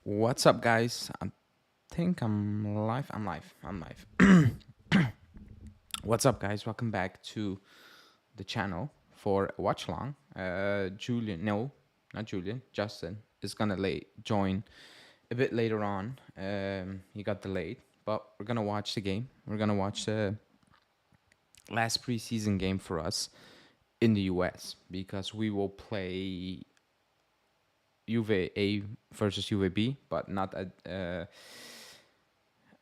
What's up, guys? I think I'm live. I'm live. I'm live. What's up, guys? Welcome back to the channel for Watchalong. Julian, no, not Julian. Justin is gonna join a bit later on. He got delayed, but we're gonna watch the game. We're gonna watch the last preseason game for us in the US because we will play Juve A versus Juve B, but not at.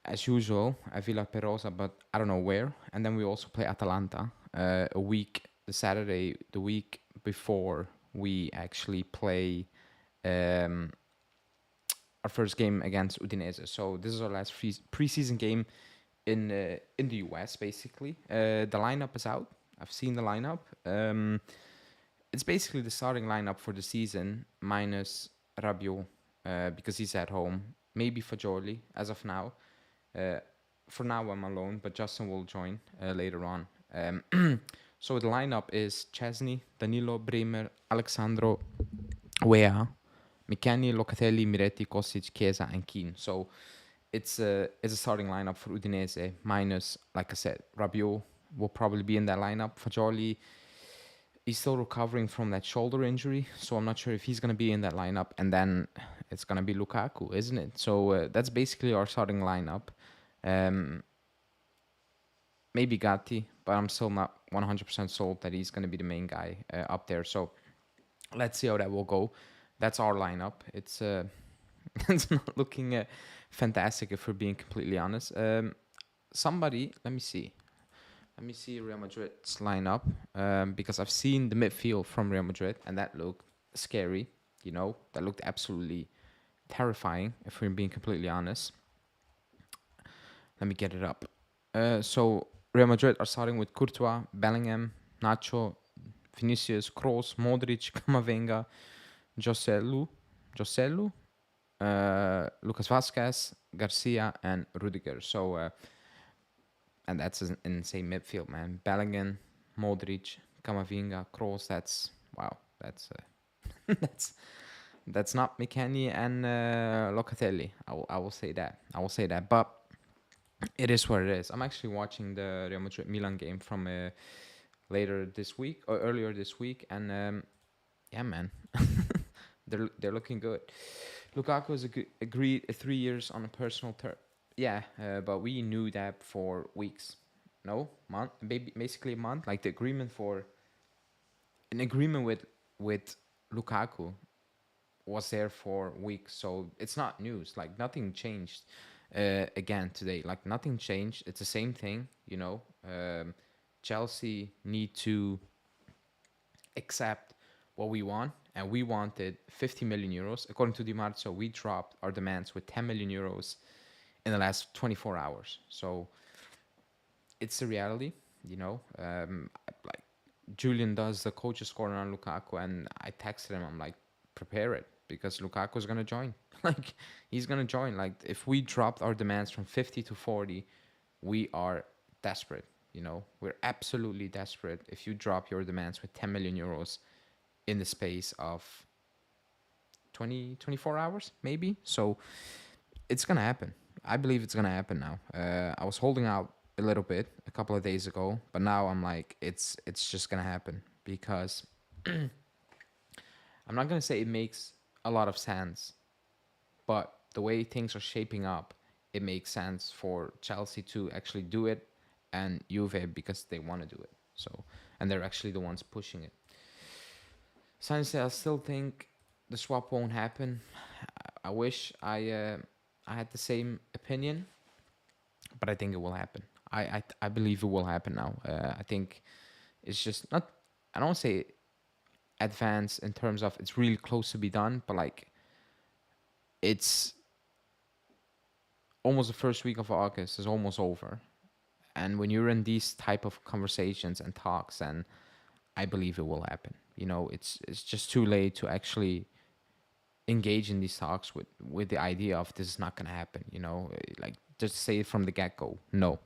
As usual, I Villa Perosa, but I don't know where. And then we also play Atalanta the Saturday, the week before we actually play um, our first game against Udinese. So this is our last preseason game in the US, basically. The lineup is out. I've seen the lineup. It's basically the starting lineup for the season minus Rabiot because he's at home. Maybe Fagioli as of now. Uh, for now, I'm alone, but Justin will join later on. So the lineup is Chesney, Danilo, Bremer, Alexandro, Wea, Mikani, Locatelli, Miretti, Kostic, Chiesa, and Keane. So it's a starting lineup for Udinese minus, like I said, Rabiot will probably be in that lineup. Fagioli, he's still recovering from that shoulder injury, so I'm not sure if he's going to be in that lineup. And then it's going to be Lukaku, isn't it? So that's basically our starting lineup. Um, maybe Gatti, but I'm still not 100% sold that he's going to be the main guy up there. So let's see how that will go. That's our lineup. It's it's not looking fantastic if we're being completely honest. Let me see. Let me see Real Madrid's lineup because I've seen the midfield from Real Madrid and that looked scary. That looked absolutely terrifying if we're being completely honest. Let me get it up. So Real Madrid are starting with Courtois, Bellingham, Nacho, Vinicius, Kroos, Modric, Camavinga, Joselu, Lucas Vasquez, Garcia, and Rudiger. So, and that's an insane midfield, man. Bellingham, Modric, Camavinga, Kroos. That's wow. That's that's that's not McKennie and Locatelli. I will say that. I will say that. But it is what it is. I'm actually watching the Real Madrid Milan game from later this week or earlier this week, and yeah, man, they're looking good. Lukaku has agreed 3 years on a personal term. Yeah, but we knew that for weeks. No month, basically a month. Like the agreement for an agreement with Lukaku was there for weeks, so it's not news. Like nothing changed again today. Like nothing changed. It's the same thing. Chelsea need to accept what we want, and we wanted 50 million euros. According to Di Marzio, we dropped our demands with 10 million euros in the last 24 hours. So it's the reality, like Julian does the coach's corner on Lukaku, and I texted him. I'm like, prepare it because Lukaku's gonna join. Like he's gonna join. Like if we dropped our demands from 50 to 40, we are desperate. We're absolutely desperate. If you drop your demands with 10 million euros in the space of 24 hours, maybe. So it's gonna happen. I believe it's gonna happen now. I was holding out a little bit a couple of days ago, but now I'm like, it's just gonna happen because I'm not gonna say it makes a lot of sense, but the way things are shaping up, it makes sense for Chelsea to actually do it and Juve because they want to do it. So, and they're actually the ones pushing it. Honestly, I still think the swap won't happen. I wish I had the same opinion, but I think it will happen. I believe it will happen now. I think it's just not. I don't say advanced in terms of it's really close to be done, but like it's almost the first week of August is almost over, and when you're in these type of conversations and talks, and I believe it will happen. It's just too late to actually engage in these talks with the idea of this is not gonna happen. Like just say it from the get go. No,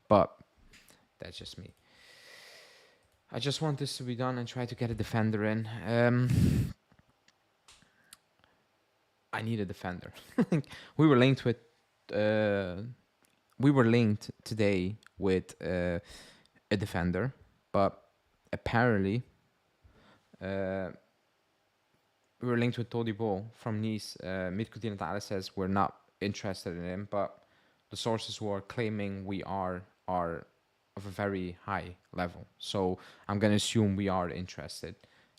but that's just me. I just want this to be done and try to get a defender in. I need a defender. we were linked with uh, we were linked today with a defender, but apparently uh, we were linked with Todibo from Nice. Midtjylland says we're not interested in him, but the sources who are claiming we are of a very high level. So I'm gonna assume we are interested.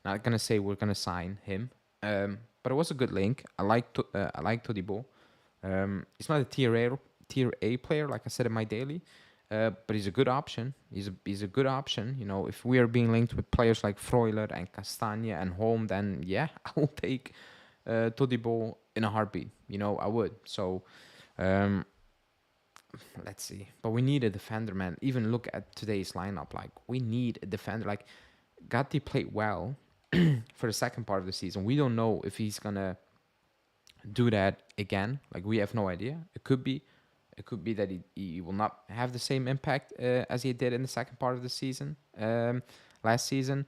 Not gonna say we're gonna sign him, but it was a good link. I like Todibo. He's not a tier A player like I said in my daily, but he's a good option. He's a good option. You know, if we are being linked with players like Freuler and Castagne and Holm, then yeah, I will take Todibo in a heartbeat. You know, I would. So um, let's see. But we need a defender, man. Even look at today's lineup. Like we need a defender. Like Gatti played well for the second part of the season. We don't know if he's gonna do that again. Like we have no idea. It could be that he will not have the same impact as he did in the second part of the season, last season.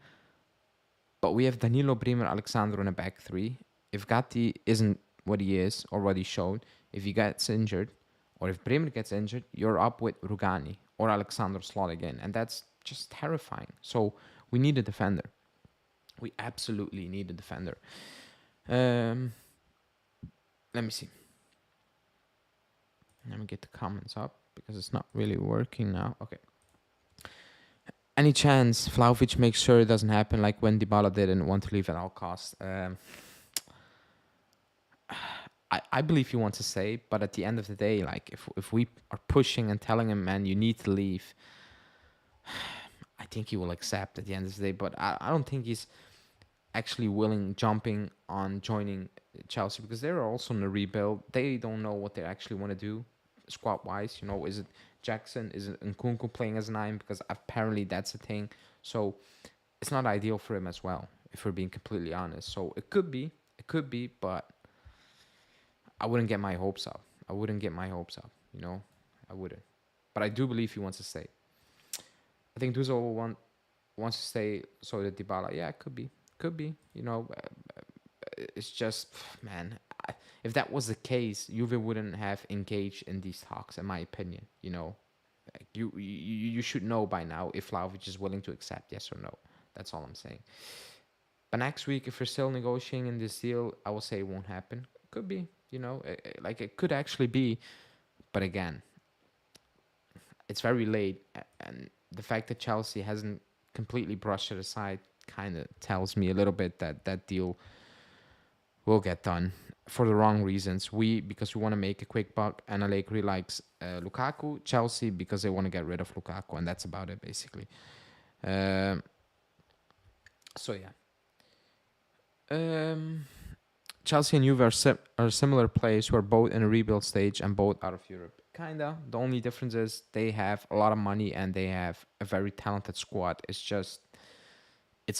But we have Danilo, Bremer, Alexandro in a back three. If Gatti isn't what he is or what he showed, if he gets injured, or if Bremer gets injured, you're up with Rugani or Alexandro slot again, and that's just terrifying. So we need a defender. We absolutely need a defender. Um, let me see. Let me get the comments up because it's not really working now. Okay. Any chance Vlahovic makes sure it doesn't happen like when Dybala didn't want to leave at all costs? I believe he wants to stay, but at the end of the day, like if we are pushing and telling him, man, you need to leave, I think he will accept at the end of the day. But I don't think he's actually jumping on joining Chelsea because they're also in a rebuild. They don't know what they actually want to do squad wise. You know, is it Jackson? Is it Nkunku playing as 9? Because apparently that's a thing. So it's not ideal for him as well, if we're being completely honest. So it could be, but I wouldn't get my hopes up. You know, I wouldn't. But I do believe he wants to stay. I think Duzo wants to stay so that Dybala, yeah, it could be. You know, it's just, man, if that was the case, Juve wouldn't have engaged in these talks, in my opinion. You know, like you should know by now if Vlahovic is willing to accept yes or no. That's all I'm saying. But next week, if we're still negotiating in this deal, I will say it won't happen. Could be, you know, like it could actually be. But again, it's very late, and the fact that Chelsea hasn't completely brushed it aside kind of tells me a little bit that that deal will get done for the wrong reasons. Because we want to make a quick buck, and Allegri likes Lukaku. Chelsea because they want to get rid of Lukaku, and that's about it basically. So yeah. Chelsea and Juve are similar players who are both in a rebuild stage and both out of Europe. Kinda. The only difference is they have a lot of money and they have a very talented squad. It's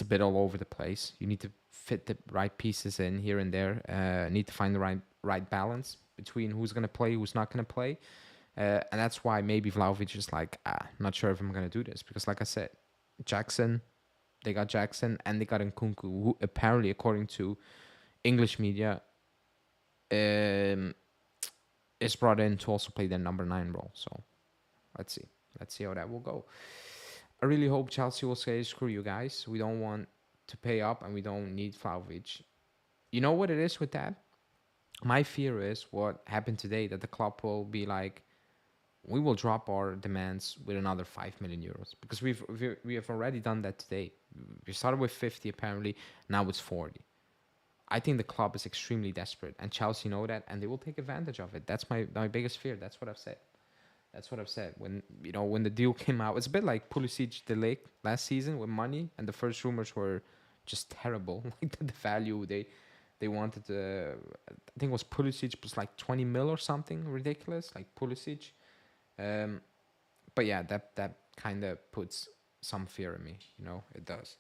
a bit all over the place. You need to fit the right pieces in here and there. Need to find the right balance between who's gonna play, who's not gonna play, and that's why maybe Vlahovic is like, not sure if I'm gonna do this because, like I said, they got Jackson and they got Nkunku, who apparently, according to English media, is brought in to also play the number 9 role. So let's see how that will go. I really hope Chelsea will say, screw you guys. We don't want to pay up and we don't need Vlahovic. You know what it is with that? My fear is what happened today, that the club will be like, we will drop our demands with another 5 million euros because we have already done that today. We started with 50 apparently, now it's 40. I think the club is extremely desperate and Chelsea know that and they will take advantage of it. That's my biggest fear. That's what I've said. When the deal came out, it's a bit like Pulisic delayed last season with money, and the first rumors were just terrible. Like the value they wanted, I think it was Pulisic plus like 20 mil or something ridiculous, like Pulisic. But yeah, that kind of puts some fear in me. You know, it does.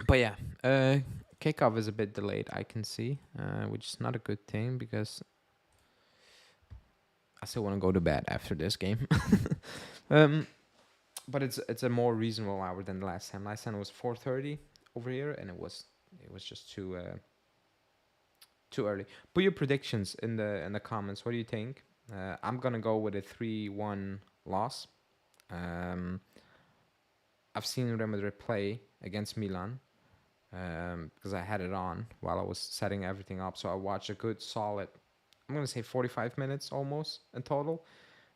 But yeah, kickoff is a bit delayed. I can see, which is not a good thing because I still want to go to bed after this game. But it's a more reasonable hour than the last time. Last time it was 4:30 over here, and it was just too Too early. Put your predictions in the comments. What do you think? I'm gonna go with a 3-1 loss. Um, I've seen Real Madrid play against Milan because I had it on while I was setting everything up. So I watched a good solid, I'm gonna say 45 minutes almost in total.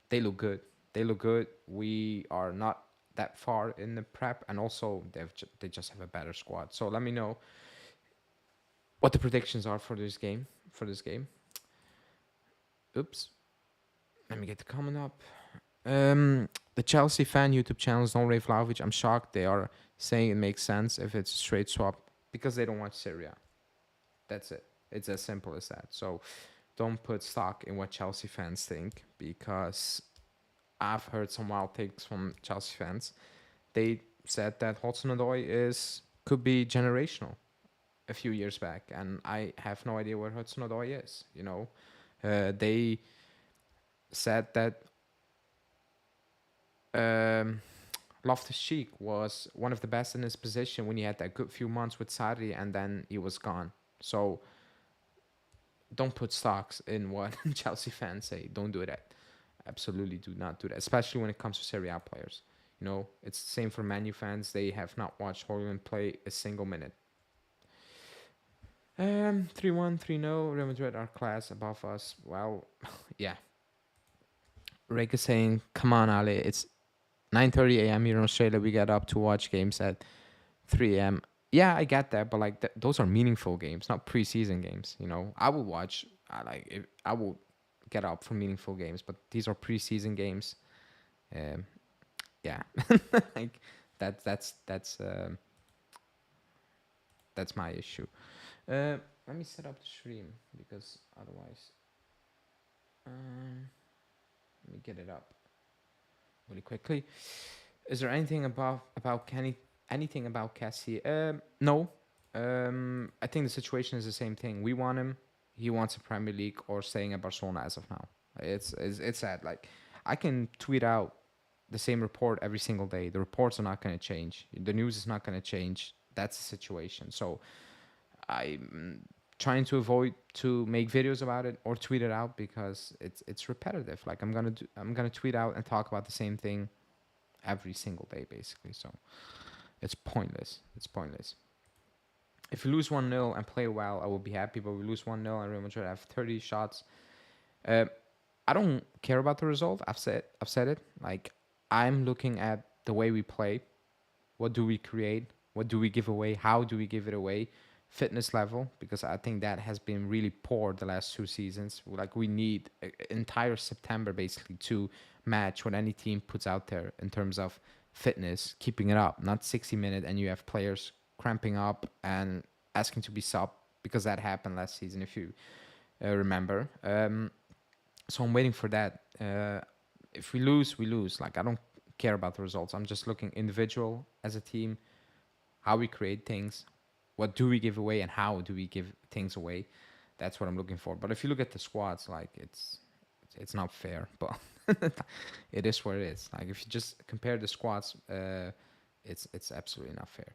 They look good. They look good. We are not that far in the prep, and also they just have a better squad. So let me know what the predictions are for this game. For this game. Oops. Let me get the comment up. The Chelsea fan YouTube channel is Ray Vlahovic. I'm shocked. They are saying it makes sense if it's a straight swap because they don't watch Syria. That's it. It's as simple as that. So don't put stock in what Chelsea fans think because I've heard some wild takes from Chelsea fans. They said that Hudson-Odoi could be generational a few years back, and I have no idea where Hudson-Odoi is. They said that Loftus-Cheek was one of the best in his position when he had that good few months with Sarri, and then he was gone. So don't put stocks in what Chelsea fans say. Don't do that. Absolutely do not do that, especially when it comes to Serie A players. It's the same for Man U fans. They have not watched Haaland play a single minute. 3-1, 3-0. Real Madrid are class above us. Well, yeah. Rick is saying, come on, Ali. It's 9:30 a.m. here in Australia. We get up to watch games at 3 a.m. Yeah, I get that, but like those are meaningful games, not preseason games. I will watch. I will get up for meaningful games, but these are preseason games. Yeah, like that's my issue. Let me set up the stream because otherwise, let me get it up really quickly. Is there anything about Kenny? Anything about Cassie? No. I think the situation is the same thing. We want him. He wants a Premier League or staying at Barcelona as of now. It's sad. Like I can tweet out the same report every single day. The reports are not going to change. The news is not going to change. That's the situation. So I'm trying to avoid to make videos about it or tweet it out because it's repetitive. Like I'm gonna tweet out and talk about the same thing every single day basically. So it's pointless. It's pointless. If we lose 1-0 and play well, I will be happy. But we lose 1-0 and Real Madrid have 30 shots. I don't care about the result. I've said it. Like I'm looking at the way we play. What do we create? What do we give away? How do we give it away? Fitness level, because I think that has been really poor the last 2 seasons. Like we need entire September basically to match what any team puts out there in terms of fitness, keeping it up, not 60 minutes and you have players cramping up and asking to be sub because that happened last season if you remember. So I'm waiting for that. If we lose, we lose. Like I don't care about the results. I'm just looking individual as a team, how we create things, what do we give away, and how do we give things away. That's what I'm looking for. But if you look at the squads, like it's not fair, but it is what it is. Like if you just compare the squads, it's absolutely not fair.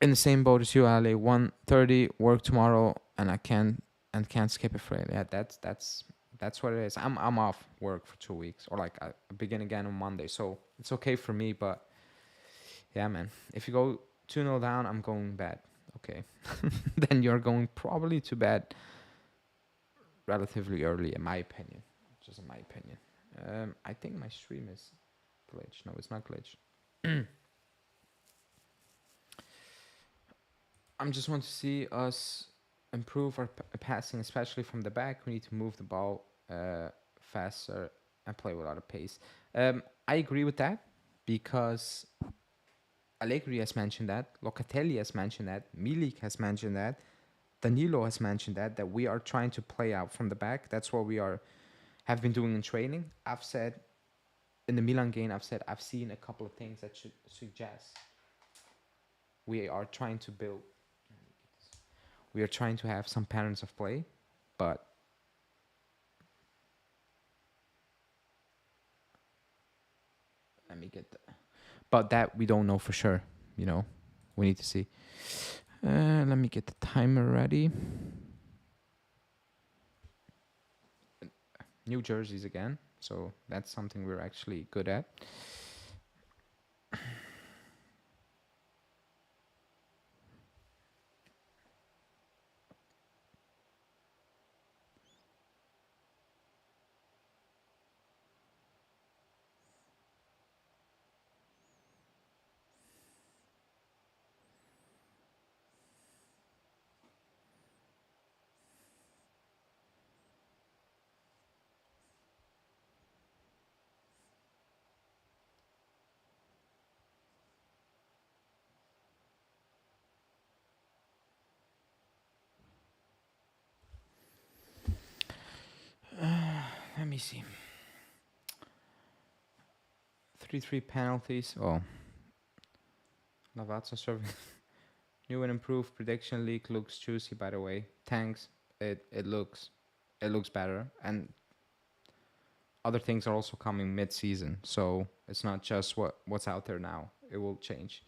In the same boat as you, Ali. 1:30 work tomorrow, and I can't skip it for it. Yeah, that's what it is. I'm off work for 2 weeks, or like I begin again on Monday, so it's okay for me. But yeah, man, if you go 2-0 down, I'm going bad. Okay, then you're going probably to bed relatively early, in my opinion. Just in my opinion. I think my stream is glitched. No, it's not glitched. I just want to see us improve our passing, especially from the back. We need to move the ball faster and play with a lot of pace. I agree with that because Allegri has mentioned that, Locatelli has mentioned that, Milik has mentioned that, Danilo has mentioned that we are trying to play out from the back. That's what we have been doing in training. I've said in the Milan game, I've seen a couple of things that should suggest we are trying to build. We are trying to have some patterns of play, but let me get that. But that we don't know for sure. We need to see. Let me get the timer ready. New jerseys again, so that's something we're actually good at. Let me see. 3-3 penalties. Oh, Lavazza serving. New and improved prediction league looks juicy, by the way. Thanks. It looks better, and other things are also coming mid-season. So it's not just what's out there now. It will change.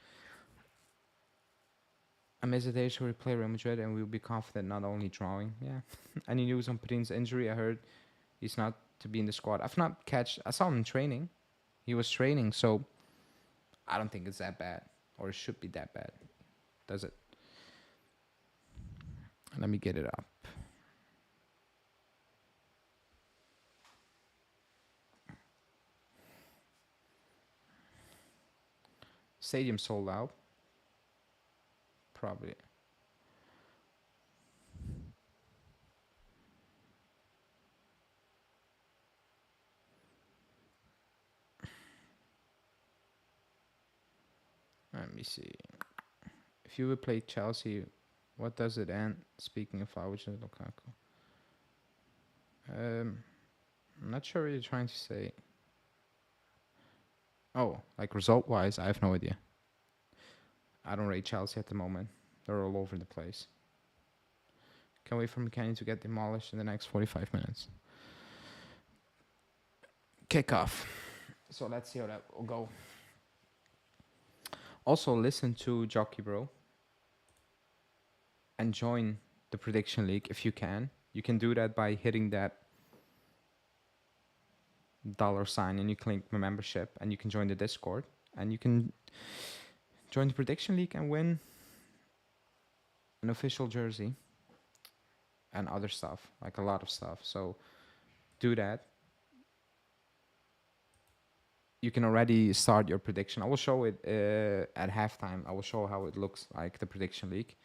I miss the days where we play Real Madrid and we'll be confident not only drawing. Yeah. Any news on Perin's injury? I heard he's not to be in the squad. I saw him in training. He was training, so I don't think it's that bad, or it should be that bad. Does it? Let me get it up. Stadium sold out. Probably. Let me see. If you would play Chelsea, what does it end? Speaking of Vlahovic and Lukaku. I'm not sure what you're trying to say. Oh, like result-wise, I have no idea. I don't rate Chelsea at the moment. They're all over the place. Can't wait for McKennie to get demolished in the next 45 minutes. Kickoff. So let's see how that will go. Also, listen to Jockey Bro and join the prediction league if you can. You can do that by hitting that $sign and you click my membership, and you can join the Discord, and you can join the prediction league and win an official jersey and other stuff, like a lot of stuff. So do that. You can already start your prediction. I will show it at halftime. I will show how it looks like, the prediction league.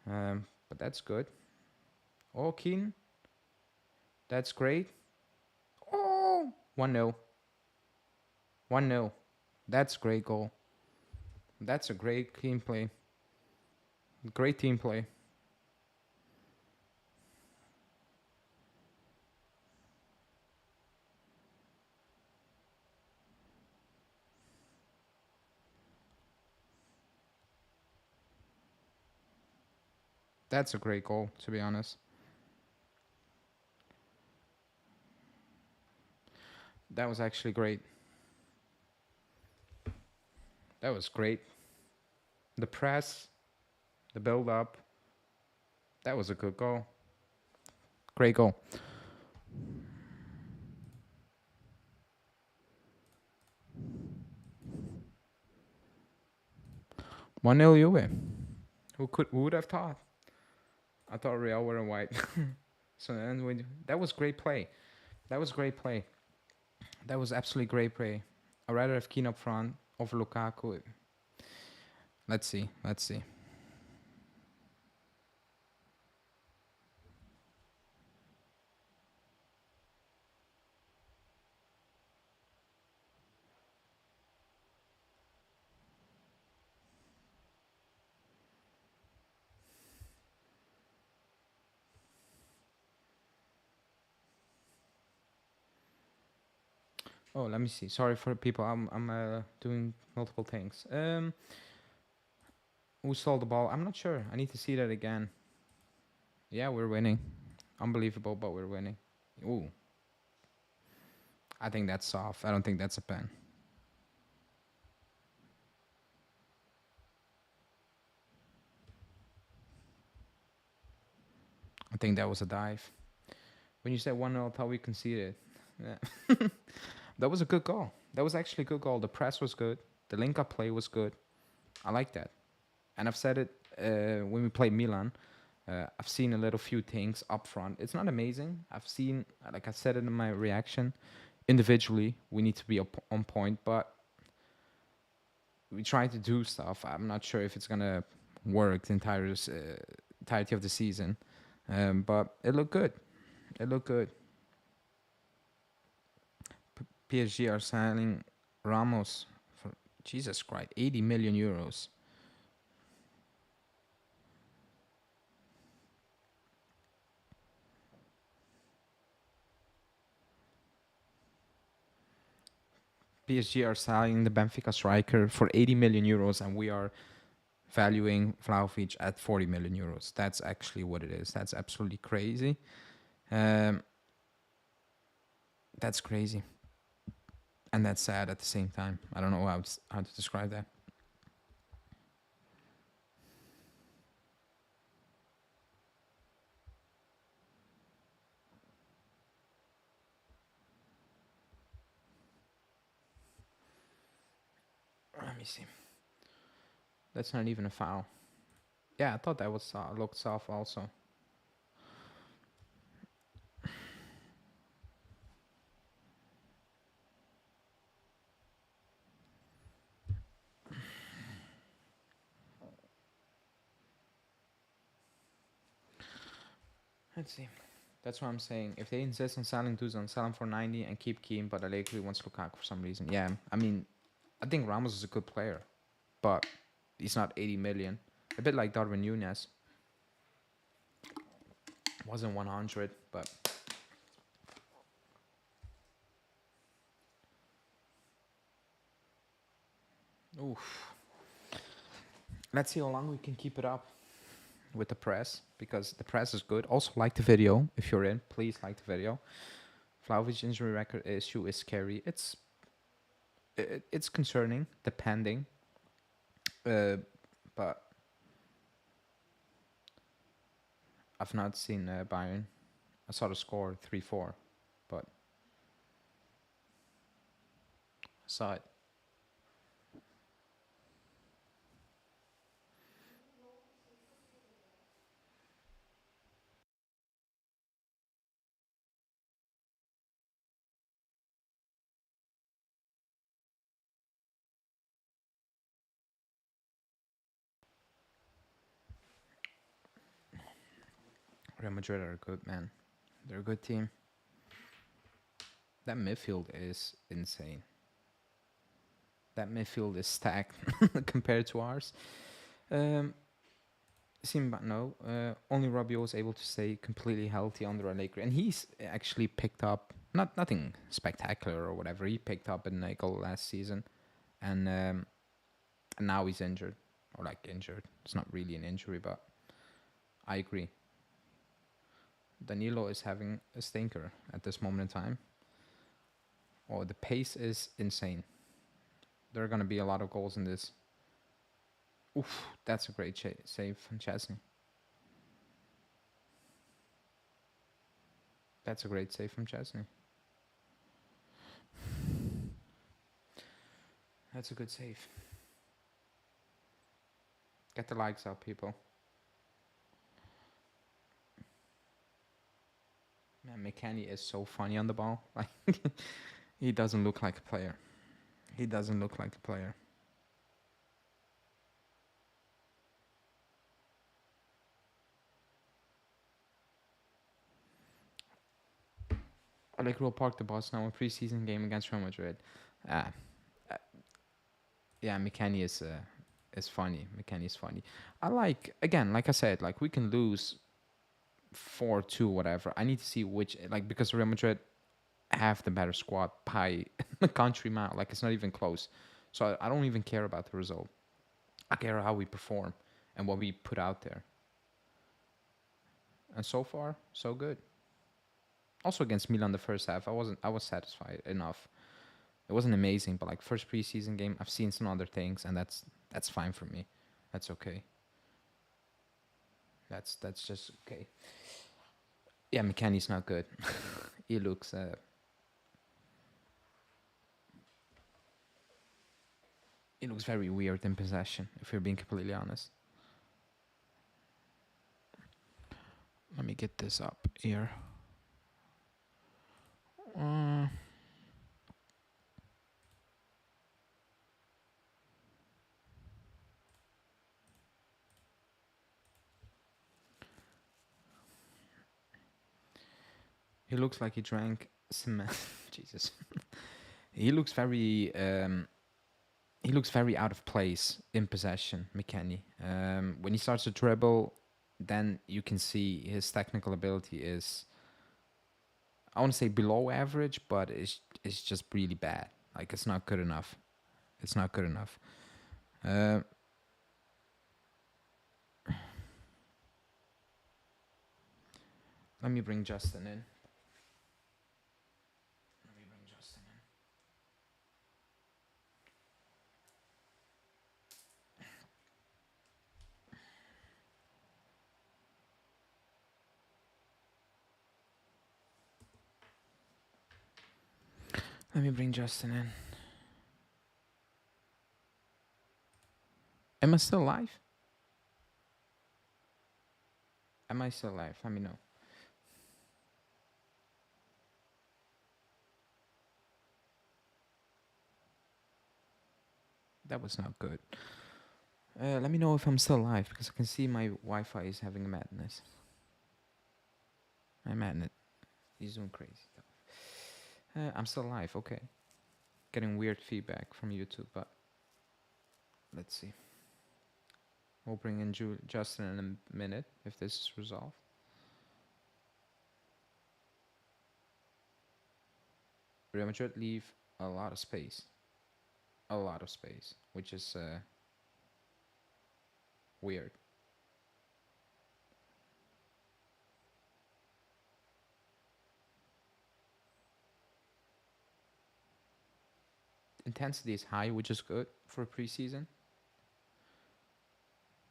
But that's good. Oh, Keane. That's great. Oh, 1-0. 1-0. That's great goal. That's a great team play. Great team play. That's a great goal, to be honest. That was actually great. That was great. The press, the build-up. That was a good goal. Great goal. 1-0 Juve. Who would have thought? I thought Real were in white. So then that was great play. That was great play. That was absolutely great play. I'd rather have Keane up front over Lukaku. Let's see. Let's see. Oh, let me see. Sorry for the people. I'm doing multiple things. Who stole the ball? I'm not sure. I need to see that again. Yeah, we're winning. Unbelievable, but we're winning. Ooh. I think that's soft. I don't think that's a pen. think that was a dive. When you said 1-0, I thought we conceded. Yeah. That was a good goal. That was actually a good goal. The press was good. The link-up play was good. I like that. And I've said it when we played Milan. I've seen a little few things up front. It's not amazing. I've seen, like I said it in my reaction, individually, we need to be on point, but we try to do stuff. I'm not sure if it's going to work the entirety of the season. But it looked good. It looked good. PSG are selling Ramos for, Jesus Christ, 80 million euros. PSG are selling the Benfica striker for 80 million euros, and we are valuing Vlahovic at 40 million euros. That's actually what it is. That's absolutely crazy. That's crazy. And that's sad at the same time. I don't know how to describe that. Let me see. That's not even a foul. Yeah, I thought that was looked soft also. Let's see. That's what I'm saying. If they insist on selling Dusan, sell him for 90 and keep Keane, but Allegri wants Lukaku for some reason. Yeah, I mean, I think Ramos is a good player, but he's not 80 million. A bit like Darwin Núñez. Wasn't 100, but oof. Let's see how long we can keep it up with the press, because the press is good. Also, like the video if you're in. Please like the video. Vlahovic's injury record issue is scary. It's concerning, depending. But I've not seen Bayern. I saw the score 3-4, but I saw it. Real Madrid are good, man. They're a good team. That midfield is insane. That midfield is stacked compared to ours. Simba, no. Only Rabiot was able to stay completely healthy under Allegri, and he's actually picked up nothing spectacular or whatever. He picked up a goal last season, and now he's injured, or like injured. It's not really an injury, but I agree. Danilo is having a stinker at this moment in time. Oh, the pace is insane. There are going to be a lot of goals in this. Oof, that's a great save from Chesney. That's a great save from Chesney. That's a good save. Get the likes up, people. Man, McKennie is so funny on the ball. Like, he doesn't look like a player. He doesn't look like a player. Allegri will park the bus now. A preseason game against Real Madrid. Uh, uh, yeah, McKennie is funny. McKennie is funny. I like I said, like we can lose 4-2, whatever. I need to see which, like, because Real Madrid have the better squad by a country mile. Like, it's not even close. So I don't even care about the result. I care how we perform and what we put out there. And so far, so good. Also against Milan the first half, I was satisfied enough. It wasn't amazing, but like first preseason game, I've seen some other things, and that's fine for me. That's okay. That's just okay. Yeah, McKennie's not good. he looks he looks very weird in possession, if you're being completely honest. Let me get this up here. Uh, he looks like he drank cement. Jesus. He looks very out of place in possession, McKennie. When he starts to dribble, then you can see his technical ability is, I want to say below average, but it's just really bad. Like it's not good enough. It's not good enough. Uh, Let me bring Justin in. Let me bring Justin in. Let me bring Justin in. Am I still live? Am I still live? Let me know. That was not good. Let me know if I'm still live because I can see my Wi-Fi is having a madness. I'm madness. He's doing crazy stuff. I'm still live. Okay. Getting weird feedback from YouTube, but let's see. We'll bring in Justin in a minute if this is resolved. Real Madrid leave a lot of space. A lot of space, which is weird. Intensity is high, which is good for a preseason.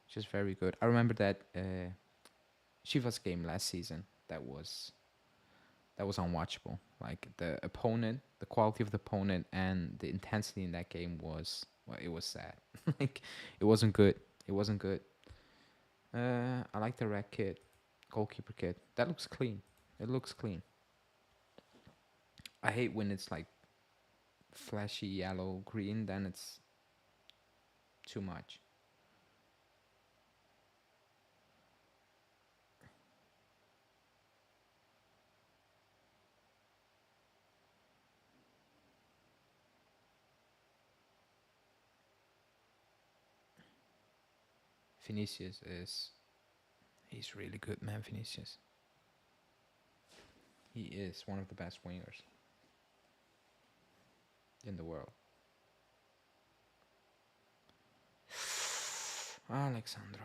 Which is very good. I remember that Chivas game last season. That was unwatchable. Like the opponent, the quality of the opponent, and the intensity in that game was, well, it was sad. Like it wasn't good. It wasn't good. I like the red kit, goalkeeper kit. That looks clean. It looks clean. I hate when it's like flashy yellow green. Then it's too much. Vinicius is, he's really good, man. Vinicius. He is one of the best wingers in the world. Alexandro.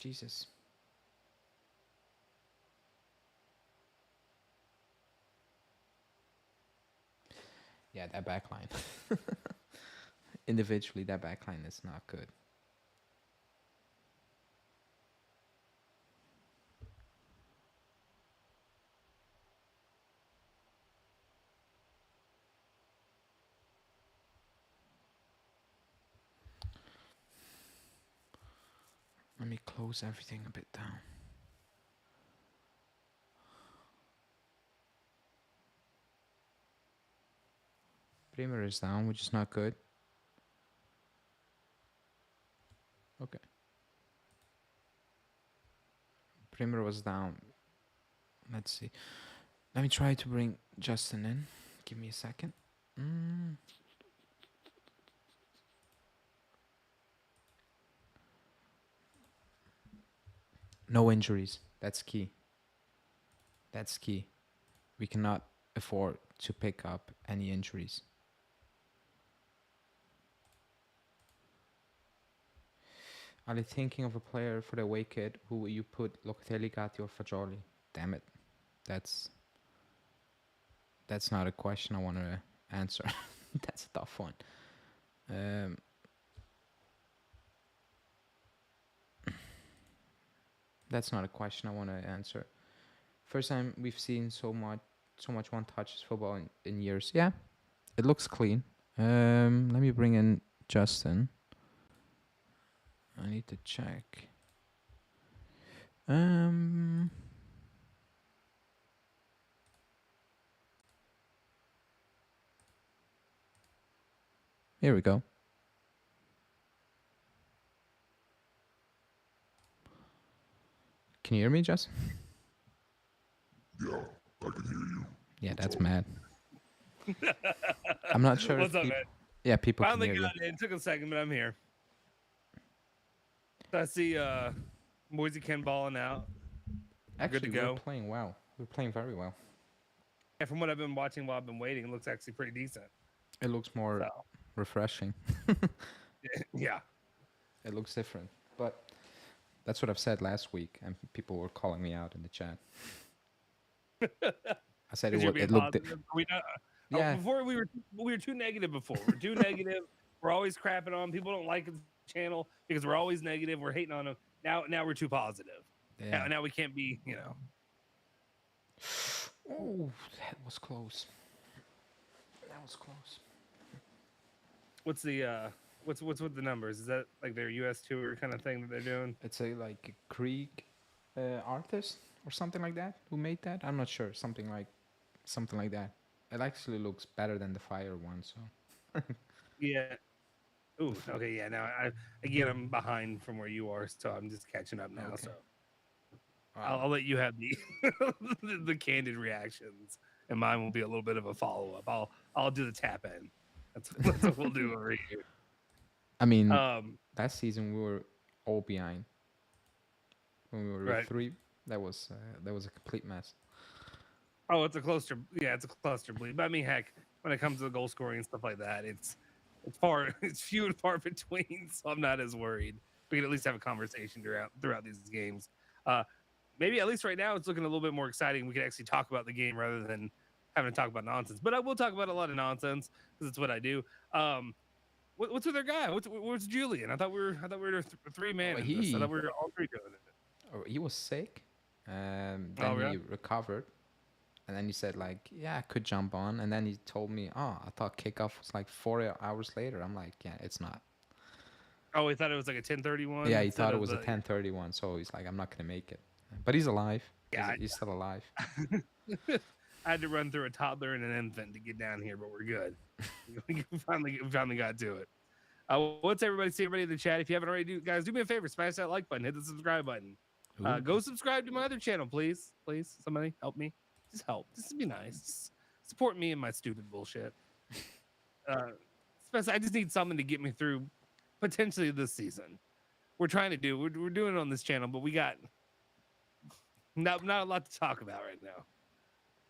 Jesus. Yeah, that backline. Individually, that backline is not good. Let me close everything a bit down. Primer is down, which is not good. Okay. Primer was down. Let's see. Let me try to bring Justin in. Give me a second. No injuries. That's key. That's key. We cannot afford to pick up any injuries. Are they thinking of a player for the away kit? Who will you put? Locatelli, Gatti, or Fagioli? Damn it. That's not a question I want to answer. That's a tough one. That's not a question I want to answer. First time we've seen so much one touch football in years. Yeah, it looks clean. Let me bring in Justin. I need to check. Um, Here we go. Can you hear me, Justin? Yeah, I can hear you. Yeah, that's mad. I'm not sure What's if up, man? yeah, people can Finally hear you. got in. Took a second, but I'm here. So I see Moisey Ken balling out. Actually, Good to we're go. playing well. We're playing very well. And from what I've been watching while I've been waiting, it looks actually pretty decent. It looks more So refreshing. yeah. It looks different. But that's what I've said last week, and people were calling me out in the chat. I said Because you're it being looked. positive. Yeah, Before we were too negative before. We're too negative. We're always crapping on people. Don't like the channel because we're always negative. We're hating on them. Now we're too positive. yeah. Now we can't be, Oh, that was close. That was close. What's the what's with the numbers? Is that like their US tour kind of thing that they're doing? It's a like Greek artist or something like that who made that. I'm not sure. Something like that. It actually looks better than the fire one. So Yeah. Ooh, okay, yeah. Now I'm behind from where you are, so I'm just catching up now. okay. So Wow. I'll let you have the the candid reactions, and mine will be a little bit of a follow up. I'll do the tap in. That's what we'll do over here. I mean, Um, last season we were all behind when we were with right. three. That was a complete mess. Oh, it's a cluster. Yeah, it's a cluster bleed. But I mean, heck, when it comes to the goal scoring and stuff like that, it's it's few and far between. So I'm not as worried. We can at least have a conversation throughout these games. Uh, maybe at least right now it's looking a little bit more exciting. We can actually talk about the game rather than having to talk about nonsense. But I will talk about a lot of nonsense because it's what I do. What's with their guy? What's Julian? I thought we were a three man in this. I thought we were all three doing it. He was sick. Oh Then yeah. he recovered, and then he said like, "Yeah, I could jump on." And then he told me, "Oh, I thought kickoff was like 4 hours later." I'm like, "Yeah, it's not." Oh, we thought it was like a 10:31 Yeah, he instead thought it of was a the 10:31, so he's like, "I'm not gonna make it." But he's alive. yeah. He's still alive. I had to run through a toddler and an infant to get down here, but we're good. we finally got to it. What's everybody? See everybody in the chat. If you haven't already, guys, do me a favor, smash that like button, hit the subscribe button. Go subscribe to my other channel, please. Please, somebody help me. Just help. Just be nice. Just support me and my stupid bullshit. Especially, I just need something to get me through potentially this season. We're trying to do. We're doing it on this channel, but we got not a lot to talk about right now.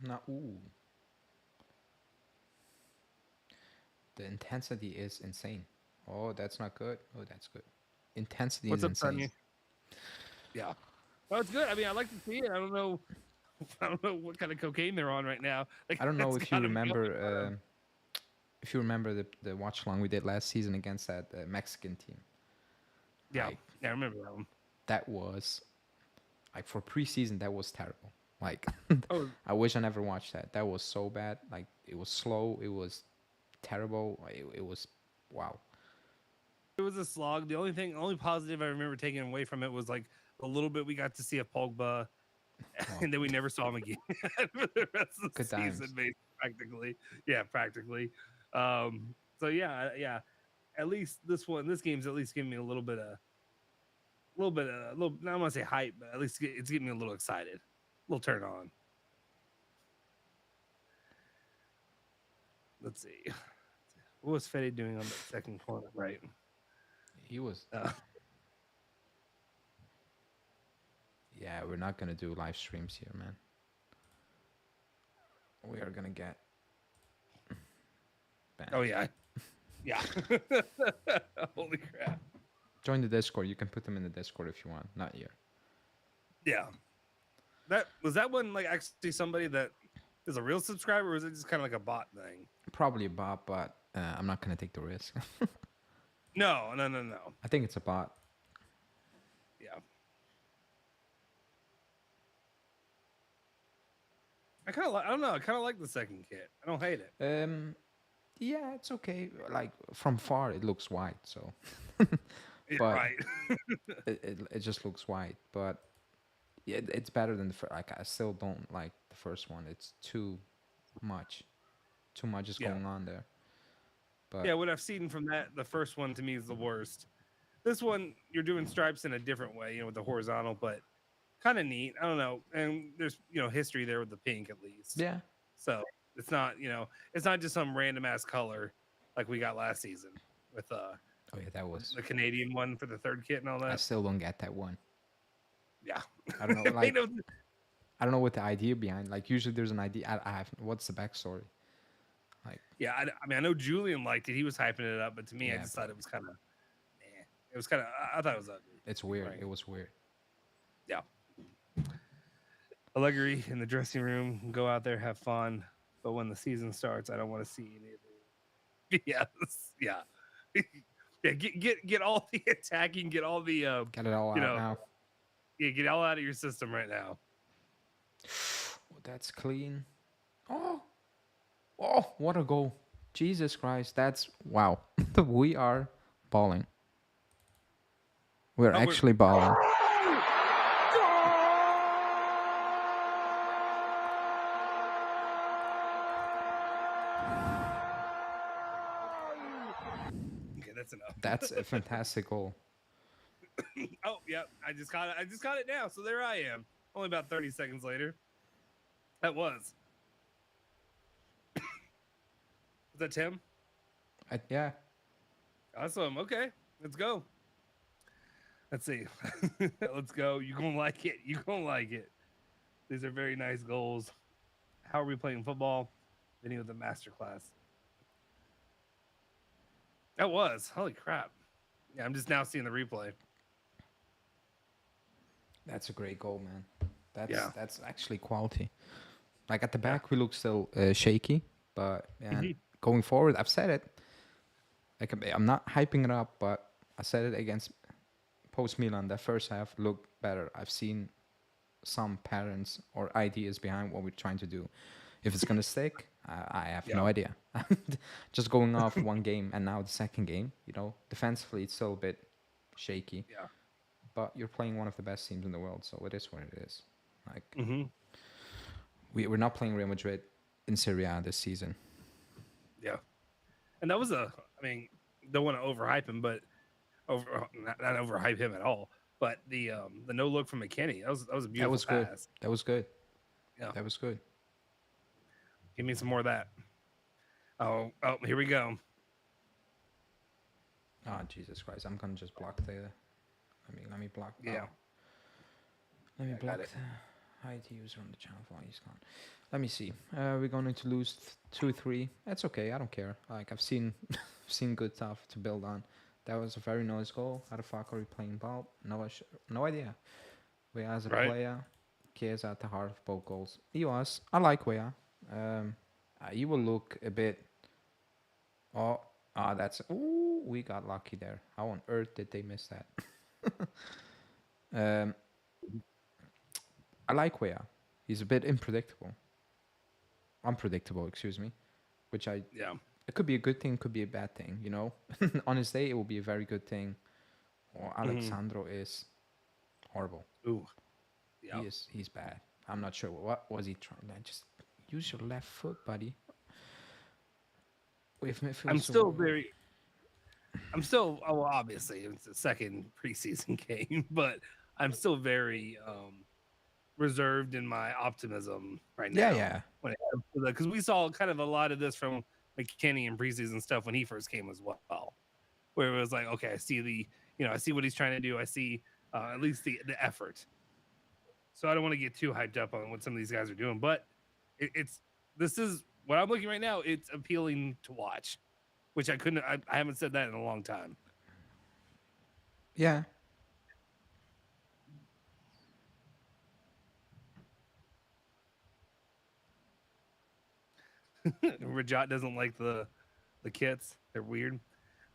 No, ooh. The intensity is insane. Oh, that's not good. Oh, that's good. Intensity What's is up, insane. Sonia? Yeah. Well, it's good. I mean, I like to see it. I don't know. I don't know what kind of cocaine they're on right now. Like, I don't know that's if you gotta be going remember. on. If you remember the watch along we did last season against that Mexican team. Yeah, Like, yeah, I remember that one. that was like for preseason. That was terrible. Like, Oh, I wish I never watched that. That was so bad. Like, it was slow. It was terrible. It was wow. it was a slog. The only positive I remember taking away from it was like a little bit we got to see a Pogba, Well, and then we never saw him again for the rest of the good season, times. practically. Yeah, practically. So yeah. At least this game's at least giving me a little bit. I don't want to say hype, but at least it's getting me a little excited, a little turn on. Let's see. What was Fede doing on that second corner? Right. He was. Uh, Yeah, we're not gonna do live streams here, man. We are gonna get banned. oh yeah. Yeah. Holy crap. Join the Discord. You can put them in the Discord if you want. Not here. Yeah. That one like actually somebody that is a real subscriber, or is it just kind of like a bot thing? Probably a bot, but I'm not gonna take the risk. No. I think it's a bot. Yeah. I don't know. I kind of like the second kit. I don't hate it. Yeah, it's okay. Like from far, it looks white, so Yeah, but right. it just looks white. But yeah, it's better than the first. Like I still don't like the first one. It's much, too much is Yeah. going on there. Yeah, But what I've seen from that, the first one to me is the worst. This one, you're doing stripes in a different way, with the horizontal, but kind of neat. I don't know. And there's, history there with the pink at least. yeah, So it's not, it's not just some random ass color like we got last season with oh yeah, that was. the Canadian one for the third kit and all I that. still don't get that one. Yeah. I don't know. They Like know- I don't know what the idea behind. Like usually there's an idea. I have. What's the backstory? Like yeah, I mean, I know Julian liked it. He was hyping it up, but to me, I yeah, just thought but it was kind of, it was kind of, I thought it was ugly. it's weird. Right. It was weird. Yeah. Allegri in the dressing room, go out there, have fun. But when the season starts, I don't want to see any of it. Yes. Yeah. Yeah. Get all the attacking, get all the, Get it all you out know, now. yeah, get all out of your system right now. Oh, that's clean. Oh, oh, what a goal! Jesus Christ, that's wow. We are balling. We're Oh, we're- actually balling. Okay, that's enough. That's a fantastic goal. Oh, yeah. I just got it. I just got it now. So there I am. Only about 30 seconds later. That was. Was that Tim? Yeah, Awesome. Okay. Let's go. Let's see. Let's go. You're going to like it. You're going to like it. These are very nice goals. How are we playing football? Video of the masterclass. That was. Holy crap. Yeah, I'm just now seeing the replay. that's a great goal, man. Yeah. That's actually quality. Like at the Yeah. back, we look still shaky, but Mhm. going forward, I've said it. Like I'm not hyping it up, but I said it against post Milan. That first half looked better. I've seen some patterns or ideas behind what we're trying to do. If it's gonna stick, I have no Yeah. idea. Just going off one game and now the second game, defensively it's still a bit shaky, Yeah. but you're playing one of the best teams in the world, so it is what it is. Like Mm-hmm. we're not playing Real Madrid in Serie A this season. Yeah. And that was I mean, don't want to overhype him, but not overhype him at all. But the no look from McKinney, that was a That beautiful was good. pass. That was good. Yeah. That was good. Give me some more of that. Oh, here we go. Oh Jesus Christ! I'm gonna just block the. Let me block. Yeah. Let me I got block it. the hide user on the channel while he's gone. Let me see. We're going to lose 2-3. That's okay. I don't care. Like I've seen, seen good stuff to build on. That was a very nice goal. How the fuck are we playing ball? No idea. Wea as a Right. player, cares at the heart of both goals. He was. I like Wea. He will look a bit. That's. Ooh, we got lucky there. How on earth did they miss that? I like Wea. He's a bit unpredictable, excuse me. Which Yeah. it could be a good thing, could be a bad thing. On his day, it will be a very good thing. Or Alexandro is horrible. Ooh. Yeah. He's bad. I'm not sure what was he trying. Just use your left foot, buddy. I'm still well, obviously it's the second preseason game, but I'm still very reserved in my optimism right now. Yeah. Because we saw kind of a lot of this from McKinney in preseason stuff when he first came as well, where it was like, okay, I see I see what he's trying to do. I see at least the effort. So I don't want to get too hyped up on what some of these guys are doing, but this is what I'm looking right now. It's appealing to watch, which I haven't said that in a long time. Yeah. Rajat doesn't like the kits. They're weird.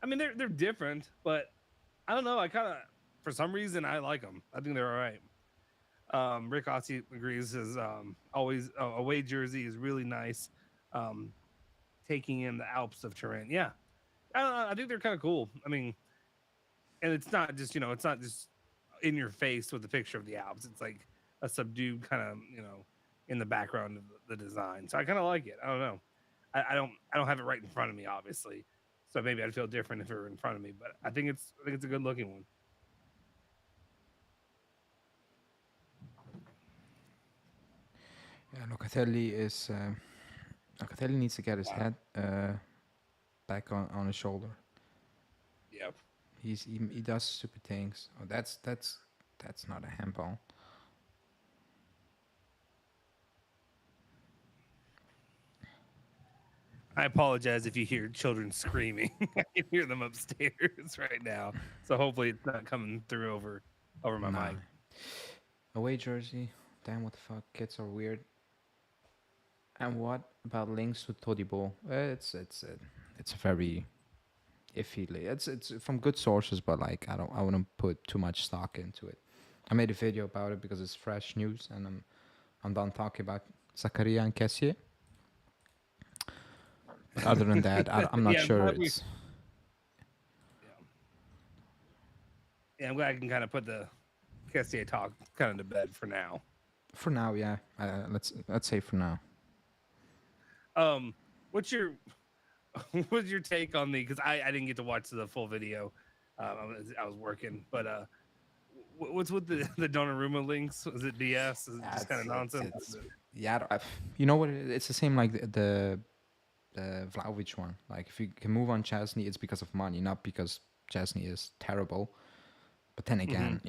I mean, they're different, but I don't know. I kind of, for some reason, I like them. I think they're all right. Rick Ossie agrees. Is always away jersey is really nice. Um, Taking in the Alps of Turin. Yeah, I don't know, I think they're kind of cool. I mean, and it's not just it's not just in your face with the picture of the Alps. It's like a subdued kind of in the background of the design. So I kind of like it. I don't know. I don't have it right in front of me, obviously. So maybe I'd feel different if it were in front of me. But I think it's a good looking one. Yeah, Locatelli is Locatelli needs to get his Wow. head back on his shoulder. Yeah. He does stupid things. Oh, that's not a handball. I apologize if you hear children screaming. I can hear them upstairs right now. So hopefully it's not coming through over my Nah. mic. Away jersey. Damn, what the fuck? Kids are weird. And what about links to Todibo? It's very iffy. It's from good sources, but like I wouldn't put too much stock into it. I made a video about it because it's fresh news, and I'm done talking about Zakaria and Kessier. But other than that, I'm not Yeah, I'm sure. glad we. It's Yeah, yeah, I'm glad I can kind of put the Cassier talk kind of to bed for now. for now, yeah. Let's say for now. What's your what's your take on the? Because I didn't get to watch the full video. I was working, but what's with the Donnarumma links? Is it BS? Is it Yeah, just kind of nonsense? yeah. You know what? It's the same like the Vlahovic one. Like if you can move on Chesney, it's because of money, not because Chesney is terrible. But then again,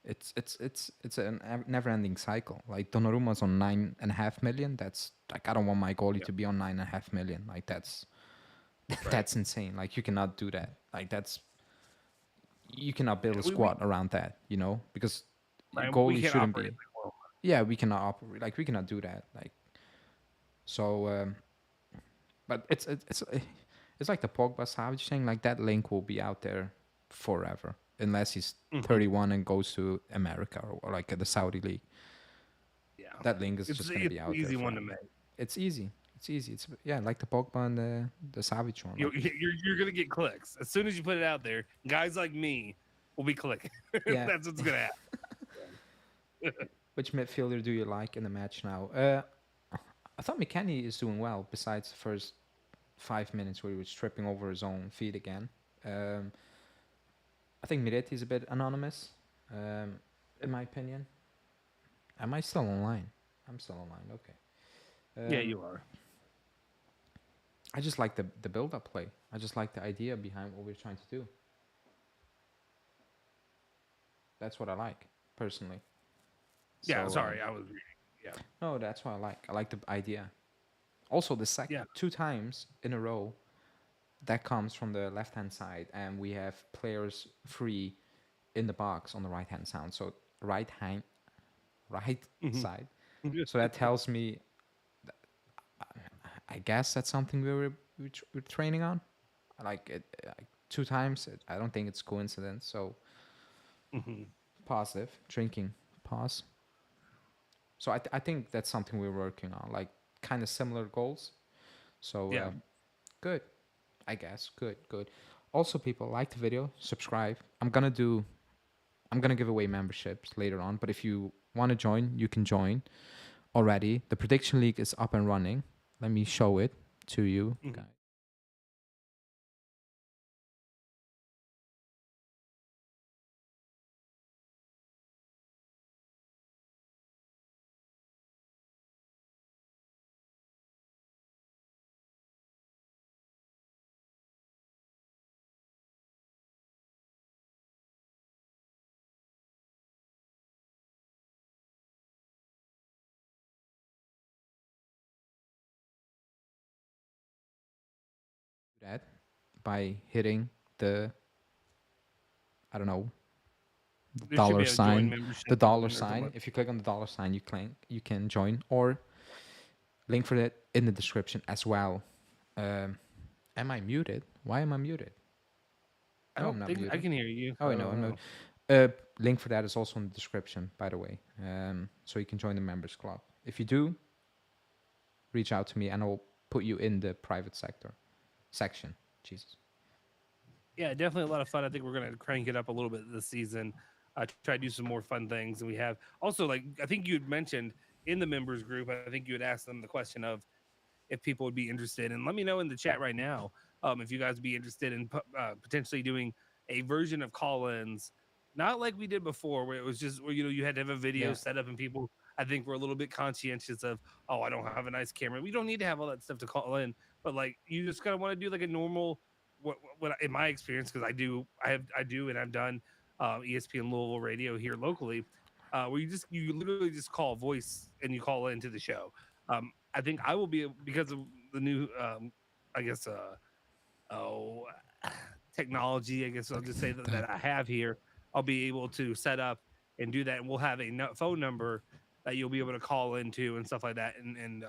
it's a never-ending cycle. Like Donnarumma's on 9.5 million. That's like I don't want my goalie Yeah. to be on 9.5 million. Like that's Right. that's insane. Like you cannot do that. Like that's you cannot build Yeah, a we squad around that. Because right, we goalie can't shouldn't operate be. like well. Yeah, we cannot operate. Like we cannot do that. Like so. But it's like the Pogba Savage thing. Like that link will be out there forever unless he's Mhm. 31 and goes to America or like the Saudi league. Yeah, That link is it's just gonna it's be an out there easy one to forever. make. It's easy. It's easy. It's yeah, like the Pogba and the Savage one. Like You're gonna get clicks as soon as you put it out there. Guys like me will be clicking. yeah. That's what's gonna happen. Which midfielder do you like in the match now? I thought McKennie is doing well. Besides the first 5 minutes where he was tripping over his own feet again. Um, I think Miretti is a bit anonymous, in my opinion. Am I still online? I'm still online. Okay. Yeah, you are. I just like the build up play. I just like the idea behind what we're trying to do. That's what I like personally. Yeah, So sorry, I was reading. Yeah, no, that's what I like. I like the idea. Also, the yeah. 2 times in a row that comes from the left hand side, and we have players free in the box on the right hand side. So right Mhm. side. So that tells me, I guess that's something we're training on. Like it, 2 times. I don't think it's coincidence. So Mhm. positive drinking pause. So I think that's something we're working on. Like kind of similar goals. So Yeah. good. I guess good. Also, people like the video, subscribe. I'm gonna give away memberships later on. But if you want to join, you can join already. The prediction league is up and running. Let me show it to you Mhm. guys. That by hitting the, I don't know, There should dollar be a join sign. The membership dollar button or something. sign. If you click on the dollar sign, you can join, or link for that in the description as well. Am I muted? Why am I muted? I No, I'm don't not think I muted. can hear you. Oh, I I know. don't I'm not. know. Uh, Link for that is also in the description, by the way. So you can join the members club. If you do, reach out to me and I'll put you in the private section. Jesus. Yeah, definitely a lot of fun. I think we're gonna crank it up a little bit this season. Try to do some more fun things, and we have also like I think you had mentioned in the members group. I think you had asked them the question of if people would be interested, and let me know in the chat right now if you guys would be interested in potentially doing a version of call-ins, not like we did before, where it was just where you had to have a video Yeah. set up, and people I think were a little bit conscientious of I don't have a nice camera. We don't need to have all that stuff to call in, but like you just kind of want to do like a normal what in my experience because I do and I've done ESPN Louisville radio here locally, where you literally just call voice and you call into the show. I think I will be because of the new I guess oh technology. I guess I'll just say that I have here. I'll be able to set up and do that, and we'll have a phone number that you'll be able to call into and stuff like that, and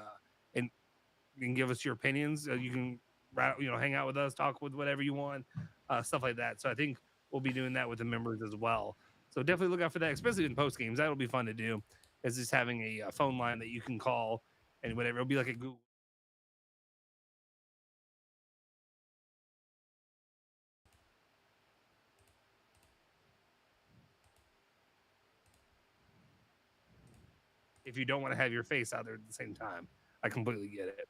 you can give us your opinions. You can hang out with us, talk with whatever you want, stuff like that. So I think we'll be doing that with the members as well. So definitely look out for that, especially in post games. That'll be fun to do. Is just having a phone line that you can call and whatever. It'll be like a Google. If you don't want to have your face out there at the same time, I completely get it.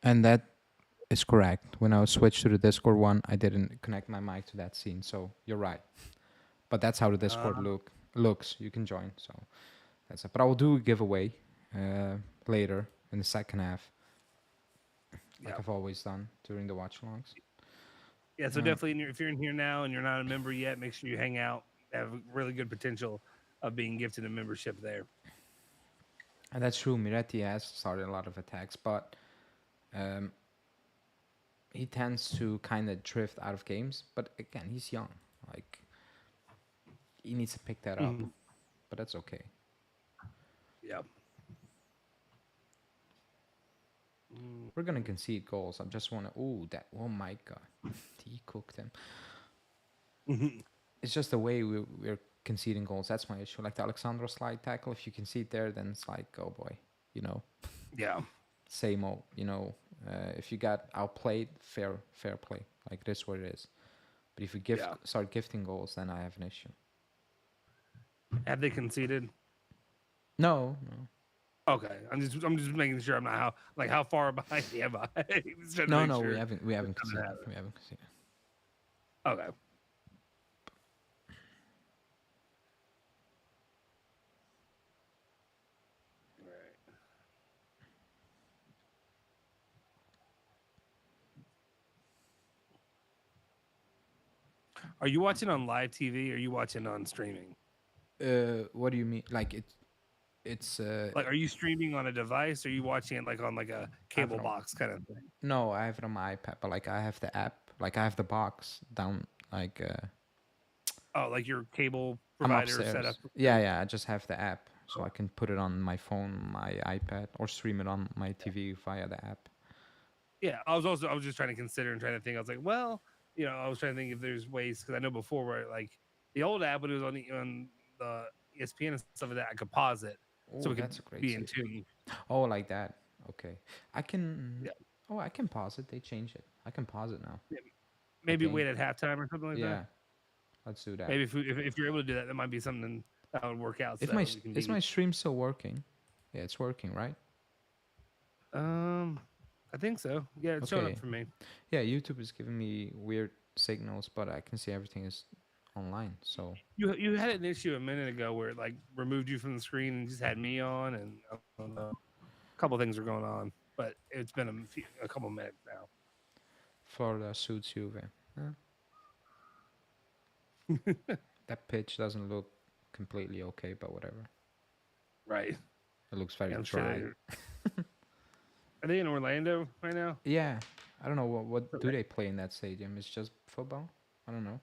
And that is correct. When I switched to the Discord one, I didn't connect my mic to that scene. So you're right. But that's how the Discord looks. You can join. So that's it. But I will do a giveaway later in the second half, like I've always done during the watch alongs. Yeah, so definitely, if you're in here now and you're not a member yet, make sure you hang out. Have really good potential of being gifted a membership there. And that's true. Miretti has started a lot of attacks, but he tends to kind of drift out of games. But again, he's young. Like he needs to pick that up. But that's okay. Yeah. We're gonna concede goals. I just wanna. Oh my god, he cooked him. It's just the way we're conceding goals. That's my issue. Like the Alexandro slide tackle. If you concede there, then it's like, oh boy, Yeah. same old. If you got outplayed, fair play. Like it is what it is. But if you start gifting goals, then I have an issue. Have they conceded? No. Okay, I'm just making sure I'm not how far behind am I? No, we haven't conceded. We haven't conceded. Okay. Are you watching on live TV or are you watching on streaming? What do you mean? Like it's like, are you streaming on a device or are you watching it like on like a cable box kind of thing? No, I have it on my iPad, but like I have the app, like I have the box down, like oh, like your cable I'm provider upstairs. set up. Yeah, I just have the app, so I can put it on my phone, my iPad, or stream it on my TV via the app. Yeah, I was just trying to consider and trying to think. I was like, well, I was trying to think if there's ways because I know before where like the old app when it was on the ESPN and stuff like that, I could pause it so it That's a could great be in system. tune. Oh, like that. Okay, I can. Yeah. Oh, I can pause it. They changed it. I can pause it now. Yeah. Maybe Okay. wait at halftime or something like that. Yeah, let's do that. Maybe if you're able to do that, that might be something that would work out. If is my stream still working? Yeah, it's working, right? I think so. Yeah, it's showing up for me. Yeah, YouTube is giving me weird signals, but I can see everything is online. So you had an issue a minute ago where it like removed you from the screen and just had me on, and I don't know, a couple things are going on, but it's been a couple minutes now. Florida suits Juve. That pitch doesn't look completely okay, but whatever. Right. It looks very Sure dry. are they in Orlando right now? Yeah, I don't know what do they play in that stadium. It's just football. I don't know.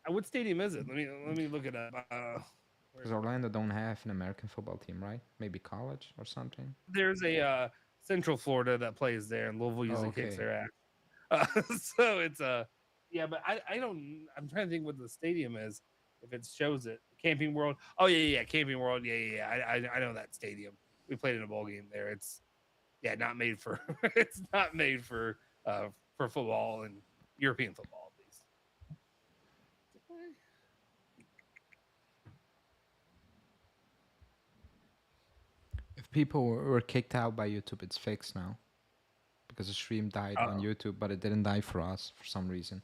What stadium is it? Let me look it up. Because Orlando don't have an American football team, right? Maybe college or something. There's a Central Florida that plays there, and Louisville usually kicks okay. their ass. So it's Yeah, but I don't. I'm trying to think what the stadium is. If it shows it, Camping World. Oh yeah, Camping World. Yeah. I know that stadium. We played in a bowl game there. It's not made for. It's not made for football and European football at least. If people were kicked out by YouTube, it's fixed now because the stream died on Oh, YouTube, but it didn't die for us for some reason.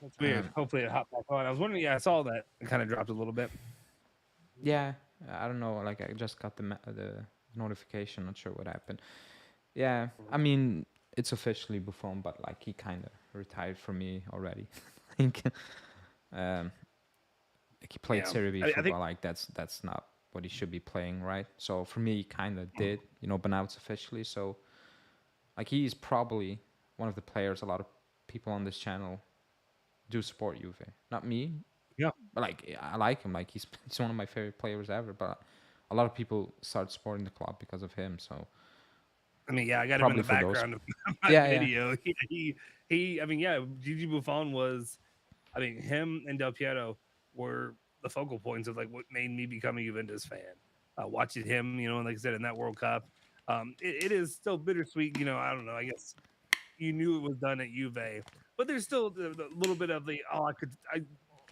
that's weird. Um, Hopefully it hopped back on. I was wondering. Yeah, I saw that. It kind of dropped a little bit. yeah, I don't know. Like I just got the notification. Not sure what happened. Yeah, I mean it's officially Buffon, but like he kind of retired from me already. I think um, like he played Yeah, Serie B I think. football. Like that's not what he should be playing, right? So for me, he kind of did, but now it's officially. So like he is probably one of the players a lot of people on this channel do support Juve. Not me, Yeah. but like I like him. Like he's one of my favorite players ever. But a lot of people start supporting the club because of him. So I mean, yeah, I got him in probably the for those. background of my Yeah, yeah, video. He. I mean, yeah, Gigi Buffon was. I mean, him and Del Piero were the focal points of like what made me become a Juventus fan. Watching him, and like I said, in that World Cup, it is still bittersweet. I don't know. I guess you knew it was done at Juve, but there's still the little bit of the you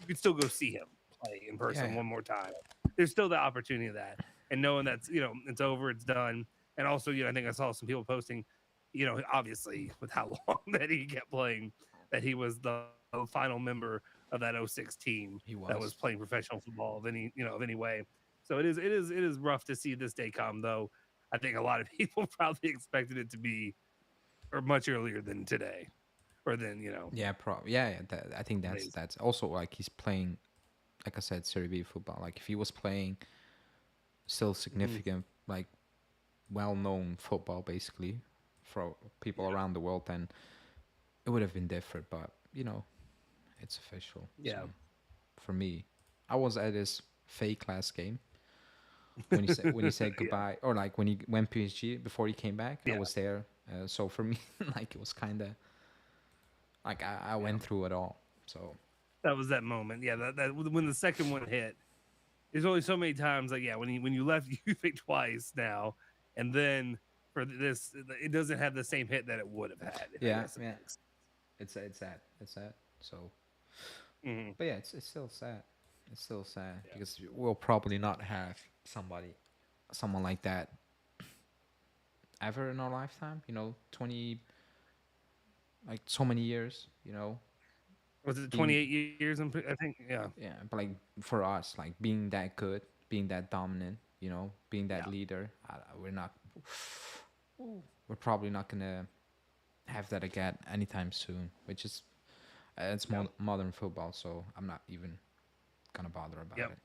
could still go see him play in person yeah. one more time. There's still the opportunity of that, and knowing that's it's over, it's done, and also I think I saw some people posting, obviously with how long that he kept playing, that he was the final member of that '06 team He that was was. playing professional football of any way. So it is rough to see this day come, though. I think a lot of people probably expected it to be or much earlier than today, or than Yeah, yeah. I think that's days. that's also like he's playing, like I said, Serie B football. Like if he was playing still Mhm. significant, like well-known football, basically, for people Yeah, around the world, then it would have been different. But it's official. So yeah, for me, I was at this fake last game when he said yeah, goodbye, or like when he went PSG before he came back. I yeah, was there. So for me, like it was kind of like I yeah. went through it all. So That was that moment. Yeah, that when the second one hit. There's only so many times like when you left Juve twice now, and then for this, it doesn't have the same hit that it would have had. I yeah, guess it yeah. makes. It's sad. So, Mhm. but yeah, it's still sad. It's still sad Yeah. because we'll probably not have someone like that ever in our lifetime. 20, like so many years. Was it Being 28 years? I think. Yeah. yeah, but like for us, like being that good, being that dominant, being that Yeah. leader, we're not. We're probably not gonna have that again anytime soon. Which is it's Yeah. modern football, so I'm not even gonna bother about Yep. it.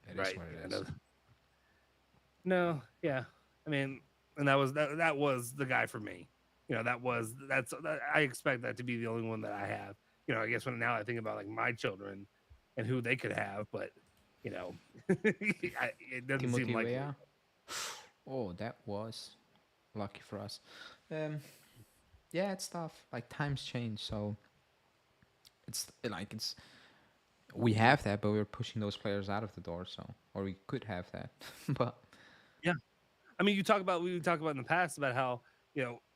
It is Right. what Yeah. it No. is. No. Yeah. I mean, and that was the guy for me. I expect that to be the only one that I have. I guess when now I think about like my children and who they could have, but you know, it doesn't seem Timothy likely. Weah. Oh, that was lucky for us. Um, yeah, it's tough. Like times change, so it's we have that, but we're pushing those players out of the door. So, or we could have that, but Yeah. I mean, we talk about in the past about how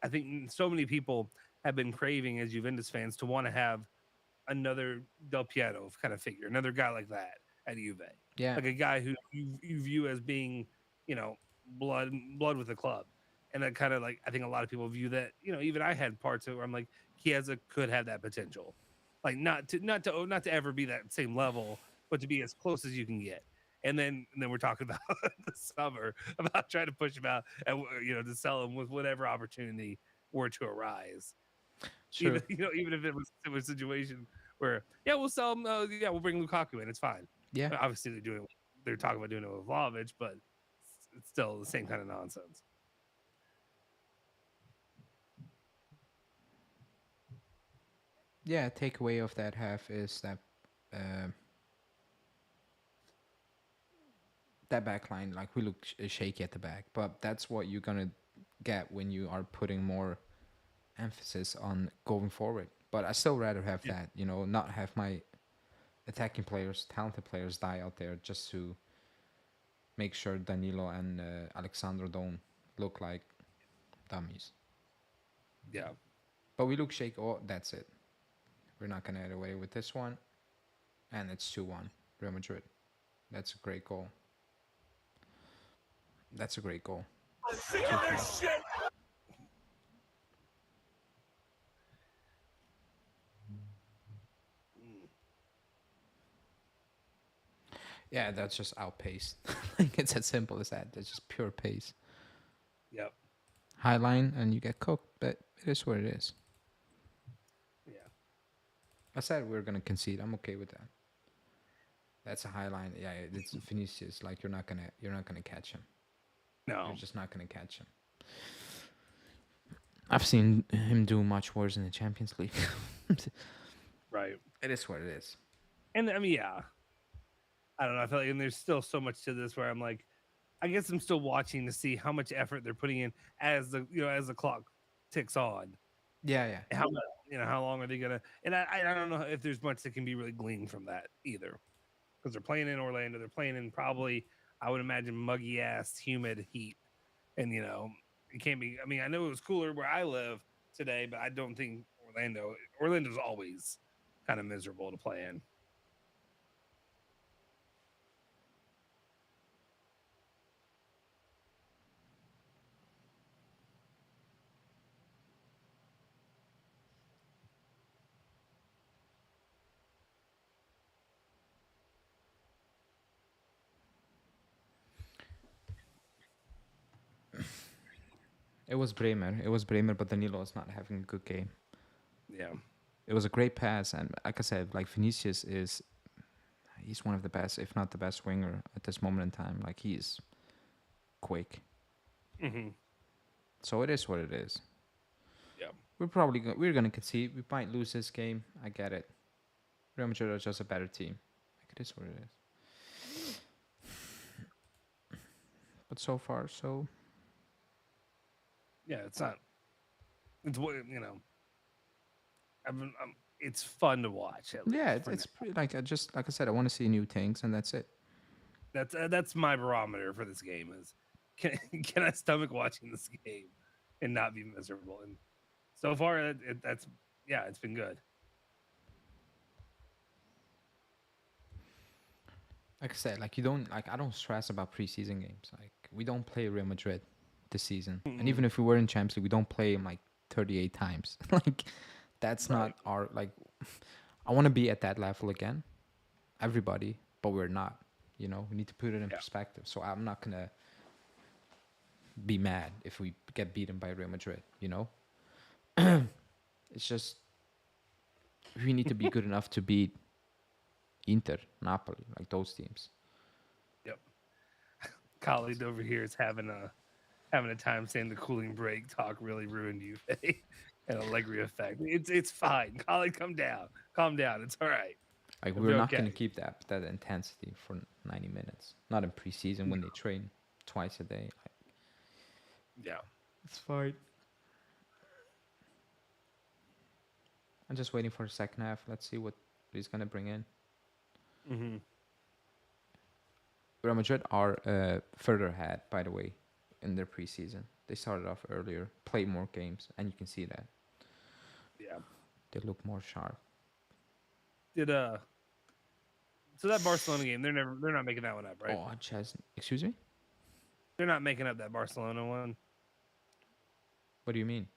I think so many people have been craving as Juventus fans to want to have another Del Piero kind of figure, another guy like that at Juve, yeah, like a guy who you view as being you know blood with the club, and that kind of like I think a lot of people view that even I had parts of it where I'm like could have that potential, like not to ever be that same level, but to be as close as you can get. And then we're talking about the summer about trying to push him out and to sell him with whatever opportunity were to arise. true. Even if it was a similar situation where we'll sell him. Yeah, we'll bring Lukaku in. It's fine. Yeah, Obviously, they're talking about doing it with Vlahovic, but it's still the same kind of nonsense. yeah. Takeaway of that half is that uh, that back line, like we look shaky at the back, but that's what you're gonna get when you are putting more emphasis on going forward. But I still rather have that, not have my attacking players, talented players die out there just to make sure Danilo and Alexandro don't look like dummies. Yeah. But we look shaky. Oh, that's it. We're not going to get away with this one. And it's 2-1, Real Madrid. That's a great goal. That's a great goal. Yeah, that's just outpaced. Like it's as simple as that. That's just pure pace. Yep. High line and you get cooked, but it is what it is. Yeah. I said we are gonna concede. I'm okay with that. That's a high line. Yeah, it's Vinicius. Like you're not gonna catch him. No. You're just not gonna catch him. I've seen him do much worse in the Champions League. Right. It is what it is. And I mean, yeah. I don't know. I feel like, and there's still so much to this where I'm like, I guess I'm still watching to see how much effort they're putting in as the clock ticks on. Yeah. And how long are they gonna? And I don't know if there's much that can be really gleaned from that either, because they're playing in Orlando. They're playing in probably, I would imagine, muggy ass, humid heat, and it can't be. I mean, I know it was cooler where I live today, but I don't think Orlando's always kind of miserable to play in. It was Bremer. It was Bremer, but Danilo is not having a good game. Yeah. It was a great pass, and like I said, like Vinicius he's one of the best, if not the best winger at this moment in time. Like he's quick. Mm-hmm. So it is what it is. Yeah. We're gonna concede. We might lose this game. I get it. Real Madrid are just a better team. Like it is what it is. But so far, so Yeah, it's not. It's what it's fun to watch. At least yeah, for it's now. pretty, like I said, I want to see new things, and that's it. That's my barometer for this game is can I stomach watching this game and not be miserable? And so far, it's been good. Like I said, like you don't like I don't stress about preseason games. Like we don't play Real Madrid this season, and even if we were in Champions League, we don't play them like 38 times. Like that's Right. not our like. I want to be at that level again, everybody, but we're not. We need to put it in perspective. So I'm not gonna be mad if we get beaten by Real Madrid. It's just we need to be good enough to beat Inter, Napoli, like those teams. Yep. Colleague over here is having a time saying the cooling break talk really ruined you, and Allegri effect. It's fine. Colleague, calm down. It's all right. Like It'll we're be not okay. gonna keep that intensity for 90 minutes. Not in preseason when they train twice a day. Like, Yeah. it's fine. I'm just waiting for the second half. Let's see what he's gonna bring in. Mm-hmm. Real Madrid are further ahead, by the way, in their preseason. They started off earlier, played more games, and you can see that Yeah. they look more sharp. So that Barcelona game, they're not making that one up, right? Oh, excuse me? They're not making up that Barcelona one. What do you mean?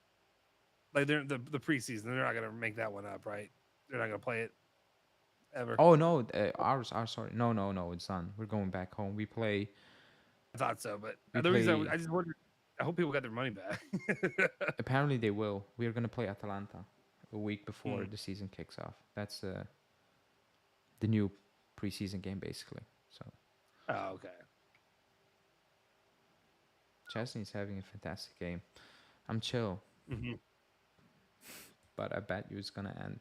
Like they're the preseason, they're not gonna make that one up, right? They're not gonna play it ever. Oh no, ours. Sorry, no, it's done. We're going back home. We play. I thought so, but We the reason play. I just wondered, I hope people got their money back. Apparently they will. We are gonna play Atalanta a week before the season kicks off. That's the new preseason game, basically. So Oh, okay. Chesney's having a fantastic game. I'm chill, Mm-hmm. but I bet you it's gonna end.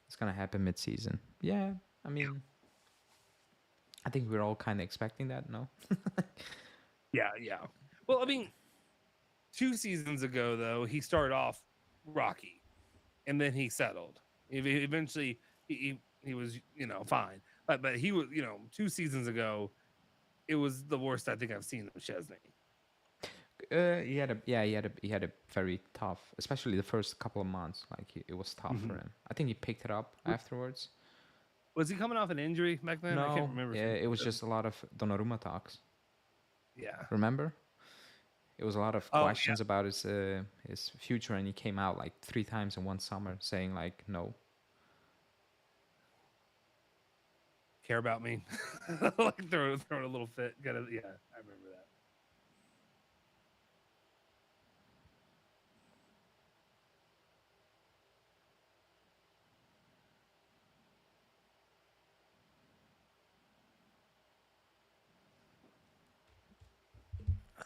It's gonna happen mid-season. Yeah, I mean, I think we're all kind of expecting that. No. Yeah. Well, I mean, 2 seasons ago though, he started off rocky. and then he settled. Eventually, he was fine, but he was 2 seasons ago. It was the worst I think I've seen of Chesney. He had a very tough, especially the first couple of months. Like it was tough for him. I think he picked it up afterwards. Was he coming off an injury back then? I can't No, remember. it was just a lot of Donnarumma talks. Yeah. Remember? It was a lot of Oh, questions about his future, and he came out like 3 times in one summer saying like no. Care about me, like throwing a little fit. I remember that.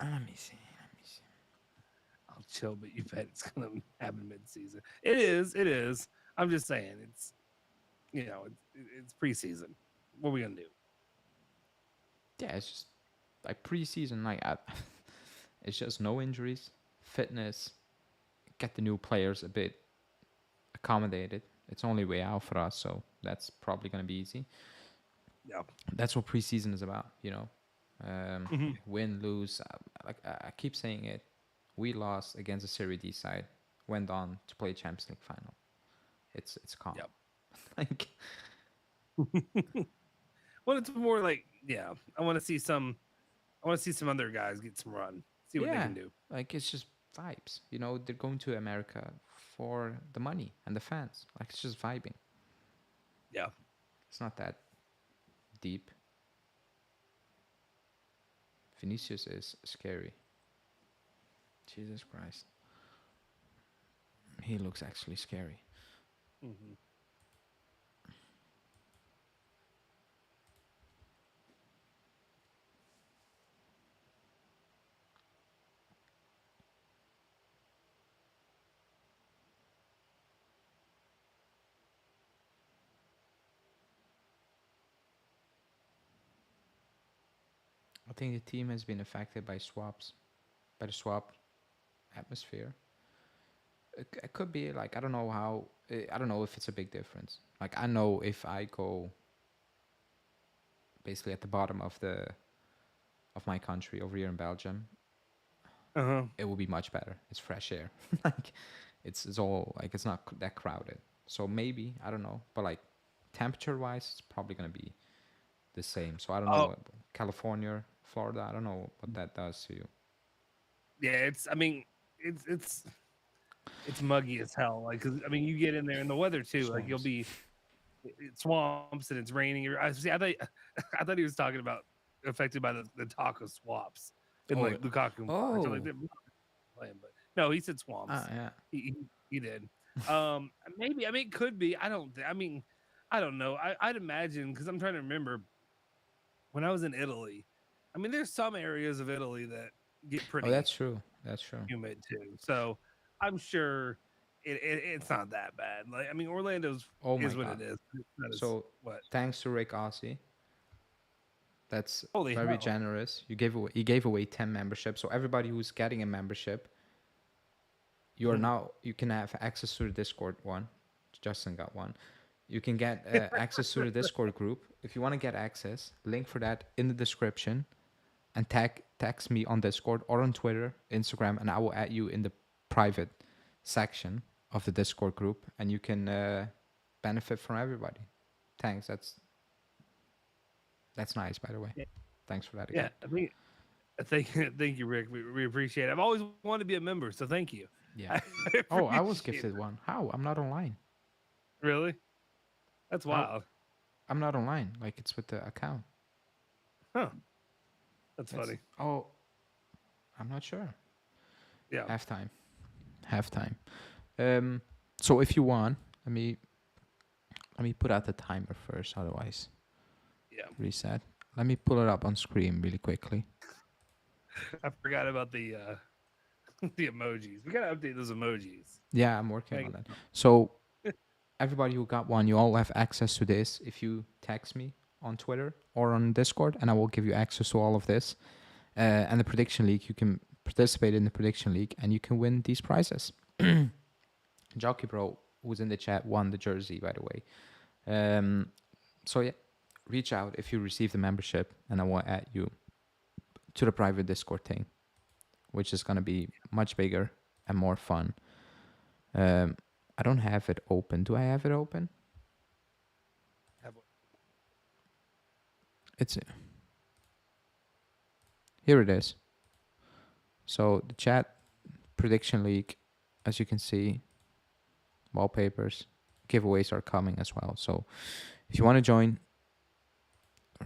Let me see. I'll chill, but you bet it's gonna happen mid-season. It is. It is. I'm just saying it's it's preseason. What are we gonna do? Yeah, it's just like preseason. It's just no injuries, fitness, get the new players a bit accommodated. It's only way out for us, so that's probably gonna be easy. Yeah. That's what preseason is about, Mm-hmm. Win, lose. I keep saying it. We lost against a Serie D side, went on to play Champions League final. It's calm. Yep. Like Well, it's more like I want to see some. I want to see some other guys get some run. See what they can do. like it's just vibes. They're going to America for the money and the fans. Like it's just vibing. Yeah. It's not that deep. Vinicius is scary. Jesus Christ. He looks actually scary. Mm-hmm. I think the team has been affected by the swap atmosphere. It could be like I don't know how. I don't know if it's a big difference. Like I know if I go basically at the bottom of my country over here in Belgium, it will be much better. It's fresh air. Like it's all like it's not that crowded. So maybe I don't know, but like temperature wise, it's probably gonna be the same. So I don't know Oh, what California, Florida. I don't know what that does to you. yeah. I mean, it's muggy as hell. Like, 'cause, I mean, you get in there and the weather too. Like, you'll Swamps. be it swamps and it's raining. I see. I thought I thought he was talking about affected by the taco swaps in Oh, like Lukaku. And March. I'm like, oh, they're playing, but no, he said swamps. yeah. He did. Maybe. I mean, it could be. I don't. I mean, I don't know. I'd imagine because I'm trying to remember when I was in Italy. I mean, there's some areas of Italy that get Oh, pretty that's true. That's true. humid too. So I'm sure it's not that bad. Like I mean, Orlando's Oh my is what god. it is. It's not as So what? thanks to Rick Aussie, that's Holy very hell! generous. He gave away 10 memberships. So everybody who's getting a membership, you can have access to the Discord one. Justin got one. You can get access to the Discord group. If you want to get access, link for that in the description, and text me on Discord or on Twitter, Instagram, and I will add you in the private section of the Discord group, and you can benefit from everybody. Thanks. That's nice, by the way. Yeah, Thanks for that yeah. again. Thank you, Rick. We appreciate it. I've always wanted to be a member, so thank you. Yeah. I Oh, I was appreciate gifted it. one. How? I'm not online. Really? That's How? wild. I'm not online. Like it's with the account. Huh? That's That's funny. oh, I'm not sure. Yeah. Halftime. Um. So if you want, let me put out the timer first. Otherwise, Yeah. reset. Let me pull it up on screen really quickly. I forgot about the the emojis. We gotta update those emojis. Yeah, I'm working Like, on that. So everybody who got one, you all have access to this if you text me on Twitter or on Discord, and I will give you access to all of this. And the prediction league, you can participate in the prediction league, and you can win these prizes. Jockey Bro, who's in the chat won the jersey, by the way. So yeah, reach out if you receive the membership, and I will add you to the private Discord thing, which is gonna be much bigger and more fun. I don't have it open. Do I have it open? It's here. It is. So the chat prediction league, as you can see, wallpapers, giveaways are coming as well. So if you want to join,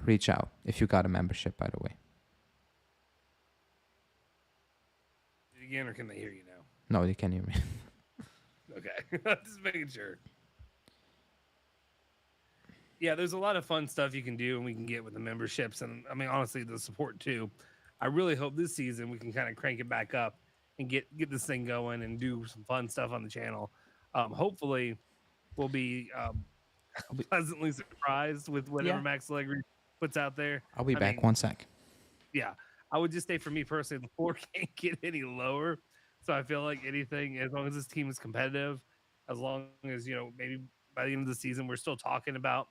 reach out. If you got a membership, by the way. Again, or can they hear you now? No, they can't hear me. Okay, just making sure. Yeah, there's a lot of fun stuff you can do and we can get with the memberships, and I mean honestly the support too. I really hope this season we can kind of crank it back up and get this thing going and do some fun stuff on the channel. Hopefully, we'll be pleasantly surprised with whatever Yeah. Max Allegri puts out there. I'll be I back mean, 1 sec. Yeah, I would just say for me personally, the floor can't get any lower. So I feel like anything, as long as this team is competitive, as long as maybe by the end of the season we're still talking about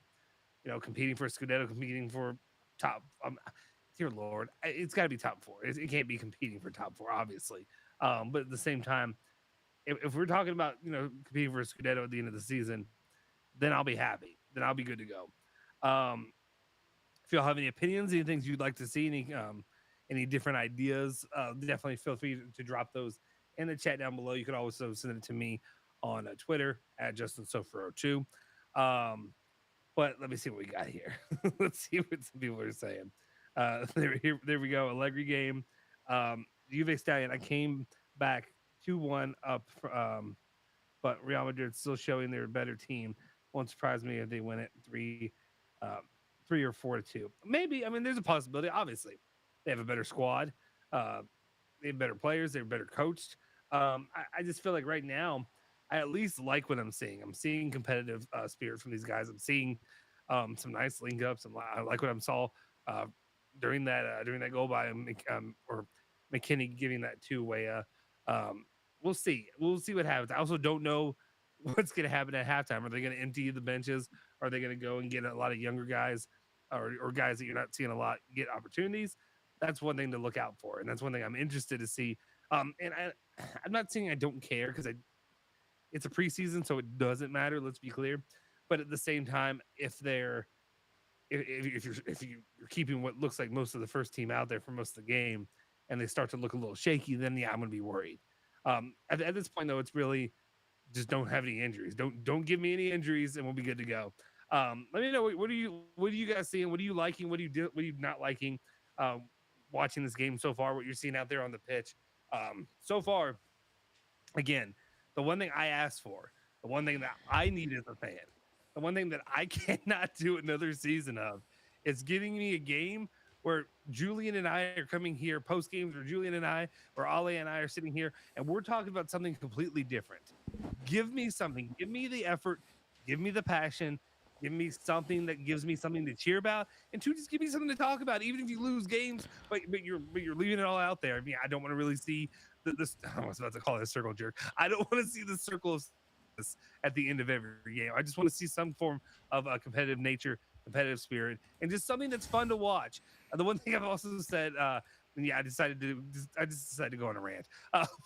competing for Scudetto, competing for top. Dear Lord, it's got to be top four. It can't be competing for top four, obviously. But at the same time, if we're talking about competing for Scudetto at the end of the season, then I'll be happy. Then I'll be good to go. If y'all have any opinions, any things you'd like to see, any different ideas, definitely feel free to drop those in the chat down below. You could also send it to me on Twitter at JustinSofer02. But let me see what we got here. Let's see what some people are saying. There we go. Allegri game. Juve Stallion. I came back 2-1 up, but Real Madrid still showing they're a better team. Won't surprise me if they win it 3 or 4-2. Maybe. I mean, there's a possibility. Obviously, they have a better squad. They have better players. They're better coached. I just feel like right now, I at least like what I'm seeing. I'm seeing competitive spirit from these guys. I'm seeing some nice link ups. I like what I saw during that goal by or McKinney giving that two-way. We'll see. We'll see what happens. I also don't know what's going to happen at halftime. Are they going to empty the benches? Are they going to go and get a lot of younger guys or guys that you're not seeing a lot get opportunities? That's one thing to look out for, and that's one thing I'm interested to see. And I'm not saying I don't care because it's a preseason, so it doesn't matter. Let's be clear. But at the same time, if you're keeping what looks like most of the first team out there for most of the game, and they start to look a little shaky, then yeah, I'm going to be worried. At this point, though, it's really just don't have any injuries. Don't give me any injuries, and we'll be good to go. Let me know what are you guys seeing? What are you liking? What are you not liking? Watching this game so far, what you're seeing out there on the pitch. So far, again, the one thing I asked for, the one thing that I need as a fan, the one thing that I cannot do another season of is giving me a game where Julian and I are coming here post games, or Julian and I, or Ale and I are sitting here, and we're talking about something completely different. Give me something. Give me the effort. Give me the passion. Give me something that gives me something to cheer about, and two, just give me something to talk about. Even if you lose games, but you're leaving it all out there. I mean, I don't want to really see this. I was about to call it a circle jerk. I don't want to see the circle of this at the end of every game. I just want to see some form of a competitive nature, competitive spirit, and just something that's fun to watch. The one thing I've also said, and yeah, I just decided to go on a rant.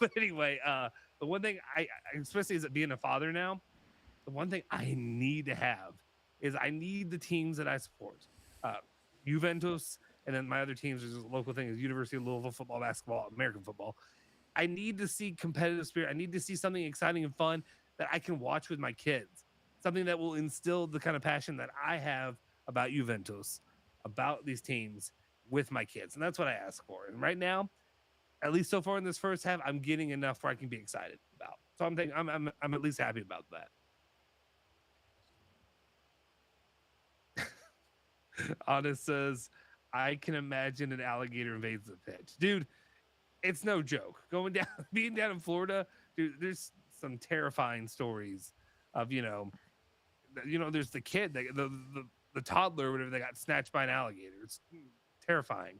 But anyway, the one thing I especially as being a father now, the one thing I need to have is I need the teams that I support. Juventus, and then my other teams, is a local thing, is University of Louisville football, basketball, American football. I need to see competitive spirit. I need to see something exciting and fun that I can watch with my kids. Something that will instill the kind of passion that I have about Juventus, about these teams with my kids. And that's what I ask for. And right now, at least so far in this first half, I'm getting enough where I can be excited about. So I'm at least happy about that. Honest says, I can imagine an alligator invades the pitch. Dude, it's no joke. Going down, being down in Florida, dude, there's some terrifying stories of, there's the kid, the toddler, whatever, they got snatched by an alligator. It's terrifying.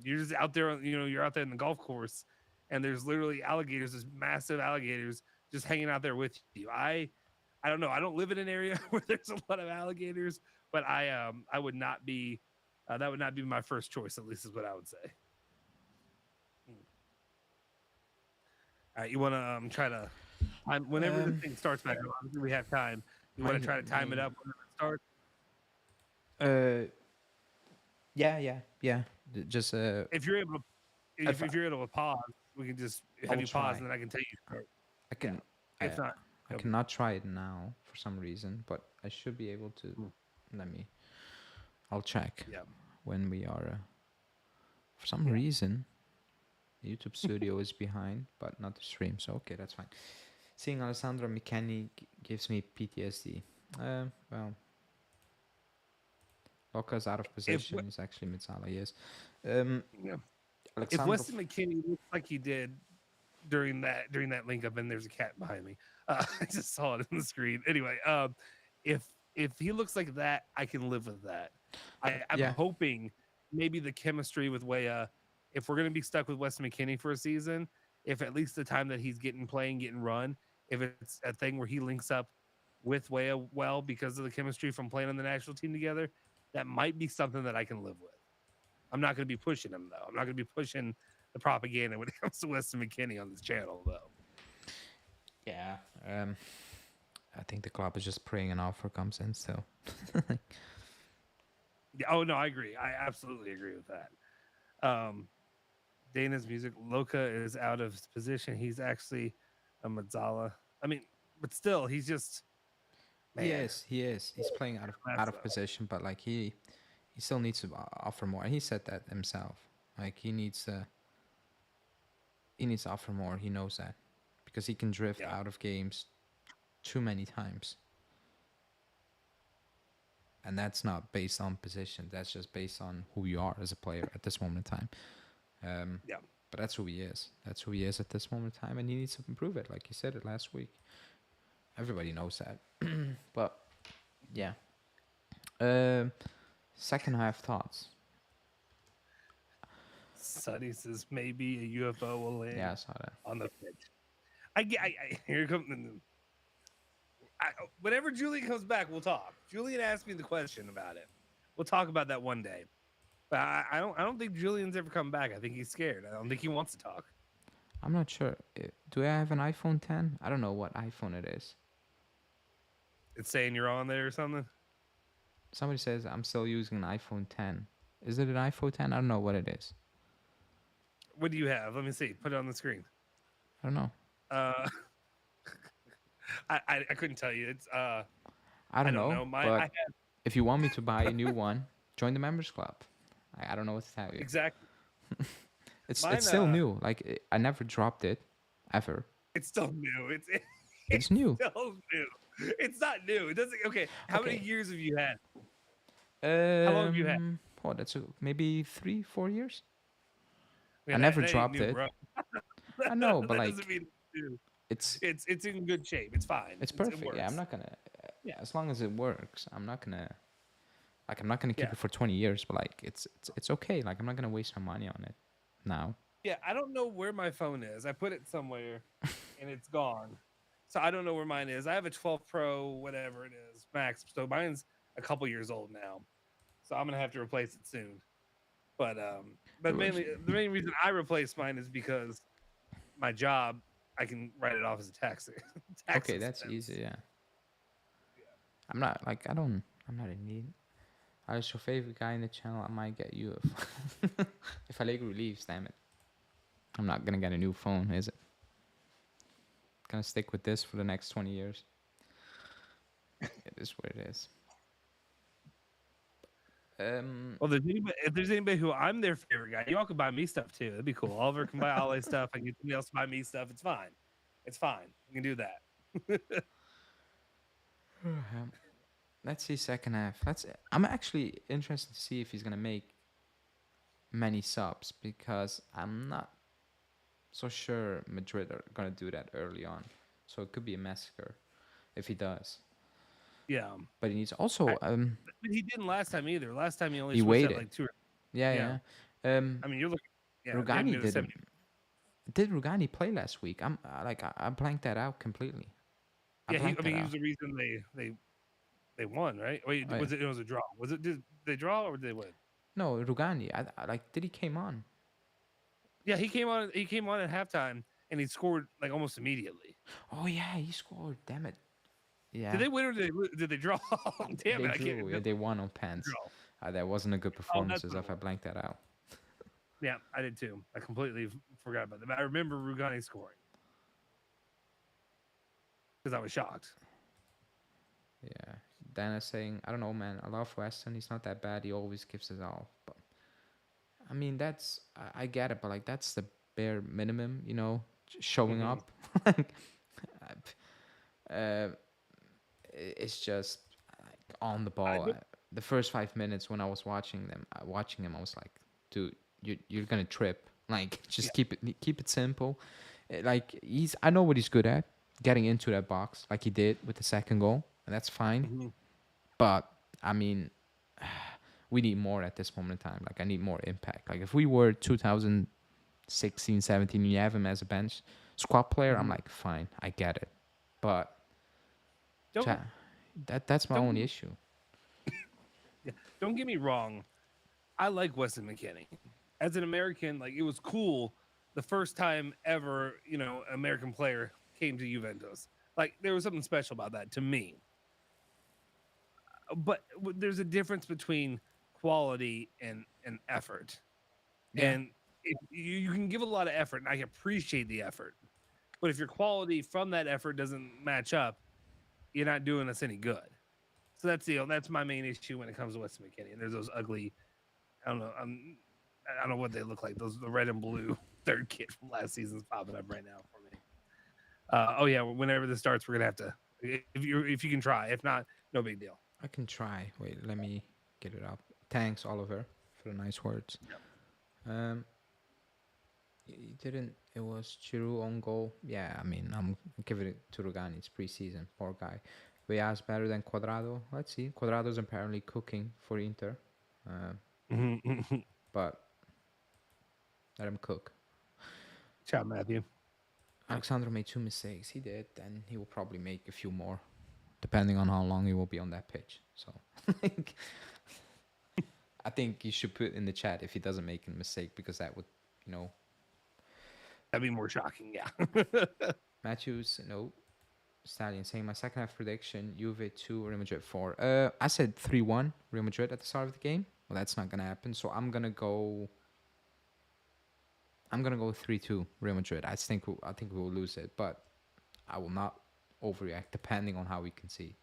You're just out there, you're out there in the golf course, and there's literally alligators, this massive alligators just hanging out there with you. I don't know. I don't live in an area where there's a lot of alligators, but I would not be that would not be my first choice. At least is what I would say. All right, you want to try to whenever the Um, thing starts back up. Obviously, we have time. You want to my try to time it my up whenever it starts? uh yeah. Just If you're able to, if if you're able to pause, we can just have I'll you pause, try. and then I can tell you start. I Yeah. can If not, I no big cannot try it now for some reason, but I should be able to. Mm. Let me. I'll check yeah, when we are. For some yeah. reason, YouTube Studio is behind, but not the stream. So okay, that's fine. Seeing Alessandro Micani gives me PTSD. Well, Loca's out of If position. He's actually Mitsala, yes. Um, yeah. If Alexandro. Weston McKinney looks like he did during that link up, and there's a cat behind me. I just saw it on the screen. Anyway, if he looks like that, I can live with that. I'm Yeah. hoping maybe the chemistry with Weah, if we're gonna be stuck with Weston McKinney for a season, if at least the time that he's getting run, if it's a thing where he links up with Weah well because of the chemistry from playing on the national team together, that might be something that I can live with. I'm not going to be pushing him though. I'm not going to be pushing the propaganda when it comes to Weston McKinney on this channel though. Yeah. I think the club is just praying an offer comes in still. Yeah. Oh no, I agree. I absolutely agree with that. Dana's music. Loca is out of his position. He's actually a Mazzala. I mean, but still, he's just man. He is. He's playing out of position, but like he still needs to offer more. And he said that himself. Like he needs to offer more. He knows that because he can drift out of games too many times. And that's not based on position. That's just based on who you are as a player at this moment in time. But that's who he is. That's who he is at this moment in time, and he needs to improve it. Like you said it last week. Everybody knows that. But yeah. Second half thoughts. Sonny says maybe a UFO will land Yeah, I saw that. on the pitch. I here comes whenever Julian comes back, we'll talk. Julian asked me the question about it. We'll talk about that one day. But I don't think Julian's ever come back. I think he's scared. I don't think he wants to talk. I'm not sure. Do I have an iPhone 10? I don't know what iPhone it is. It's saying you're on there or something. Somebody says I'm still using an iPhone 10. Is it an iPhone 10? I don't know what it is. What do you have? Let me see. Put it on the screen. I don't know. I couldn't tell you. It's I don't know. But if you want me to buy a new one, join the members club. I don't know what to tell you. Exactly. It's still new. Like I never dropped it, ever. It's still new. It's new. Still new. It's not new. It doesn't. Okay. How many years have you had? How long have you had? Oh, that's maybe 3-4 years. Yeah, I never that ain't dropped new, it. bro. I know, but that like doesn't mean it's new. it's It's in good shape. It's fine. it's It perfect. Yeah, I'm works. not gonna. Yeah. As long as it works, I'm not gonna keep Yeah. it for 20 years. But like it's okay. Like I'm not gonna waste my money on it now. Yeah, I don't know where my phone is. I put it somewhere and it's gone. So I don't know where mine is. I have a 12 Pro, whatever it is, Max. So mine's a couple years old now. So I'm gonna have to replace it soon. But mainly the main reason I replaced mine is because my job, I can write it off as a tax. Okay, that's easy. Yeah. I'm not in need. I was your favorite guy in the channel. I might get you if Allegro leaves. Damn it. I'm not gonna get a new phone, is it? Gonna stick with this for the next 20 years. It is what it is. Well, if there's anybody who I'm their favorite guy, y'all can buy me stuff too. That'd be cool. Oliver can buy Ale stuff. I can get somebody else to buy me stuff. It's fine. It's fine. We can do that. Let's see second half. I'm actually interested to see if he's gonna make many subs because I'm not so sure Madrid are gonna do that early on. So it could be a massacre if he does. Yeah. But he needs also But he didn't last time either. Last time he only he switched waited. at like 2 or Yeah. I mean, you're looking. Yeah, Rugani did didn't. Did Rugani play last week? I blanked that out completely. I Yeah, blanked that he was out. the reason they won, right? Wait, Oh yeah. was it? It was a draw. Was it? Did they draw or did they win? No, Rugani. Like, did he came on? Yeah, he came on. He came on at halftime and he scored like almost immediately. Oh yeah, he scored. Damn it. Did Yeah, they win or did they draw? Damn they it, I can't drew. Yeah, they won on pens. draw. That wasn't a good Oh, that's performance as what it if I was. blanked that out. Yeah, I did too. I completely forgot about that. But I remember Rugani scoring because I was shocked. Yeah. Dana saying, I don't know, man. I love Weston. He's not that bad. He always gives his all. But I mean, I get it, but like that's the bare minimum, showing Hmm. up. Like, uh, it's just like on the I ball. did, The first 5 minutes when I was watching him, I was like, dude, you're gonna trip. Like, yeah. just keep it simple. Like I know what he's good at, getting into that box like he did with the second goal, and that's fine. Hmm. But I mean, we need more at this moment in time. Like, I need more impact. Like, if we were 2016, 17, you have him as a bench squad player, I'm Hmm. like, fine, I get it. But Don't cha- that's my don't only issue. yeah, don't get me wrong. I like Weston McKennie. As an American, like it was cool the first time ever, American player came to Juventus. Like there was something special about that to me. But there's a difference between quality and effort. Yeah, And if you can give a lot of effort, and I appreciate the effort. But if your quality from that effort doesn't match up, you're not doing us any good. So that's my main issue when it comes to Weston McKennie. And there's those ugly, I don't know, I don't know what they look like. Those the red and blue third kit from last season's popping up right now for me. Oh yeah, whenever this starts, we're gonna have to if you can try. If not, no big deal. I can try. Wait, let me get it up. Thanks, Oliver, for the nice words. Um, he didn't. It was Chiru on goal. Yeah, I mean, I'm giving it to Rugani. It's preseason. Poor guy. Vea's better than Cuadrado. Let's see. Cuadrado's apparently cooking for Inter, uh, Mhm. but let him cook. Ciao, Matthew. Alexandro made 2 mistakes. He did, and he will probably make a few more, depending on how long he will be on that pitch. So, like, I think you should put in the chat if he doesn't make a mistake, because that would, you know, That'd be more shocking. Yeah. Matthews, no. Stallion saying my second half prediction: Juve 2, Real Madrid 4. I said 3-1 Real Madrid at the start of the game. Well, that's not gonna happen. So I'm gonna go. I'm gonna go 3-2 Real Madrid. I think we will lose it, but I will not overreact depending on how we can see.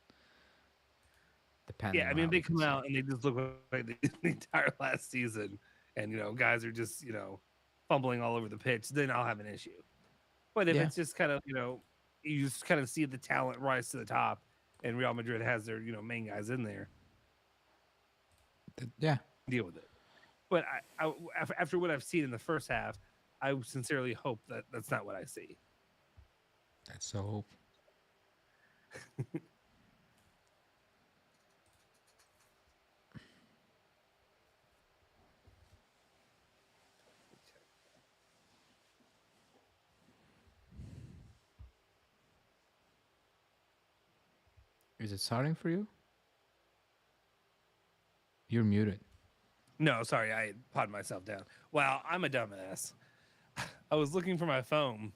Depending Yeah, I on mean, how if we they can come see. out and they just look like the entire last season, and guys are just fumbling all over the pitch, then I'll have an issue. But if Yeah. it's just kind of you just kind of see the talent rise to the top, and Real Madrid has their main guys in there, Yeah. deal with it. But after what I've seen in the first half, I sincerely hope that that's not what I see. That's so hope. Is it starting for you? You're muted. No, sorry, I potted myself down. Wow, I'm a dumbass. I was looking for my phone,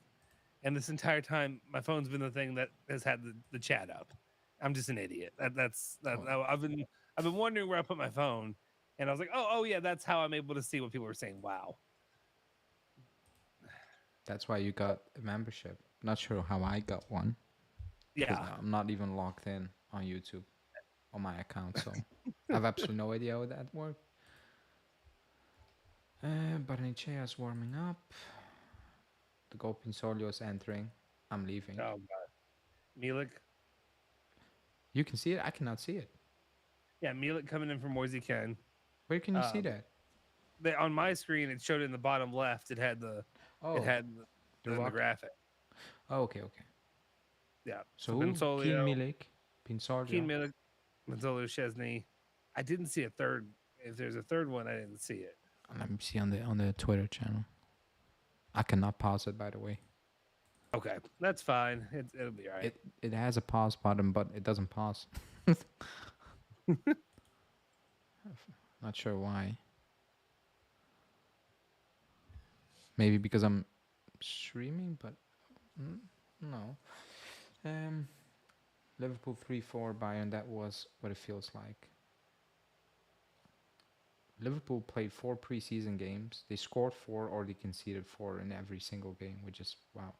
and this entire time, my phone's been the thing that has had the chat up. I'm just an idiot. Oh, I've been wondering where I put my phone, and I was like, oh yeah, that's how I'm able to see what people are saying. Wow. that's why you got a membership. Not sure how I got one, because Yeah. I'm not even logged in on YouTube on my account, so I have absolutely no idea how that worked. Barnechea warming up. The goal Pinsolio is entering. I'm leaving. Oh god. Milik. You can see it. I cannot see it. Yeah, Milik coming in from Moise Ken. Where can you see Um, that? on my screen, it showed in the bottom left. It Oh, had the the rock. graphic. Oh, okay, okay. Yeah. So So who? Keen Bensolio, Milik, Keen Pinsolio. Milik, Manzolo Chesney. I didn't see a third. If there's a third one, I didn't see it. Let me see on the Twitter channel. I cannot pause it, by the way. Okay, that's fine. It'll be all right. It has a pause button, but it doesn't pause. Not sure why. Maybe because I'm streaming, but no. Um, Liverpool 3-4 Bayern. That was what it feels like. Liverpool played 4 preseason games. They scored 4 or they conceded 4 in every single game, which is wow.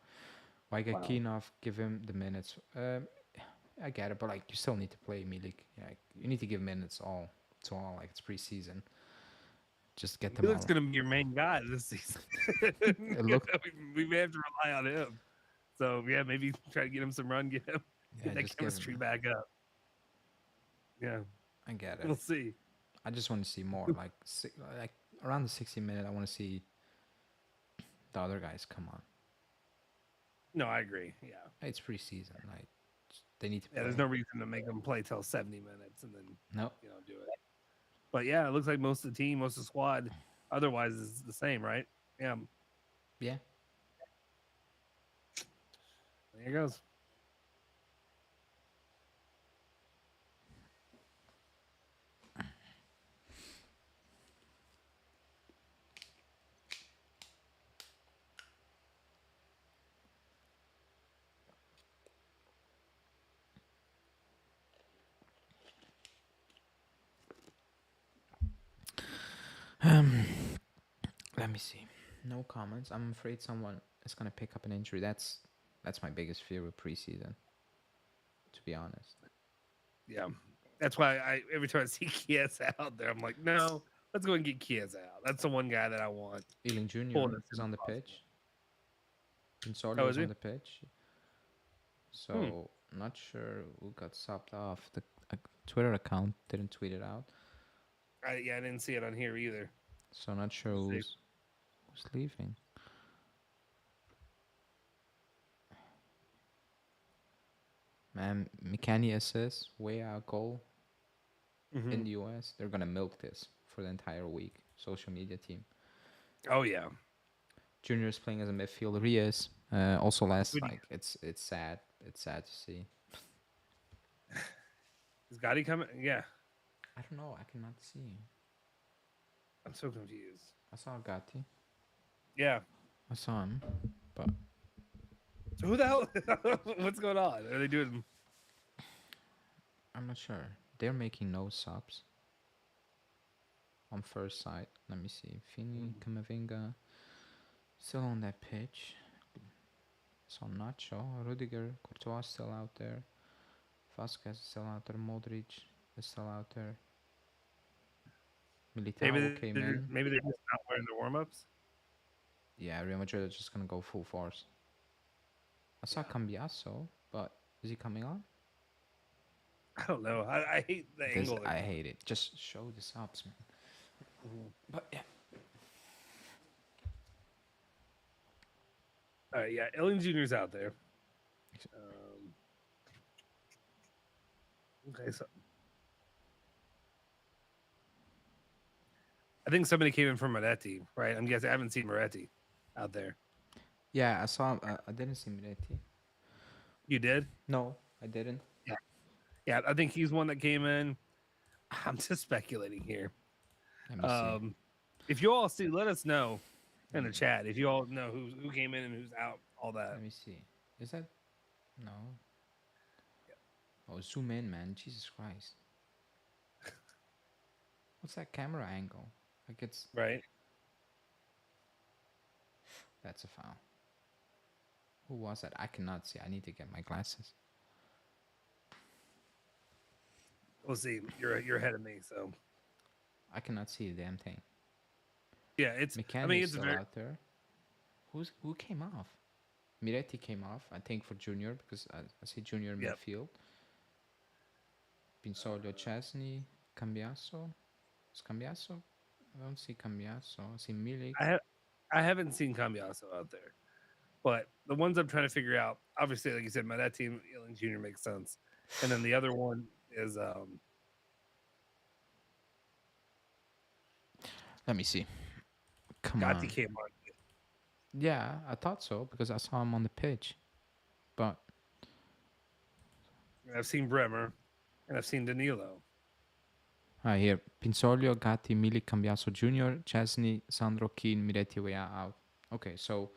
Why get Wow. Keenoff? Give him the minutes. I get it, but like you still need to play Milik. Yeah, like, you need to give minutes all to all. Like it's preseason. Just get them That's all. gonna be your main guy this season. It look, we may have to rely on him. So yeah, maybe try to get him some run, get yeah, that just give chemistry him. back up. Yeah, I get it. we'll see. I just want to see more. Like around the 60 minute, I want to see the other guys come on. No, I agree. Yeah, It's preseason. Like they need to play. there's no reason to make them play till 70 minutes and then No. do it. But yeah, it looks like most of the team, most of the squad, otherwise is the same, right? Yeah, Yeah. there it goes. Let me see. No comments. I'm afraid someone is gonna pick up an injury. That's my biggest fear with preseason. To be honest. Yeah, that's why I every time I see Chiesa out there, I'm like, no, let's go and get Chiesa out. That's the one guy that I want. Ealing Pull Jr. it as is soon on as the possible. pitch. Pinsolio Oh, is is he? on the pitch. So not sure who got subbed off. The Twitter account didn't tweet it out. I didn't see it on here either. So not sure Let's see. who's leaving. Man, McKennie assists, way out goal in the US. They're gonna milk this for the entire week. Social media team. Oh yeah, Junior is playing as a midfielder. He is. Also last Who do you- like it's sad. It's sad to see. is Gotti coming? Yeah, I don't know. I cannot see. I'm so confused. I saw Gatti. Yeah, I saw him, but so who the hell? What's going on? Are they doing? I'm not sure. They're making no subs on first side. Let me see. Fini, Camavinga, still on that pitch. So Nacho, Rudiger, Courtois still out there. Vasquez is still out there. Modric is still out there. Militao came in. Maybe they're just not wearing their warm ups. Yeah, Real Madrid is just gonna go full force. I saw Cambiaso, but is he coming on? I don't know. I hate the angle. I hate it. Just show the subs, man. But yeah. All right, yeah, Ellen Jr.'s out there. Okay, so I think somebody came in from Moretti, right? I'm guessing I haven't seen Moretti out there. Yeah, I saw him. I didn't see Miretti. You did? No, I didn't. Yeah, I think he's one that came in. I'm just speculating here. Let me see. If you all see, let us know in the chat if you all know who came in and who's out. All that. Let me see. Is that no? Oh, zoom in, man. Jesus Christ. What's that camera angle? Like it's Right. That's a foul. Who was that? I cannot see. I need to get my glasses. We'll see. You're ahead of me, so I cannot see the damn thing. yeah. It's. McKennie I mean, is it's still very. out there. Who came off? Miretti came off, I think, for Junior because I see Junior in Yep. midfield. Pinsolio, Chesney, Cambiaso. Is Cambiaso? I don't see Cambiaso. I see Milik. I haven't seen Cambiaso out there, but the ones I'm trying to figure out, obviously, like you said, that team, Ealing Jr. makes sense, and then the other one is Let me see. Come Gotti on. came on. Yeah, I thought so because I saw him on the pitch. But And I've seen Bremer, and I've seen Danilo. here, Pinsoglio, Gatti, Milik, Cambiaso Jr., Chesney, Sandro, Keane, Miretti, we are out. Okay, so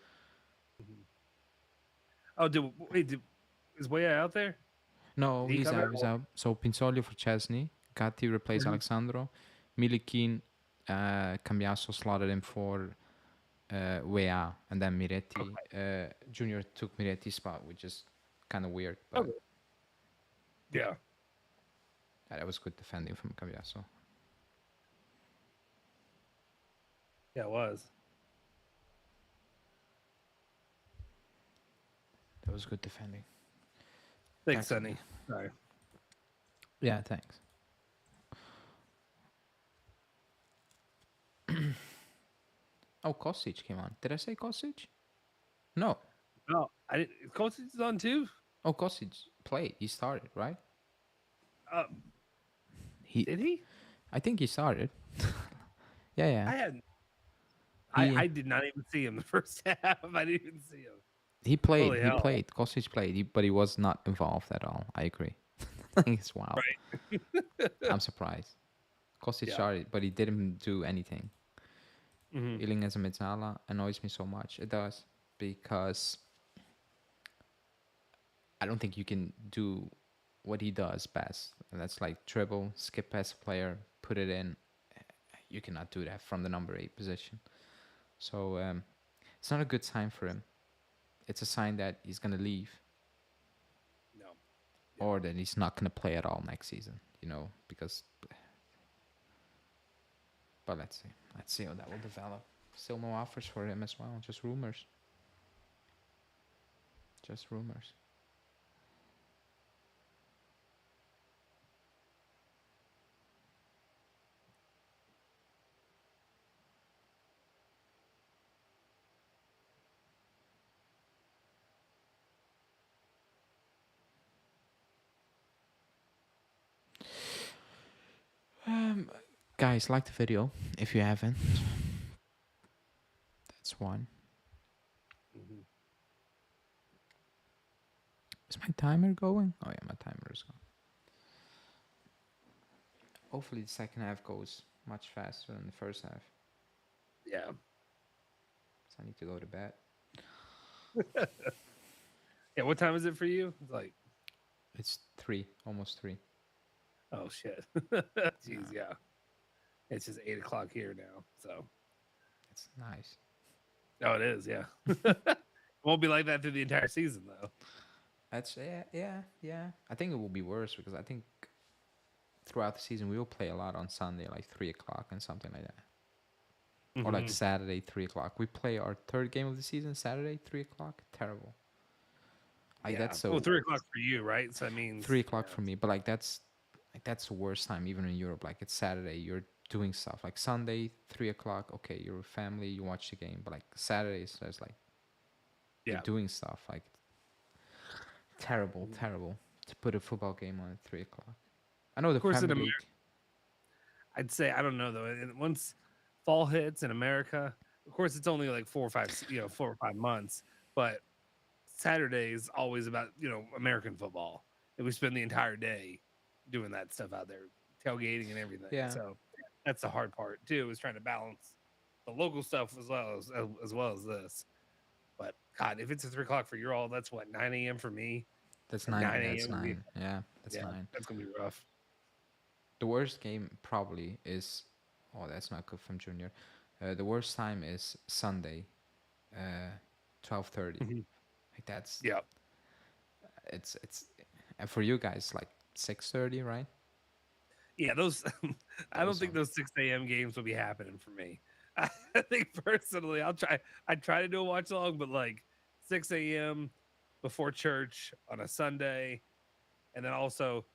Oh, is Weah out there? no, Did he he's come out. out? He's out. So Pinsoglio for Chesney, Gatti replaced Mhm. Alexandro, Milik, Keane, Cambiaso slotted in for Weah, and then Miretti. Jr. took Miretti's spot, which is kind of weird, but Okay. Yeah. that was good defending from Cambiaso. Yeah, it was. That was good defending. Thanks, Definitely. Sonny. Sorry. Yeah, thanks. Oh, Kostic came on. Did I say Kostic? No. No, I didn't. Coach is on too. Oh, Kostic played. He started, right? Uh, He, did he? I think he started. Yeah, yeah. I hadn't. He I did not even see him the first half. I didn't even see him. he played. Holy He hell! played. Kostic played. But he was not involved at all. I agree. I think it's wild. Right. I'm surprised. Kostic Yeah. started, but he didn't do anything. Mhm. Ealing as a Mezzala annoys me so much. It does, because I don't think you can do what he does best. And that's like dribble, skip past a player, put it in. You cannot do that from the number 8 position. So it's not a good sign for him. It's a sign that he's going to leave, No. or that he's not going to play at all next season, because. But let's see. Let's see how that will develop. Still no offers for him as well. Just rumors. Just rumors. Guys, like the video if you haven't. That's one. Mhm. Is my timer going? Oh yeah, my timer is going. Hopefully the second half goes much faster than the first half. Yeah. So I need to go to bed. Yeah. What time is it for you? It's like, It's 3, almost 3. oh shit. Jeez, yeah. It's just 8 o'clock here now. So. It's nice. Oh, it is. Yeah. It won't be like that through the entire season, though. That's yeah. I think it will be worse because I think throughout the season we will play a lot on Sunday, like 3 o'clock and something like that, or like Mhm. Saturday 3 o'clock. We play our third game of the season Saturday 3 o'clock. Terrible. Like Yeah. that's so Well, 3 o'clock for you, right? So that means 3 o'clock for me, but like that's the worst time even in Europe. Like it's Saturday, you're doing stuff. Like Sunday 3 o'clock, okay, you're with family, you watch the game, but like Saturdays there's like you're Yeah. doing stuff. Like terrible to put a football game on at 3 o'clock. I know the Of course, in Premier America, League. I'd say I don't know though. And once fall hits in America, of course, it's only like 4 or 5 months. But Saturday is always about American football, and we spend the entire day doing that stuff out there, tailgating and everything. Yeah. So that's the hard part too, is trying to balance the local stuff as well as this. But God, if it's at 3 o'clock for you all, that's what 9 a.m. for me. That's Or 9. 9 a.m. That's would be 9. Yeah, that's yeah, 9. that's gonna be rough. The worst game probably is. Oh, that's not good from Junior. The worst time is Sunday, 12:30. Mhm. Like that's Yeah, it's and for you guys like 6:30, right? yeah. Those I don't Those think are those 6 a.m. games will be happening for me. I think personally, I try to do a watch along, but like 6 a.m. before church on a Sunday, and then also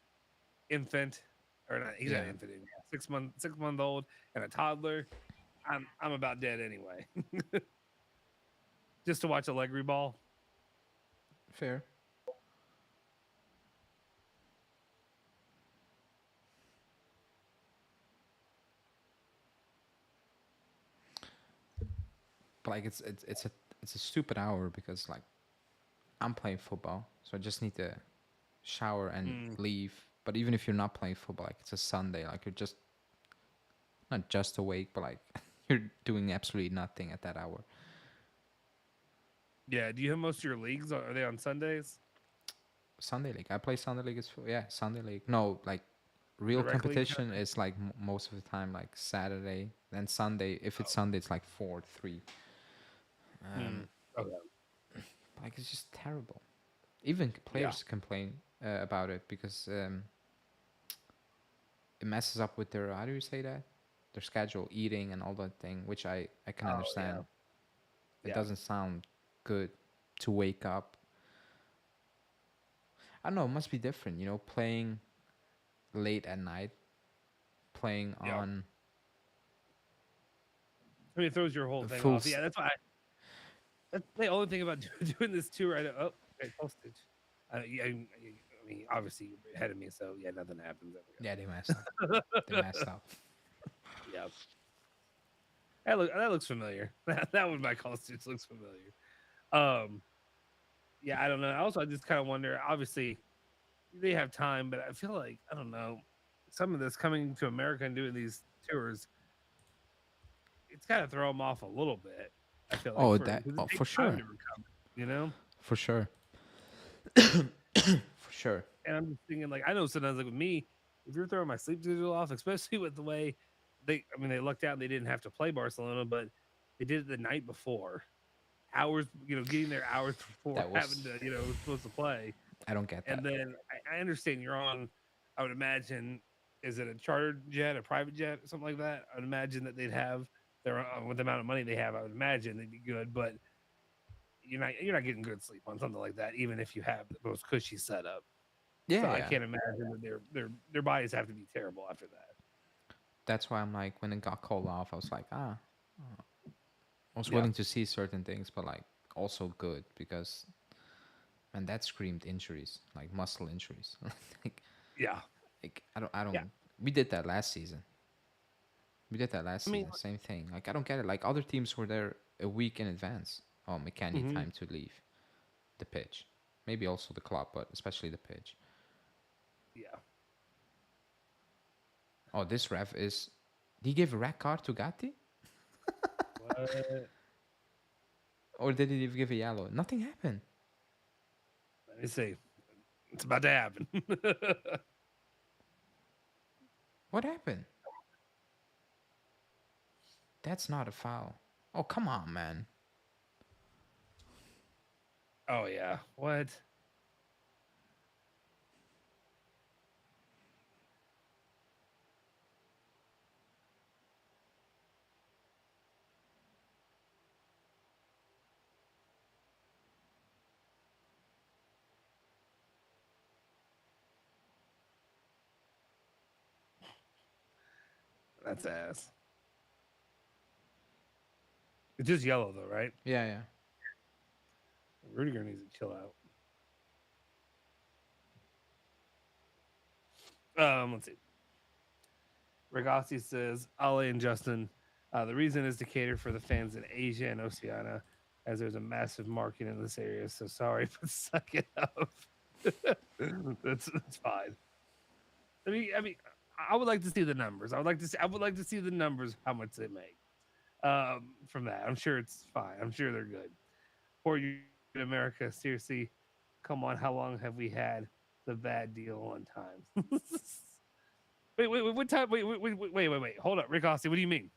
infant or not, he's not yeah, infant anymore, 6 month old and a toddler. I'm about dead anyway. Just to watch Allegri ball. fair. But like it's a stupid hour because like I'm playing football, so I just need to shower and Mm, leave. But even if you're not playing football, like it's a Sunday, like you're just not just awake, but like you're doing absolutely nothing at that hour. yeah. Do you have most of your leagues? Are they on Sundays? Sunday league. I play Sunday league yeah, Sunday league. No, like real The rec league? competition is like most of the time like Saturday. Then Sunday, if it's Oh, Sunday, it's like 4-3. mm, okay. Like it's just terrible. Even Yeah. players complain about it because it messes up with their, how do you say that? Their schedule, eating and all that thing, which I can Oh, yeah. understand. It Yeah. doesn't sound good to wake up. I don't know. It must be different, playing late at night, playing Yeah. on I mean, it throws your whole thing full. off. Yeah, that's why. That's the only thing about doing this too, right? Oh, okay, postage. Yeah, I mean, obviously you're ahead of me, so yeah, nothing happens. There Yeah, they messed up. we They go. messed up. Yeah, that looks familiar. That one by postage looks familiar. Um, yeah, I don't know. Also, I just kind of wonder. Obviously, they have time, but I feel like I don't know. Some of this coming to America and doing these tours, it's kind of throw them off a little bit. I feel like Oh, because it for takes time sure, to recover, you know. for sure, for sure. And I'm just thinking, like, I know sometimes, like with me, if you're throwing my sleep schedule off, especially with the way I mean, they lucked out and they didn't have to play Barcelona, but they did it the night before, hours, getting there hours before That having was. to, supposed to play. I don't get And that. then I understand you're on, I would imagine, is it a chartered jet, a private jet, something like that? I would imagine that they'd have with the amount of money they have, I would imagine they'd be good, but you're not getting good sleep on something like that, even if you have the most cushy setup. So Yeah, I yeah. can't imagine that their bodies have to be terrible after that. That's why I'm like, when it got called off, I was like, I was Yeah. willing to see certain things, but like also good because, man, that screamed injuries, like muscle injuries. like, Yeah. I Yeah. don't. We did that last season. We did that last I mean, season. Same thing. Like I don't get it. Like other teams were there a week in advance. Oh, McKenny mhm, time to leave the pitch. Maybe also the club, but especially the pitch. yeah. Oh, this ref is. Did he give a red card to Gatti? What? Or did he give a yellow? Nothing happened. Let me see. It's about to happen. What happened? That's not a foul. Oh, come on, man. Oh yeah. What? That's ass. It's just yellow though, right? Yeah, yeah. Rudiger needs to chill out. Let's see. Regassi says, Ale and Justin, the reason is to cater for the fans in Asia and Oceania, as there's a massive market in this area. So sorry, but suck it up. That's fine. I mean, I would like to see the numbers. I would like to see the numbers, how much they make. From that, I'm sure it's fine. I'm sure they're good. For you in America, seriously, come on. How long have we had the bad deal on time? Wait, what time? Wait. Hold up, Rick Austin. What do you mean?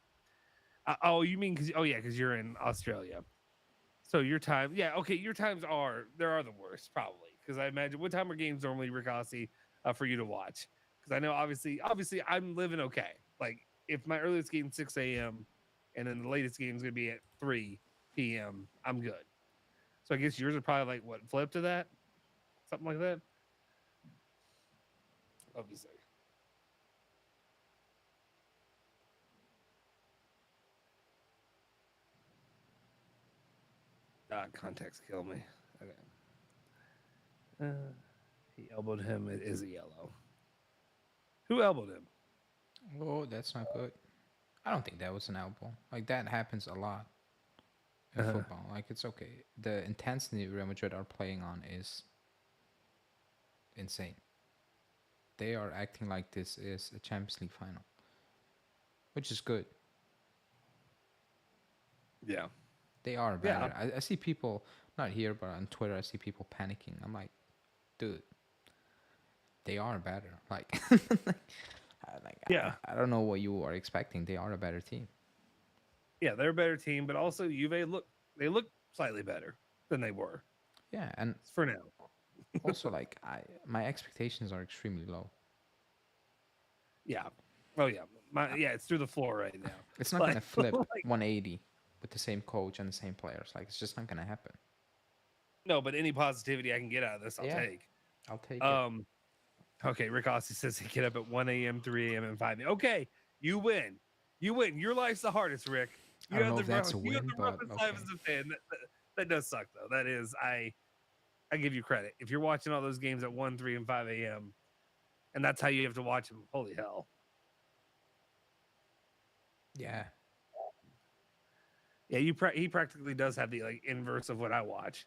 Oh, you mean because? Oh, yeah, because you're in Australia. So your time, yeah, okay. Your times are the worst probably because I imagine what time are games normally, Rick Austin, for you to watch? Because I know obviously I'm living okay. Like if my earliest game 6 a.m. and then the latest game is gonna be at 3 p.m., I'm good. So I guess yours are probably like what flip to that, something like that. Obviously, context kill me. Okay. He elbowed him. It is a yellow. Who elbowed him? Oh, that's not good. I don't think that was an elbow. Like that happens a lot. football. Like it's okay. The intensity Real Madrid are playing on is insane. They are acting like this is a Champions League final, which is good. Yeah. They are Yeah. better. I see people not here, but on Twitter, I see people panicking. I'm like, dude, they are better. Like, Yeah. I don't know what you are expecting. They are a better team. Yeah, they're a better team, but also Juve look slightly better than they were Yeah, and for now. also like my expectations are extremely low. Yeah. Oh yeah. It's through the floor right now. It's not Like, gonna flip like 180 with the same coach and the same players. Like it's just not gonna happen. no, but any positivity I can get out of this, I'll Yeah. take. I'll take it. Okay, Rick Aussie says he get up at 1 a.m., 3 a.m., and 5 a.m. Okay, you win. You win. Your life's the hardest, Rick. I don't know if that's a You have win, the but roughest life okay. as a fan. That does suck though. That is I give you credit. If you're watching all those games at 1, 3, and 5 a.m., and that's how you have to watch them, holy hell. Yeah. Yeah, he practically does have the like inverse of what I watch.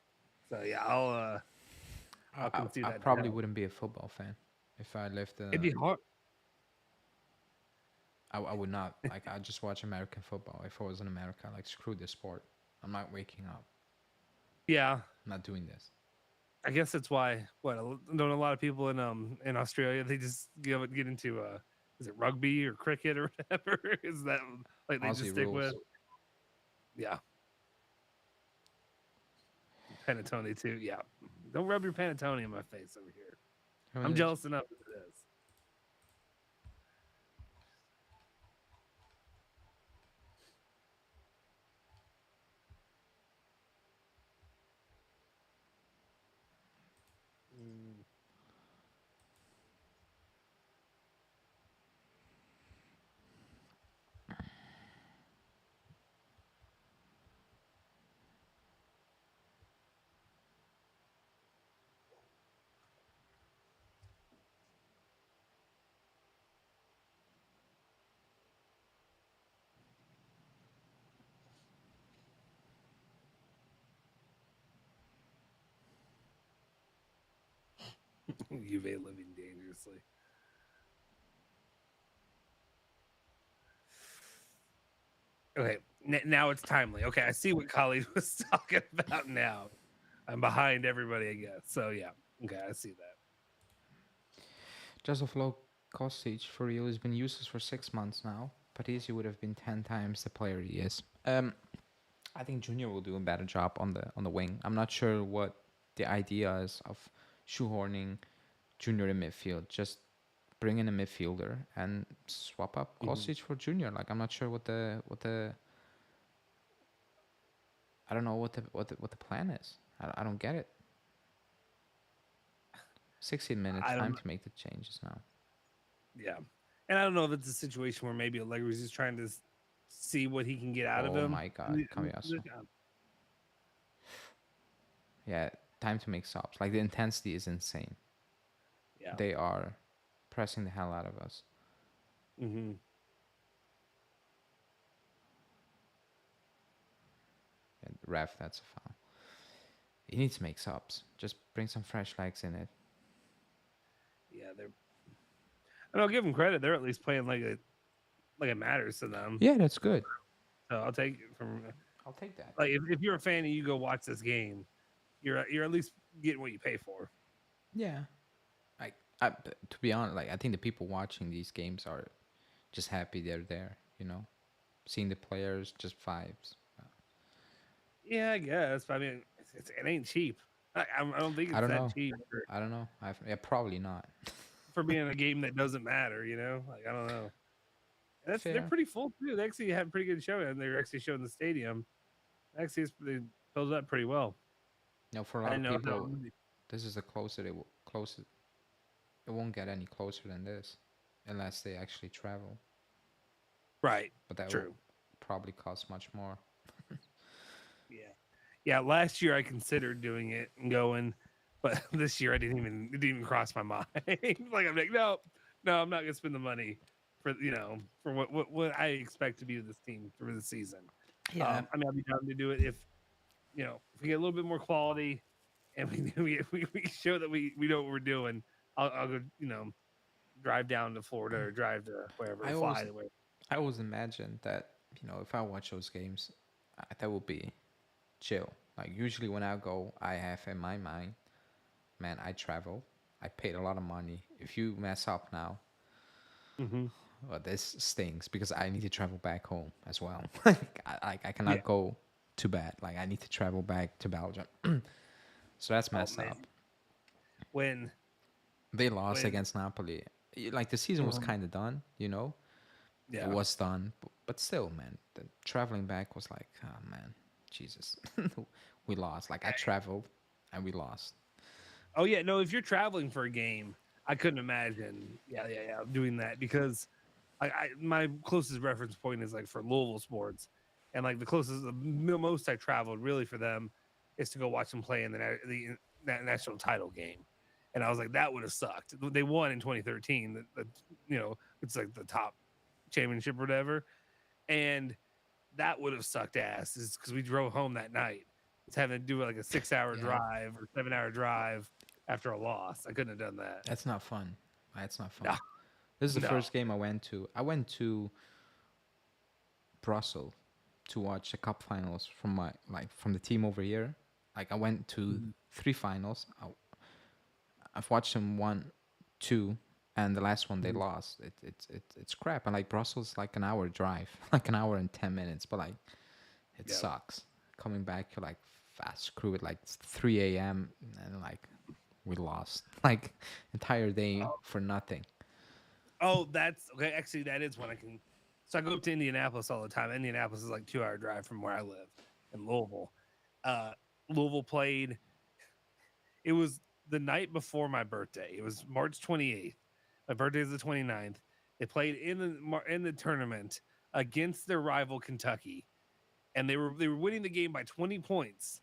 So yeah, I'll concede I that. probably wouldn't be a football fan if I lived. It'd be hard. I would not. Like I just watch American football. If I was in America, like screw this sport. I'm not waking up. Yeah, I'm not doing this. I guess that's why. Don't a lot of people in Australia they just get into is it rugby or cricket or whatever? Is that like they Aussie just stick rules. with? Yeah. Panettone too. Yeah. Don't rub your panettone in my face over here. I'm jealous enough as it is. Juve living dangerously. Okay, now it's timely. Okay, I see what Khalid was talking about now. I'm behind everybody, I guess. So yeah, okay, I see that. Jasovlo Kostic for real has been useless for 6 months now. Patisi would have been 10 times the player he is. I think Junior will do a better job on the wing. I'm not sure what the idea is of shoehorning Junior in midfield. Just bring in a midfielder and swap up Kostic for Junior. Like I'm not sure what the I don't know what the plan is. I don't get it. 16 minutes, time to make the changes now. Yeah, and I don't know if it's a situation where maybe Allegri's just trying to see what he can get out of him. Oh my God, Cambiaso. Yeah, time to make subs. Like the intensity is insane. Yeah, they are pressing the hell out of us. Mm-hmm. Yeah, ref, that's a foul. You need to make subs. Just bring some fresh legs in it. Yeah, and I'll give them credit. They're at least playing like it matters to them. Yeah, that's good. So I'll take it from. I'll take that. Like if you're a fan and you go watch this game, you're at least getting what you pay for. Yeah. To be honest, like I think the people watching these games are just happy they're there. You know, seeing the players, just vibes. Yeah, I guess. But I mean, it ain't cheap. I don't think it's that cheap. I don't know. Probably not. For being a game that doesn't matter, you know. Like I don't know. And they're pretty full too. They actually had a pretty good show, and they were actually showing the stadium. Actually, they filled up pretty well. No, for a lot of people, this is the closest it will closest. It won't get any closer than this, unless they actually travel. Right. But that will probably cost much more. Yeah. Last year I considered doing it and going, but this year it didn't even cross my mind. Like I'm like, no, I'm not gonna spend the money for what I expect to be this team for the season. Yeah. I mean, I'll be down to do it if we get a little bit more quality and we show that we know what we're doing, I'll go, drive down to Florida or drive to wherever, I or always fly to where. I always imagine that, if I watch those games, that would be chill. Like usually when I go, I have in my mind, man, I travel, I paid a lot of money. If you mess up now, Mm-hmm. well, this stings because I need to travel back home as well. I Yeah. cannot go too bad. Like I need to travel back to Belgium, so that's Oh messed man, up. when They lost when against Napoli. Like the season was Mhm. kind of done, it Yeah. was done, but still, man, the traveling back was like, oh man, Jesus, we lost. Like I traveled and we lost. Oh yeah, no, if you're traveling for a game, I couldn't imagine. Yeah, yeah, yeah, doing that because my closest reference point is like for Louisville sports, and like the most I traveled really for them is to go watch them play in that national title game, and I was like that would have sucked. They won in 2013. It's like the top championship or whatever, and that would have sucked ass is because we drove home that night. It's having to do like a 6 hour Yeah, drive or 7 hour drive after a loss. I couldn't have done that. that's not fun. That's not No, fun. This is the no. first game I went to. I went to Brussels to watch the cup finals from from the team over here. Like I went to Mhm. three finals. I've watched them one, two, and the last one they Mhm. lost. It's crap. And like Brussels, like an hour drive, like an hour and 10 minutes. But like it Yeah. sucks coming back to like fast screw it like 3 a.m. and like we lost like entire day for nothing. Oh, that's okay. Actually, that is when I can. So I go up to Indianapolis all the time. Indianapolis is like 2 hour drive from where I live in Louisville. Uh, Louisville played. It was the night before my birthday. It was March 28th. My birthday is the 29th. They played in the tournament against their rival Kentucky, and they were winning the game by 20 points,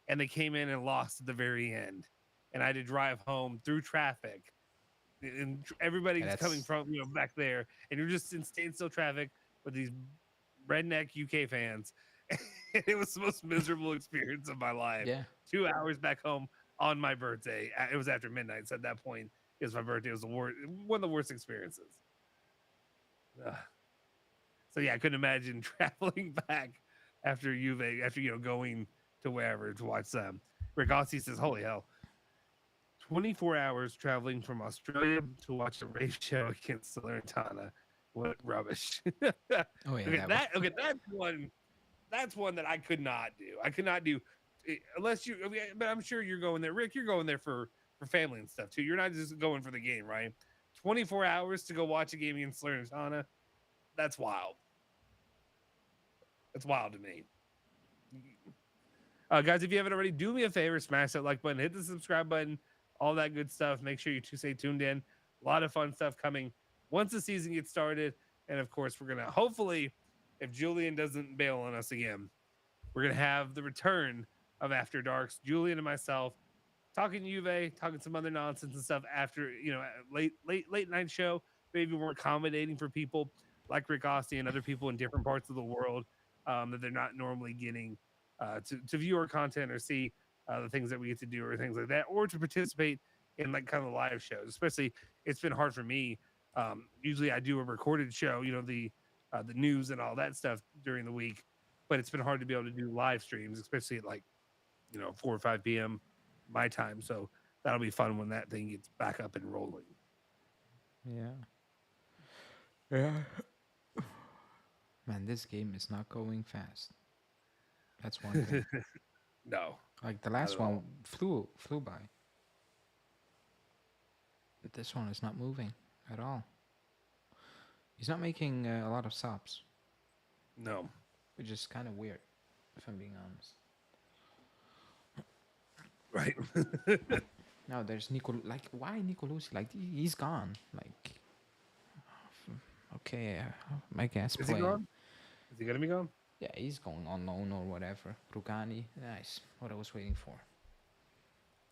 and they came in and lost at the very end. And I had to drive home through traffic, and Yeah, everybody's coming that's from back there, and you're just in standstill traffic with these redneck UK fans. It was the most miserable experience of my life. yeah. 2 hours back home on my birthday. It was after midnight, so at that point, it was my birthday. It was the worst, one of the worst experiences. Ugh. So yeah, I couldn't imagine traveling back after Juve, after going to wherever to watch them. Rick Ossie says, "Holy hell, 24 hours traveling from Australia to watch a race show against Salernitana. What rubbish." Oh yeah, Okay, that was. okay, that's one that I could not do. I could not do unless you. I mean, but I'm sure you're going there, Rick. You're going there for family and stuff too. You're not just going for the game, right? 24 hours to go watch a game against Salernitana. That's wild. That's wild to me. Guys, if you haven't already, do me a favor, smash that like button, hit the subscribe button, all that good stuff. Make sure you stay tuned in. A lot of fun stuff coming once the season gets started. And of course, we're going to hopefully, if Julian doesn't bail on us again, we're going to have the return of After Darks. Julian and myself talking Juve, talking some other nonsense and stuff after, late night show. Maybe we're accommodating for people like Rick Ossie and other people in different parts of the world that they're not normally getting to view our content or see the things that we get to do or things like that, or to participate in like kind of live shows. Especially, it's been hard for me. Usually, I do a recorded show, the news and all that stuff during the week, but it's been hard to be able to do live streams, especially at like 4 or 5 p.m. my time. So that'll be fun when that thing gets back up and rolling. Yeah. Yeah. Man, this game is not going fast. That's one thing. No, Like the not last at all. one flew by. This one is not moving at all. He's not making a lot of subs, No. which is kind of weird, if I'm being honest. Right. Now there's Nico. Like, why Nicolucci? Like, he's gone. Like, okay, I guess Is he play. gone? Is he gonna be gone? Yeah, he's going on loan or whatever. Rugani, nice. What I was waiting for.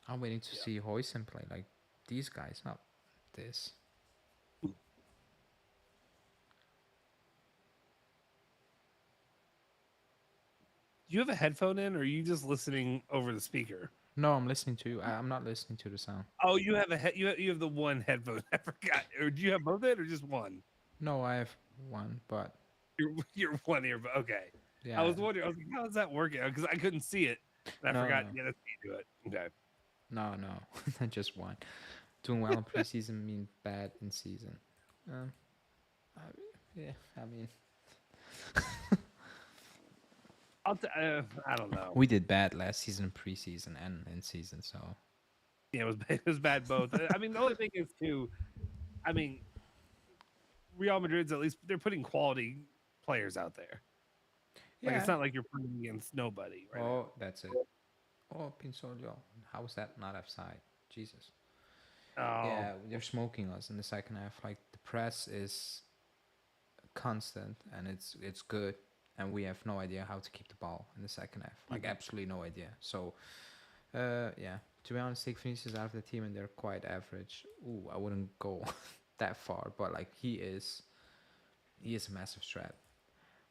I'm waiting to see Hoysen play. Like, these guys, not this. Do you have a headphone in, or are you just listening over the speaker? No, I'm listening to you. I'm not listening to the sound. Oh, you have you have the one headphone. I forgot. Or do you have both in, or just one? No, I have one, but You're one ear. Okay. I yeah, was wondering. I was like, how is that working? Because I couldn't see it, and I no, forgot. no, Yeah, that's how you do it. Okay. no, no, not just one. Doing well in preseason mean bad in season. Um, I, yeah, I mean, I don't know. we did bad last season in preseason and in season, so Yeah, it was it was bad both. I mean, the only thing is too. I mean, Real Madrid's at least they're putting quality players out there. Like it's yeah. not like you're playing against nobody right now. Oh, that's it. Oh, Pinsolio, how is that not offside? Jesus. Oh, Yeah, they're smoking us in the second half. Like the press is constant and it's good, and we have no idea how to keep the ball in the second half. Like absolutely no idea. So, yeah. To be honest, take Vinicius out of the team and they're quite average. Ooh, I wouldn't go that far, but like he is a massive threat.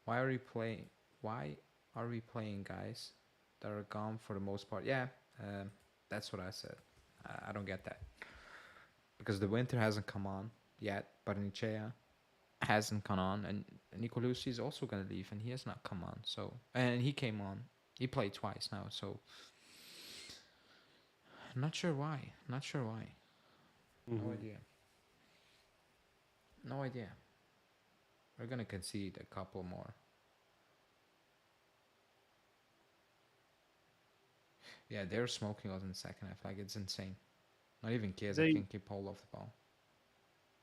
Why are we playing? Why are we playing guys that are gone for the most part? Yeah, that's what I said. I don't get that because the winter hasn't come on yet, but Nichea hasn't come on, and Nicolucci is also gonna leave, and he has not come on. So, and he came on. He played twice now, so not sure why. Not sure why. No idea. No idea. We're gonna concede a couple more. Yeah, they're smoking us in the second half. Like it's insane. Not even Chiesa they can keep hold of the ball.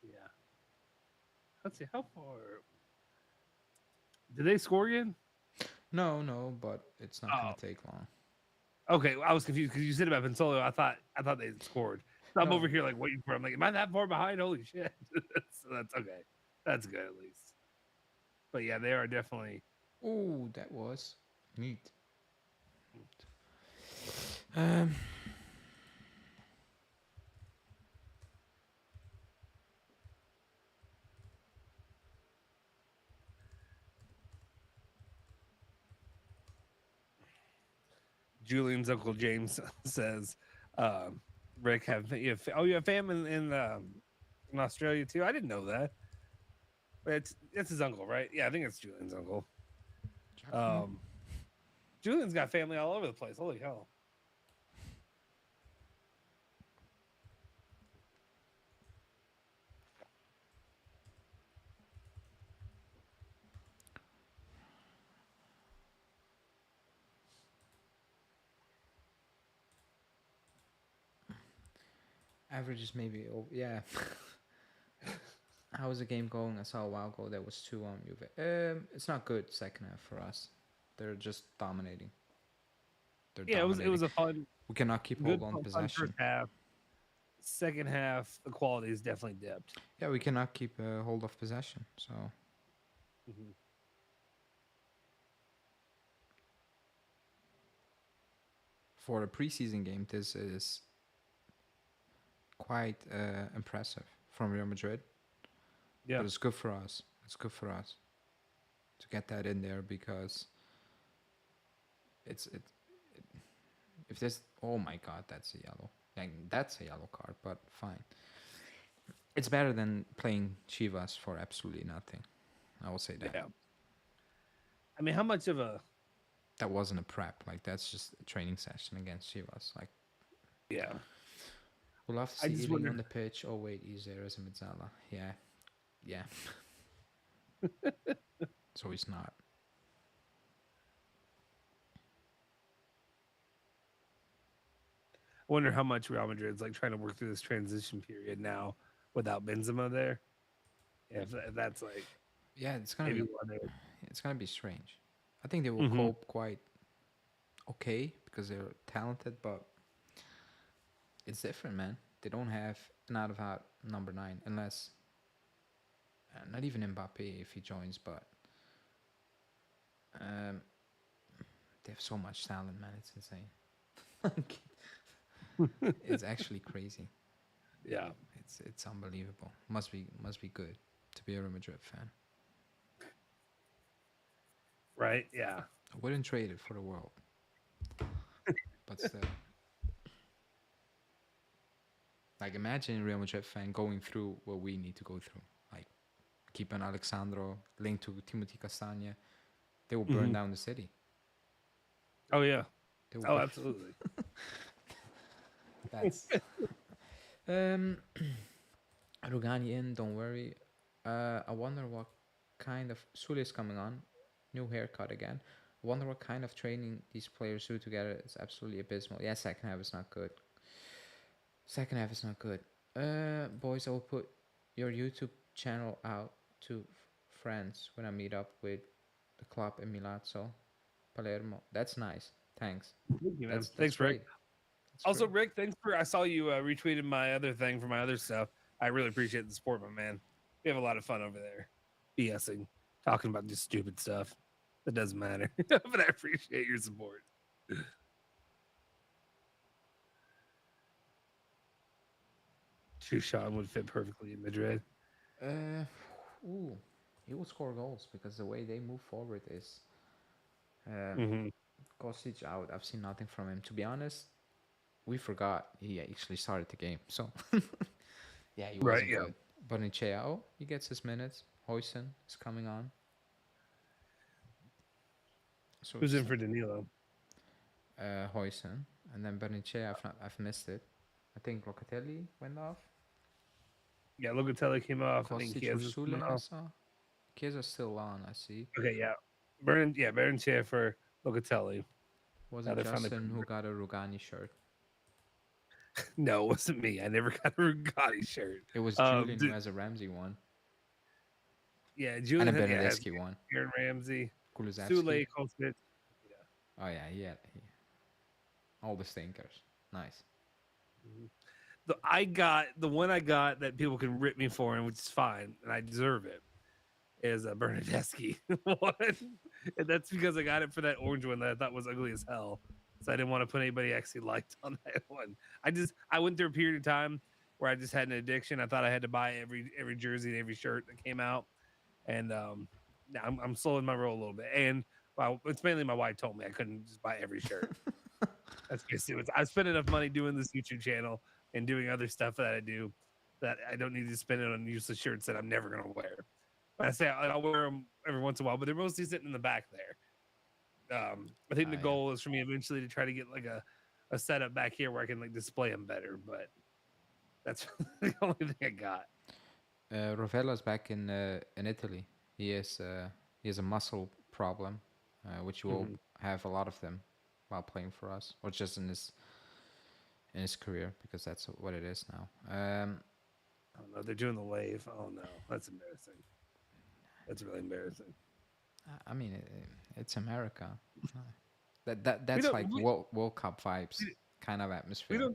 yeah. Let's see how far. Did they score again? No, no, but it's not Oh, gonna take long. okay. I was confused because you said about Pensolio. I thought they had scored. So I'm No. over here like waiting for. I'm like, am I that far behind? Holy shit! So that's okay. That's good at least. But yeah, they are definitely. Oh, that was neat. Um, Julian's uncle James says, "Rick, you have fam in Australia too? I didn't know that. But it's his uncle, right? Yeah, I think it's Julian's uncle. Giacomo? Julian's got family all over the place. Holy hell! Average is maybe. Oh, yeah. How was the game going? I saw a while ago that was 2 on Juve. It's not good second half for us. They're just dominating. They're Yeah, it dominating. was a fun, We cannot keep good, hold on fun possession. first half. Second half, the quality is definitely dipped. Yeah, we cannot keep hold of possession. So Mm-hmm. for a preseason game, this is quite impressive from Real Madrid. Yeah, But it's good for us. It's good for us to get that in there because it if there's, oh my god, that's a yellow. Like that's a yellow card, but fine. It's better than playing Chivas for absolutely nothing. I will say that. yeah. I mean, how much of a That wasn't a prep. Like that's just a training session against Chivas. Like yeah? we'll have to I see just Ealing wonder. on the pitch. Oh wait, he's there as a Mezzala. Yeah, yeah. So he's not. Wonder how much Real Madrid's like trying to work through this transition period now without Benzema there. Yeah, if that's like Yeah, it's gonna maybe be. one day. It's gonna be strange. I think they will Mm-hmm. cope quite okay because they're talented, but it's different, man. They don't have an out of out number 9 unless not even Mbappe if he joins, but um, they have so much talent, man. It's insane. It's actually crazy. Yeah, It's unbelievable. Must be good to be a Real Madrid fan. right. Yeah, I wouldn't trade it for the world, but still. Like, imagine a Real Madrid fan going through what we need to go through. Like, keeping Alexandro linked to Timothy Castagne. They will burn down the city. Oh yeah. They will Oh, absolutely. That's um Rugani in, don't worry. I wonder what kind of Sule is coming on. New haircut again. I wonder what kind of training these players do together. It's absolutely abysmal. Yeah, second half is not good. Second half is not good. Boys, I will put your YouTube channel out to friends when I meet up with the club in Milazzo, Palermo. That's nice. Thanks. Thank you, man. That's Thanks, Rick. great. That's Also, great. Rick, thanks for. I saw you retweeted my other thing for my other stuff. I really appreciate the support, my man. We have a lot of fun over there, BSing, talking about just stupid stuff that doesn't matter. But I appreciate your support. Shushan would fit perfectly in Madrid. Ooh, he will score goals because the way they move forward is Mm-hmm. Kostic out. I've seen nothing from him. To be honest, we forgot he actually started the game. So yeah, he Right, wasn't yeah. good. But in Chao, he gets his minutes. Hoyson is coming on. So Who's it's in for Danilo? Hoyson, and then Bernicea. I've missed it. I think Locatelli went off. Yeah, Locatelli came off. I think Kostic or Chiesa coming Sule, I off. saw. Kiesa's still on. I see. Okay, yeah. Bernicea for Locatelli. Was Now it they're finally. Justin who got a Rugani shirt? No, it wasn't me. I never got a Rugatti shirt. It was Julian who Dude, has a Ramsey one yeah, and a Julian has Bernadeschi one. Aaron Ramsey, Kulusevski. Sule, Kostic. Oh yeah, all the stinkers. Nice. The one I got that people can rip me for, and which is fine, and I deserve it, is a Bernadeschi one, and that's because I got it for that orange one that I thought was ugly as hell. So I didn't want to put anybody I actually liked on that one. I went through a period of time where I just had an addiction. I thought I had to buy every jersey and every shirt that came out, and now I'm slowing my roll a little bit. And well, it's mainly my wife told me I couldn't just buy every shirt. That's basically it. I've spent enough money doing this YouTube channel and doing other stuff that I do that I don't need to spend it on useless shirts that I'm never gonna wear. But I say I'll wear them every once in a while, but they're mostly sitting in the back there. I think the Yeah. goal is for me eventually to try to get like a setup back here where I can like display them better. But that's the only thing I got. Rovella's back in Italy. He has a muscle problem, which you will have a lot of them while playing for us, or just in his career, because that's what it is now. Oh no, they're doing the wave. Oh no, that's embarrassing. That's really embarrassing. I mean, it's America. That's don't- like we- World Cup vibes kind of atmosphere.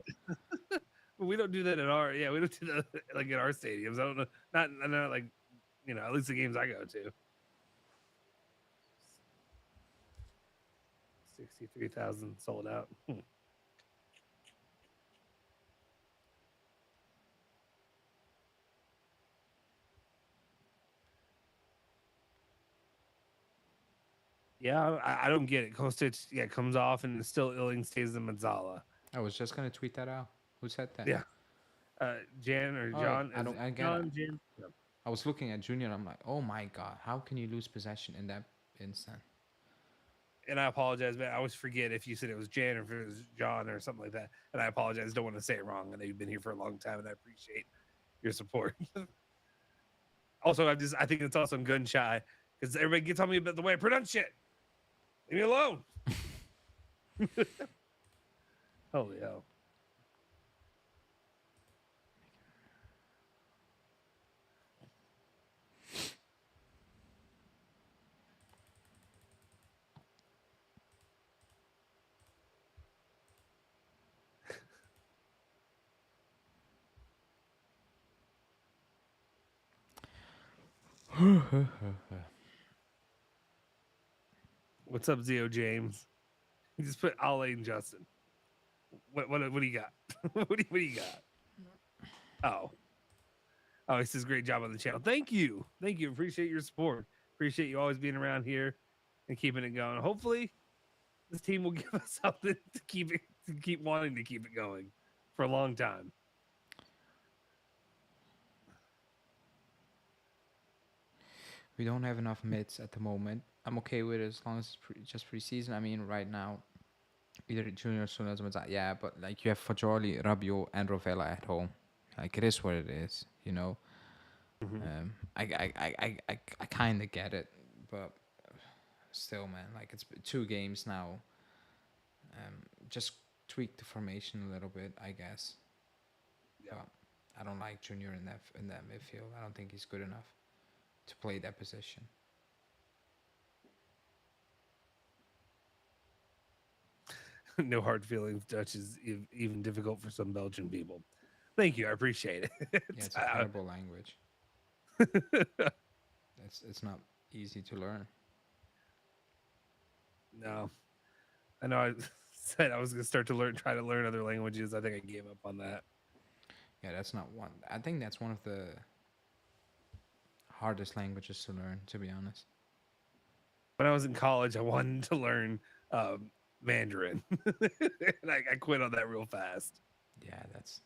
We don't do that in our we don't do that like in our stadiums. I don't know, not like at least the games I go to. 63,000 sold out. Yeah, I don't get it. Kostic, comes off and it's still Illing stays in Mazzala. I was just gonna tweet that out. Who said that? Yeah. Jan or Oh, John? I is don't. it I get John, it. Jan? Yeah. I was looking at Junior. And I'm like, oh my god, how can you lose possession in that instant? And I apologize, man. I always forget if you said it was Jan or if it was John or something like that. And I apologize. Don't want to say it wrong. I know you've been here for a long time, and I appreciate your support. Also, I think it's also gun shy because everybody gets on me about the way I pronounce shit. Leave me alone. Holy hell. What's up, Zio James? You just put Ole and Justin. What do you got? what do you got? Oh, he says great job on the channel. Thank you. Appreciate your support. Appreciate you always being around here. and keeping it going. Hopefully, this team will give us something to keep wanting to keep it going for a long time. We don't have enough mids at the moment. I'm okay with it as long as it's just preseason. I mean, right now, either Junior Sonas, yeah, but like you have Fajoli, Rabiot, and Rovella at home. Like it is what it is, you know. I kind of get it, but still, man, like it's 2 games now. Just tweak the formation a little bit, I guess. Yeah. But I don't like Junior in that midfield. I don't think he's good enough to play that position. No hard feelings. Dutch is even difficult for some Belgian people. Thank you. I appreciate it. Yeah, it's a terrible language. It's not easy to learn. No, I know. I said I was gonna try to learn other languages. I think I gave up on that. Yeah, that's not one. I think that's one of the hardest languages to learn, to be honest. When I was in college, I wanted to learn Mandarin, and I quit on that real fast. Yeah, that's.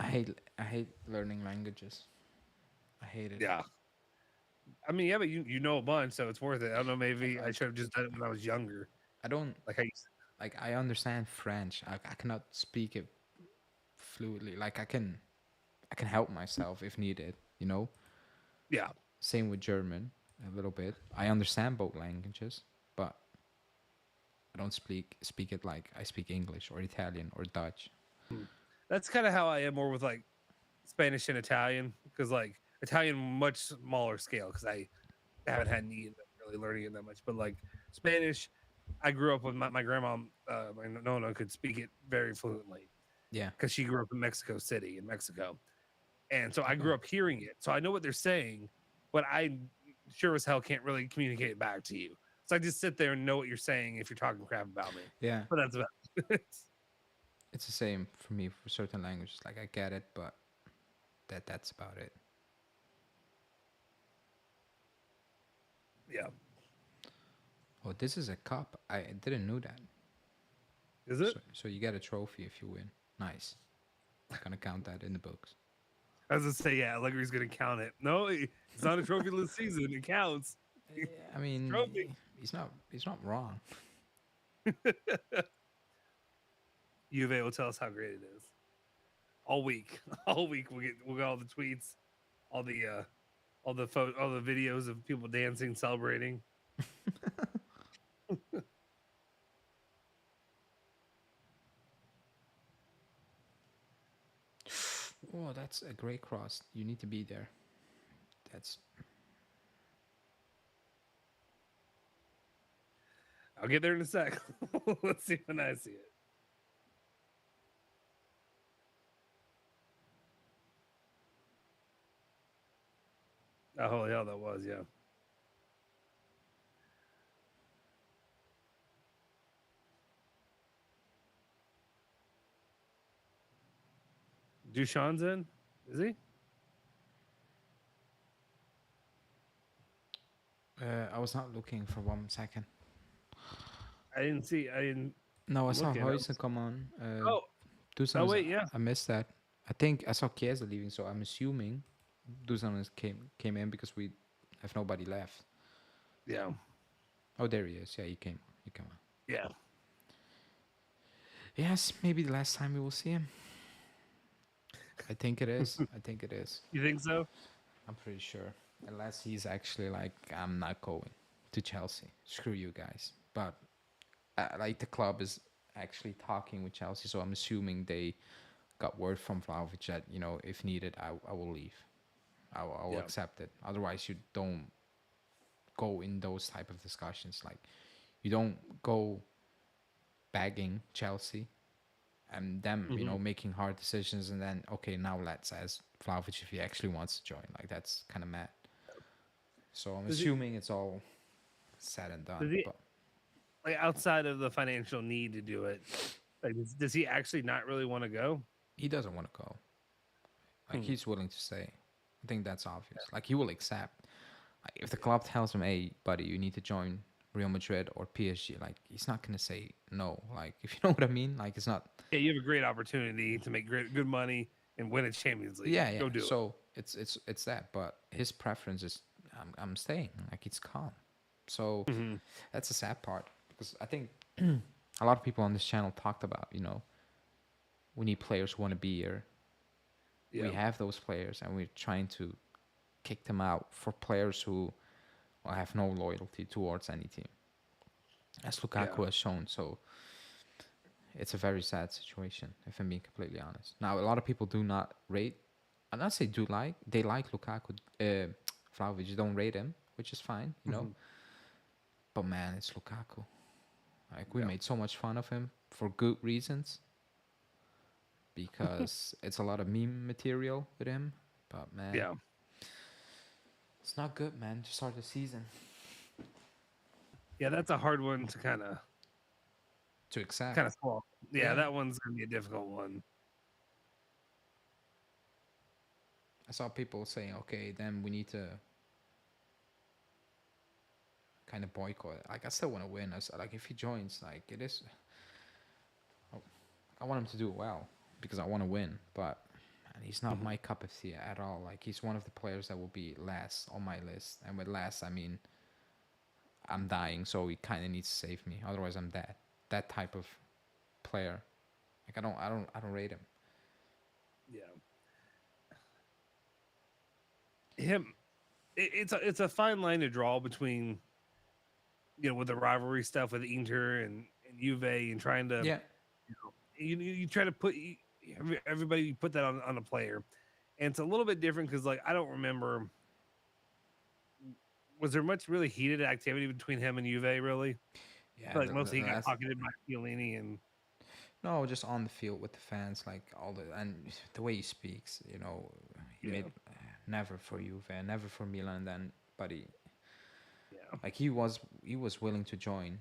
I hate learning languages. I hate it. Yeah. I mean, yeah, but you know a bunch, so it's worth it. I don't know. Maybe I should have just done it when I was younger. I don't Like I used like. I understand French. I cannot speak it fluently. Like I can help myself if needed. You know. yeah. Same with German a little bit. I understand both languages, but I don't speak it like I speak English or Italian or Dutch. That's kind of how I am more with like Spanish and Italian, because like Italian much smaller scale, because I haven't had need of really learning it that much. But like Spanish, I grew up with my grandma. My nonna could speak it very fluently Yeah. because she grew up in Mexico City in Mexico, and so I grew up hearing it. So I know what they're saying, but I sure as hell can't really communicate it back to you. So I just sit there and know what you're saying if you're talking crap about me. Yeah. But that's about it. It's the same for me for certain languages. Like I get it, but that's about it. Yeah. Oh, this is a cup. I didn't know that. Is it? So you get a trophy if you win. Nice. I'm gonna count that in the books. I was gonna say, yeah, Allegri's gonna count it. No, it's not a trophyless season. It counts. Yeah, I mean, Trophy. he's not wrong. Juve will tell us how great it is. All week, all week we'll get all the tweets, all the all the videos of people dancing, celebrating. Oh, that's a great cross. You need to be there. That's I'll get there in a sec. Let's see when I see it. Oh, holy hell, that was, yeah. Dushan's in? Is he? I was not looking for 1 second. I didn't. No, I saw Looking, I was- Hoysen come on. Oh, Dusan oh wait, yeah. I missed that. I think I saw Chiesa leaving, so I'm assuming Dusan came in because we have nobody left. Yeah. Oh, there he is. Yeah, he came on. Yeah. Yes, maybe the last time we will see him. I think it is. I think it is. You think so? I'm pretty sure. Unless he's actually like, I'm not going to Chelsea. Screw you guys. But like the club is actually talking with Chelsea, so I'm assuming they got word from Vlahovic that, you know, if needed, I will leave. I will Yeah. accept it. Otherwise, you don't go in those type of discussions. Like, you don't go begging Chelsea and them, you know, making hard decisions, and then okay, now let's ask Vlahovic if he actually wants to join. Like, that's kind of mad. So I'm assuming it's all said and done. But Like outside of the financial need to do it, like does he actually not really want to go? he doesn't want to go. Like, he's willing to stay. I think that's obvious. Like, he will accept. Like, if the club tells him, "Hey, buddy, you need to join Real Madrid or PSG," like he's not gonna say no. Like if you know what I mean. Like it's not. Yeah, you have a great opportunity to make good money and win a Champions League. Yeah, yeah. Go do it. So it's that, but his preference is I'm staying. Like it's calm. So Mhm. that's the sad part because I think a lot of people on this channel talked about we need players who want to be here. We Yeah. have those players, and we're trying to kick them out for players who have no loyalty towards any team, as Lukaku Yeah. has shown. So it's a very sad situation, if I'm being completely honest. Now, a lot of people do not rate. I'm not say do like they like Lukaku. Vlahovic don't rate him, which is fine, Mhm. But man, it's Lukaku. Like we Yeah. made so much fun of him for good reasons because it's a lot of meme material with him. But man, Yeah. it's not good, man. To start the season Yeah, that's a hard one to to accept. kind of swallow. Yeah, Yeah. that one's gonna be a difficult one. I saw people saying, okay, then we need to kind of boycott it. Like I still want to win. Like if he joins, like it is. I want him to do well because I want to win. But man, he's not Mhm. my cup of tea at all. Like he's one of the players that will be last on my list, and with last I mean I'm dying, so he kind of needs to save me. Otherwise, I'm dead. That type of player. Like I don't rate him. Yeah. Him. It's a fine line to draw between with the rivalry stuff with Inter and Juve and trying to Yeah, you try to put everybody you put that on a player, and it's a little bit different because like I don't remember, was there much really heated activity between him and Juve really? I yeah. feel like mostly he got That's pocketed by Chiellini and no, just on the field with the fans, like all the and the way he speaks. He yeah made never for Juve, never for Milan. Then, but yeah like he was willing to join.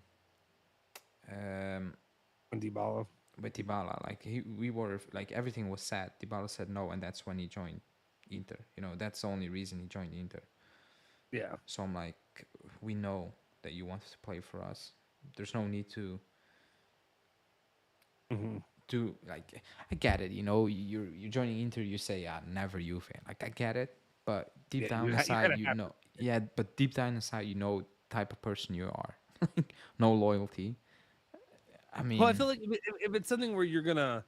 Um, and Dybala with Dybala, like we were like everything was set. Dybala said no, and that's when he joined Inter. That's the only reason he joined Inter. yeah So I'm like, we know that you wanted to play for us. There's no need to hmm do like. I get it. You're joining Inter. You say, yeah, never Juve. Like I get it, but deep yeah down you inside, gotta have yeah, but deep down inside, type of person you are. No loyalty. I well I mean, feel like if it's something where you're gonna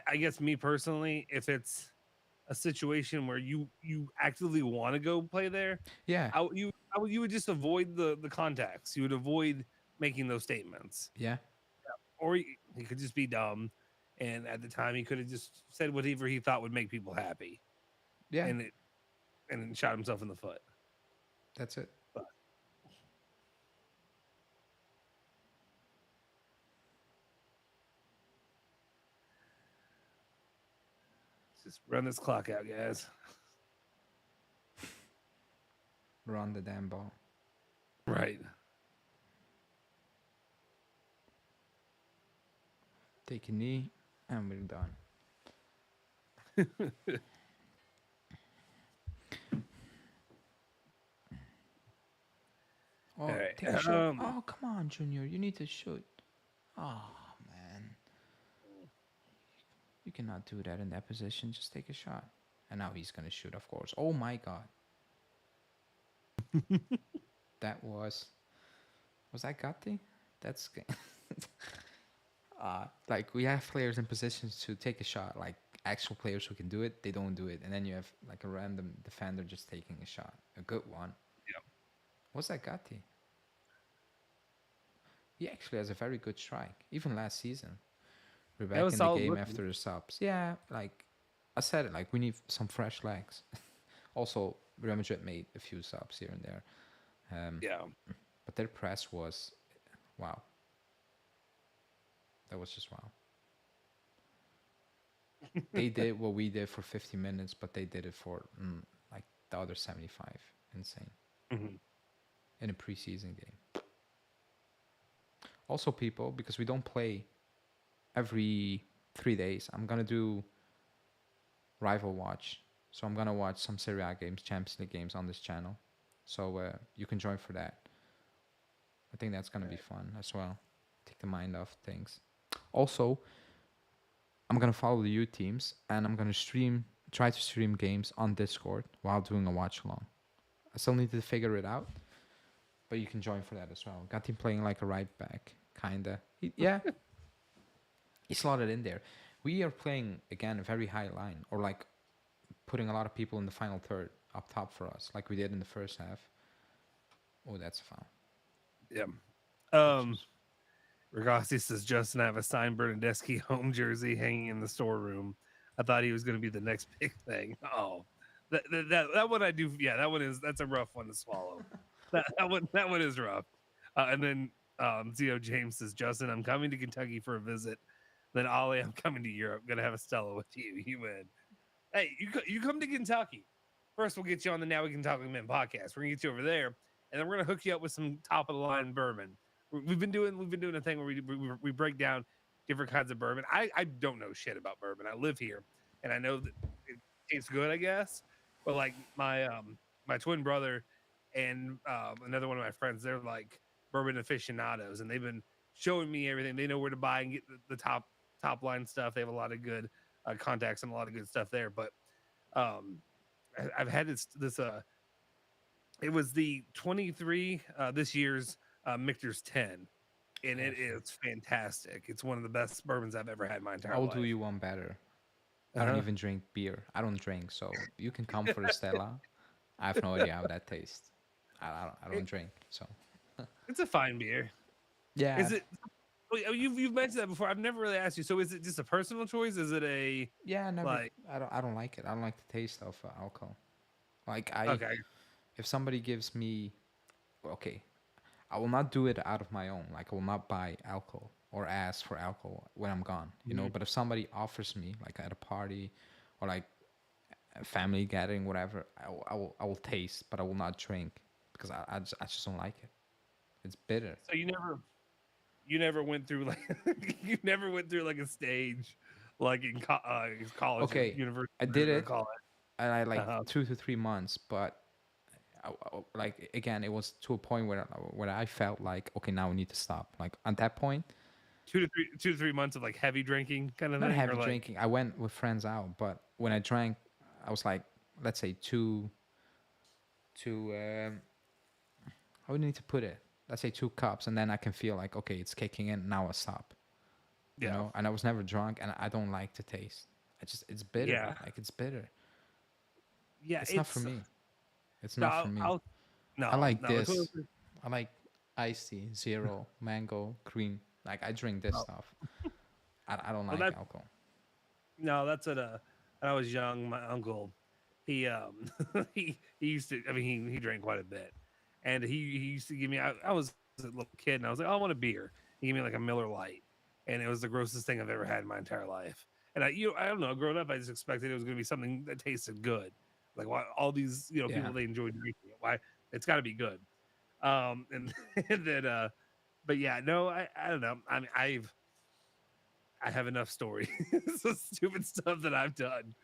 I guess me personally if it's a situation where you actively want to go play there, yeah, you would just avoid the contacts. You would avoid making those statements, yeah, or he could just be dumb. And at the time, he could have just said whatever he thought would make people happy, yeah. and then shot himself in the foot. That's it. But just run this clock out, guys. Run the damn ball. Right. Take a knee, and we're done. All Oh, right. take a shot. Oh, come on, Junior. You need to shoot. Oh, man. You cannot do that in that position. Just take a shot. And now he's going to shoot, of course. Oh, my God. That was... Was that Gatti? That's... like, we have players in positions to take a shot. Like, actual players who can do it, they don't do it. And then you have, like, a random defender just taking a shot. A good one. Yeah. Was that Gatti? He actually has a very good strike, even last season. We're That back was in the solid game looking. after the subs. Yeah, like I said it, like we need some fresh legs. Also, Real Madrid made a few subs here and there. Yeah. But their press was, wow. That was just wow. They did what we did for 50 minutes, but they did it for like the other 75. Insane. Mhm. In a preseason game. Also, people, because we don't play every 3 days, I'm going to do Rival Watch. So I'm going to watch some Serie A games, Champions League games on this channel. So you can join for that. I think that's gonna be fun as well. Take the mind off things. Also, I'm gonna follow the youth teams and I'm gonna try to stream games on Discord while doing a watch along. I still need to figure it out, but you can join for that as well. Got him playing like a right back, kinda. Yeah, he slotted in there. We are playing again a very high line, or like putting a lot of people in the final third up top for us, like we did in the first half. Oh, that's a foul. Yeah. Which is Ragossi says, Justin, I have a signed Bernadeschi home jersey hanging in the storeroom. I thought he was going to be the next big thing. Oh, that one I do. Yeah, that's a rough one to swallow. That one is rough. And then Zio James says, Justin, I'm coming to Kentucky for a visit. Then Ollie, I'm coming to Europe. Gonna have a Stella with you. You win. Hey, you come to Kentucky. First, we'll get you on the Now We Can Talk with Men podcast. We're gonna get you over there, and then we're gonna hook you up with some top of the line bourbon. We've been doing a thing where we break down different kinds of bourbon. I don't know shit about bourbon. I live here, and I know that it tastes good, I guess. But like my twin brother and another one of my friends, they're like bourbon aficionados, and they've been showing me everything. They know where to buy and get the top line stuff. They have a lot of good contacts and a lot of good stuff there. But um, I've had this it was the 23 this year's Michter's 10, and it is fantastic. It's one of the best bourbons I've ever had in my entire I'll life. do you one better. I don't even drink beer. I don't drink, so you can come for a Stella. I have no idea how that tastes. I don't drink, so It's a fine beer. yeah. Is it? You've mentioned that before. I've never really asked you. So is it just a personal choice? Is it a Yeah, never. like? I don't like it. I don't like the taste of alcohol. Like Okay, if somebody gives me, okay, I will not do it out of my own. Like I will not buy alcohol or ask for alcohol when I'm gone. You know. But if somebody offers me, like at a party, or like a family gathering, whatever, I will taste, but I will not drink because I just don't like it. It's bitter. so you never went through like you never went through like a stage like in college or Okay, university. I did whatever you it, call and I like Uh-huh. 2 to 3 months, but like again, it was to a point where I felt like okay, now we need to stop. Like at that point, 2 to 3 months of like heavy drinking kind of not thing, or heavy like drinking. I went with friends out, but when I drank, I was like, let's say two. How do you need to put it? Let's say 2 cups, and then I can feel like okay, it's kicking in. Now I stop. You yeah, know, and I was never drunk, and I don't like the taste. It's bitter. yeah, Like it's bitter. yeah. It's not for me. It's No, not for me. I'll I no, like no. It's one of this. those- I like iced tea, zero, mango, cream. Like I drink this oh, stuff. I don't well, like alcohol. no, that's at when I was young. My uncle, he he used to. I mean, he drank quite a bit, and he used to give me. I was a little kid, and I was like, oh, I want a beer. He gave me like a Miller Lite, and it was the grossest thing I've ever had in my entire life. And I don't know. Growing up, I just expected it was going to be something that tasted good. Like why all these Yeah. people they enjoy drinking it. Why it's got to be good. And, and then but yeah, no, I don't know. I mean, I have enough stories, so stupid stuff that I've done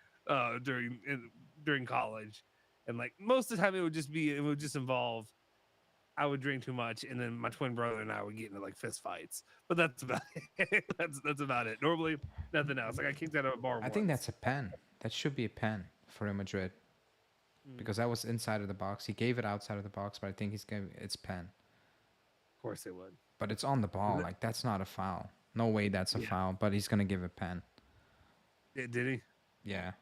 during college, and like most of the time it would just involve I would drink too much, and then my twin brother and I would get into like fist fights. But that's about it. That's about it. Normally, nothing else. Like I kicked out of a bar I once. think that's a pen. That should be a pen for Real Madrid Mm, because that was inside of the box. He gave it outside of the box, but I think he's going it's pen. of course they would. But it's on the ball. Like that's not a foul. No way that's a Yeah, foul. But he's gonna give a pen. did he? Yeah.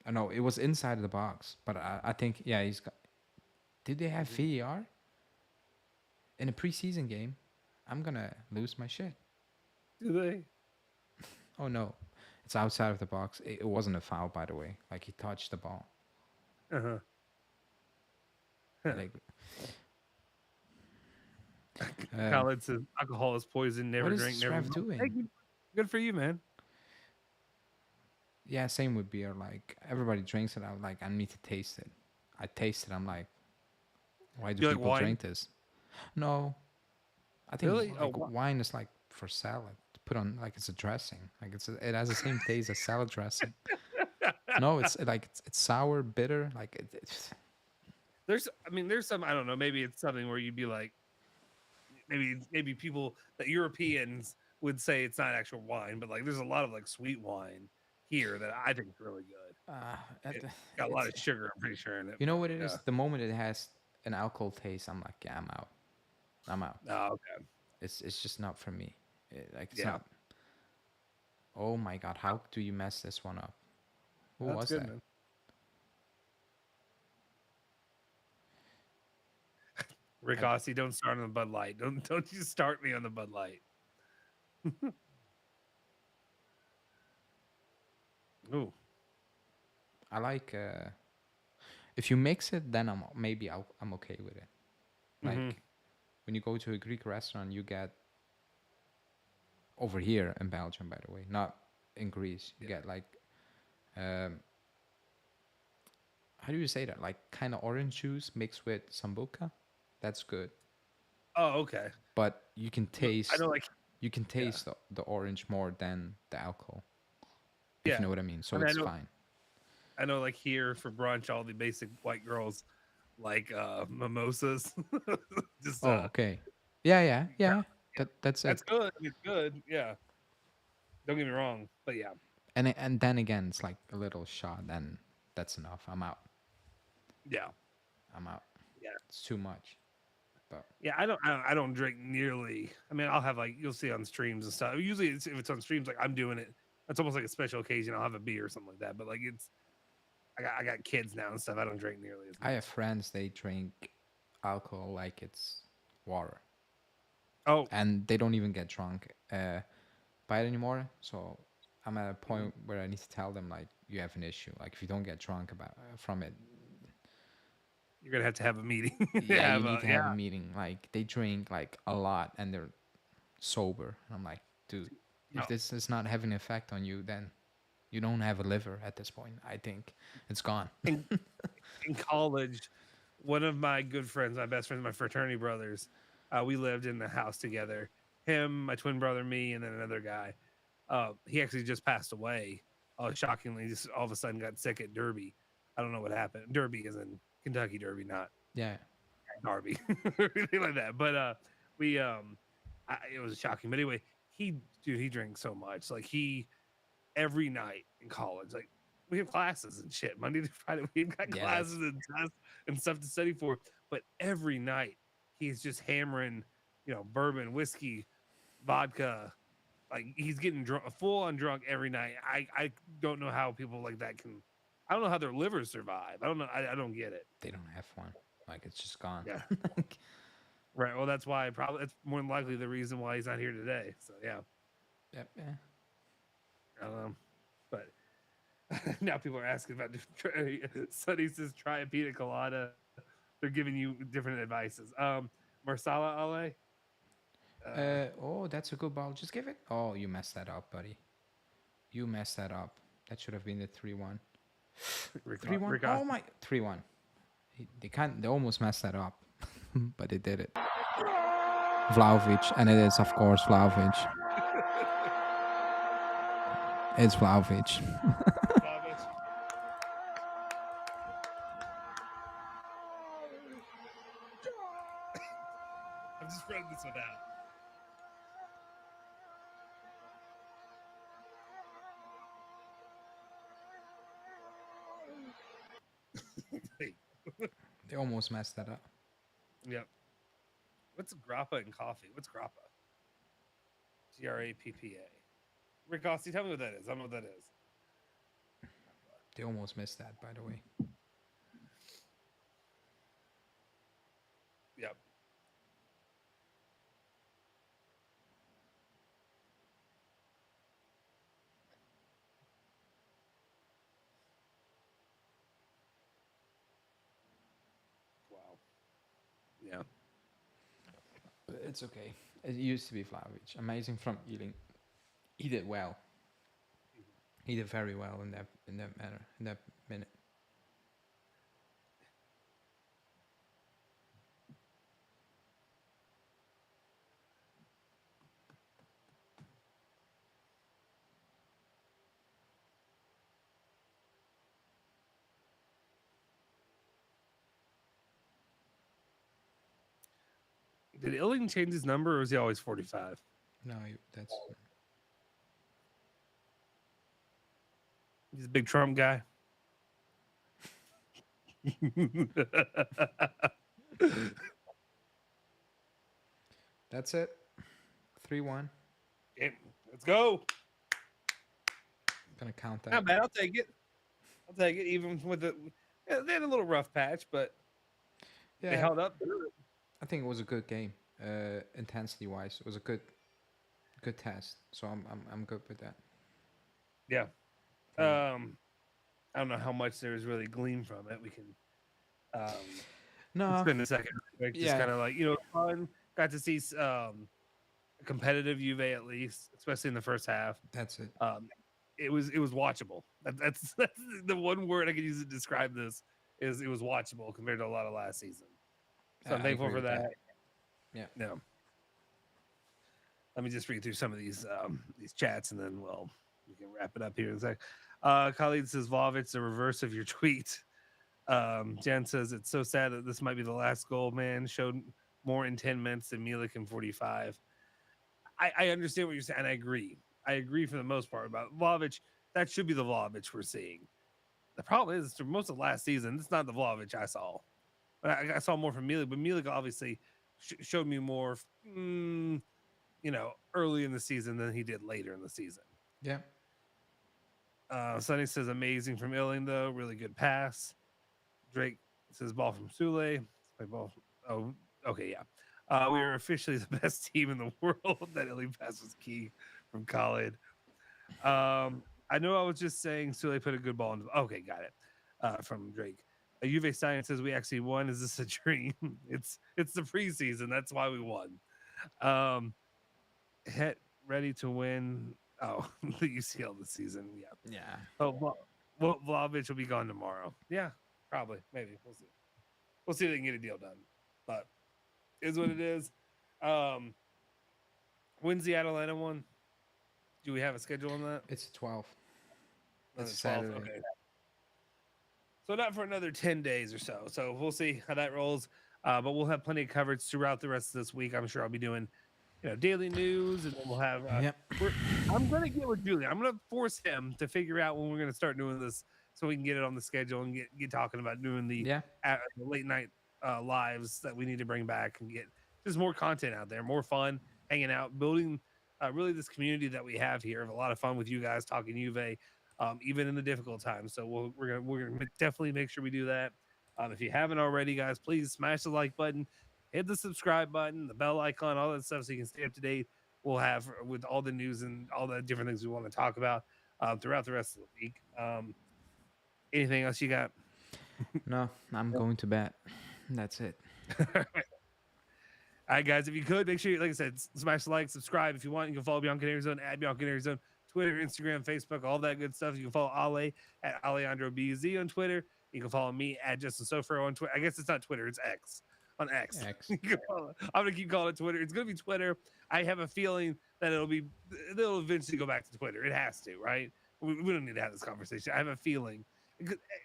I know it was inside of the box, but I think yeah he's got. Did they have VAR in a preseason game? I'm gonna lose my shit. Do they? Oh no, it's outside of the box. It wasn't a foul, by the way. Like he touched the ball. Uh huh. Like, Khaled says alcohol is poison. Never what is drink. this Never. ref Hey, doing? good for you, man. Yeah, same with beer. Like everybody drinks it. I'm like, I need to taste it. I taste it. I'm like, why do You like people wine? drink this? No, I think Really? Oh, like wine is like for salad to put on like it's a dressing. Like it has the same taste as salad dressing. No, it's like it's sour, bitter. Like there's some, I don't know, maybe it's something where you'd be like, maybe people that Europeans would say it's not actual wine, but like there's a lot of like sweet wine here that I think is really good. at It's the, got a lot it's of sugar, I'm pretty sure, in it. you know But what it yeah. is. The moment it has an alcohol taste, I'm like, yeah, I'm out. I'm out. Oh, okay. It's just not for me. Like it's Yeah. not. Oh my god, how do you mess this one up? Who That's was good, that? man. Rick I, Ossie, don't start on the Bud Light. Don't you start me on the Bud Light. Ooh. I like if you mix it, then I'm okay with it. Mm-hmm. Like when you go to a Greek restaurant, you get over here in Belgium, by the way, not in Greece. You Yeah. get like um, how do you say that? Like kind of orange juice mixed with sambuca. That's good, Oh, okay. but you can I know, taste like, yeah, the orange more than the alcohol, if you yeah. know what I mean. I So mean, it's fine. I know, like here for brunch, all the basic white girls like mimosas. Just Oh, okay. Yeah, yeah, yeah, yeah. That's it. that's good. It's good. Yeah. Don't get me wrong, but yeah, And then again, it's like a little shot, and that's enough. I'm out. yeah, I'm out. yeah, It's too much. But yeah. I don't drink nearly. I mean, I'll have, like, you'll see on streams and stuff. Usually, if it's on streams, like I'm doing it. It's almost like a special occasion. I'll have a beer or something like that. But like I got kids now and stuff. I don't drink nearly as I much. have friends, they drink alcohol like it's water, Oh, and they don't even get drunk by it anymore. So I'm at a mhm. point where I need to tell them like you have an issue. Like if you don't get drunk about from it, You're gonna have to have a meeting. yeah, you Have need a to yeah. have a meeting. Like they drink like a lot and they're sober. And I'm like, dude, No. if this is not having an effect on you, then you don't have a liver at this point. I think it's gone. In in college, one of my good friends, my best friends, my fraternity brothers, we lived in the house together. Him, my twin brother, me, and then another guy. He actually just passed away. Shockingly, just all of a sudden got sick at Derby. I don't know what happened. Derby is in Kentucky Derby, not Yeah, Darby, or anything like that. But we it was shocking. But anyway, he drinks so much. Like he every night in college, like we have classes and shit Monday to Friday. We've got yeah, classes that's and tests and stuff to study for. But every night he's just hammering, bourbon, whiskey, vodka. Like he's getting drunk, full on drunk every night. I don't know how people like that can. I don't know how their livers survive. I don't know. I don't get it. they don't have one. Like it's just gone. Yeah. Right. Well, that's why probably that's more than likely the reason why he's not here today. So yeah. Yep, yeah. But now people are asking about Sunny says try a pina colada. They're giving you different advices. Marsala Ale. Oh, that's a good ball. Just give it. Oh, you messed that up, buddy. You messed that up. That should have been the 3-1. 3-1. Oh my, 3-1. They can't. They almost messed that up, but they did it. Vlahovic, and it is of course Vlahovic. It's Vlahovic. I'm just running this one out. They almost messed that up. Yep. What's grappa in coffee? What's grappa? Grappa. Rick Ossie, tell me what that is. I don't know what that is. They almost missed that, by the way. Yep. Wow. Yeah. But it's okay. It used to be Vlahovic. Amazing from eating. He did well. He did very well in that manner, in that minute. Did Illing change his number, or was he always 45? No, that's He's a big Trump guy. that's it. 3-1. Okay, let's go. Gonna count that. Not bad. I'll take it. I'll take it. Even with the, they had a little rough patch, but they Yeah, held up. I think it was a good game. Intensity wise, it was a good test. So I'm good with that. Yeah. I don't know how much there was really gleaned from it. We can No, spend a second. Just Yeah. kind of like, fun. Got to see a competitive Juve at least, especially in the first half. that's it. It was watchable. That's the one word I could use to describe this is it was watchable compared to a lot of last season. So I'm I thankful agree for with that. Yeah. No. Let me just read through some of these chats and then we can wrap it up here in a sec. Khalid says Vlahovic, the reverse of your tweet. Jen says it's so sad that this might be the last goal, man. Showed more in 10 minutes than Milik in 45. I understand what you're saying. And I agree. I agree for the most part about Vlahovic. That should be the Vlahovic we're seeing. The problem is, for most of last season, it's not the Vlahovic I saw. I saw more from Milik, but Milik obviously showed me more, early in the season than he did later in the season. Yeah. Sonny says amazing from Illing, though. Really good pass. Drake says ball from Sule. Oh, okay, yeah. We are officially the best team in the world. That Illing pass was key from Khalid. I know I was just saying Sule put a good ball in. Okay, got it. From Drake. Juve Science says we actually won. Is this a dream? It's the preseason. That's why we won. Het ready to win. Oh, the UCL this season. Yeah. Yeah. Oh, Vlahovic will be gone tomorrow. Yeah, probably. Maybe. We'll see. We'll see if they can get a deal done. But it is what it is. When's the Atalanta one? Do we have a schedule on that? It's 12. On It's the 12th? Saturday. Okay. So not for another 10 days or so. So we'll see how that rolls. But we'll have plenty of coverage throughout the rest of this week. I'm sure I'll be doing, daily news, and then we'll have. Yep. I'm gonna get with Julian. I'm gonna force him to figure out when we're gonna start doing this, so we can get it on the schedule and get talking about doing the the late night lives that we need to bring back and get just more content out there, more fun, hanging out, building really this community that we have here. Have a lot of fun with you guys talking Juve, even in the difficult times. So we're gonna definitely make sure we do that. If you haven't already, guys, please smash the like button, hit the subscribe button, the bell icon, all that stuff, so you can stay up to date. We'll have with all the news and all the different things we want to talk about throughout the rest of the week. Anything else you got? No, I'm going to bed. That's it. All right, guys, if you could, make sure, like I said, smash the like, subscribe. If you want, you can follow Bianca Arizona at Bianca Arizona, Twitter, Instagram, Facebook, all that good stuff. You can follow Ale at Alejandro BZ on Twitter. You can follow me at Justin Sofro on Twitter. I guess it's not Twitter, it's X. On X. I'm going to keep calling it Twitter. It's going to be Twitter. I have a feeling that they'll eventually go back to Twitter. It has to, right? We don't need to have this conversation. I have a feeling.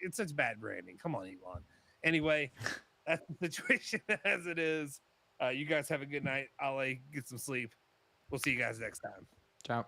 It's such bad branding. Come on, Elon. Anyway, that's the situation as it is. You guys have a good night. I'll get some sleep. We'll see you guys next time. Ciao.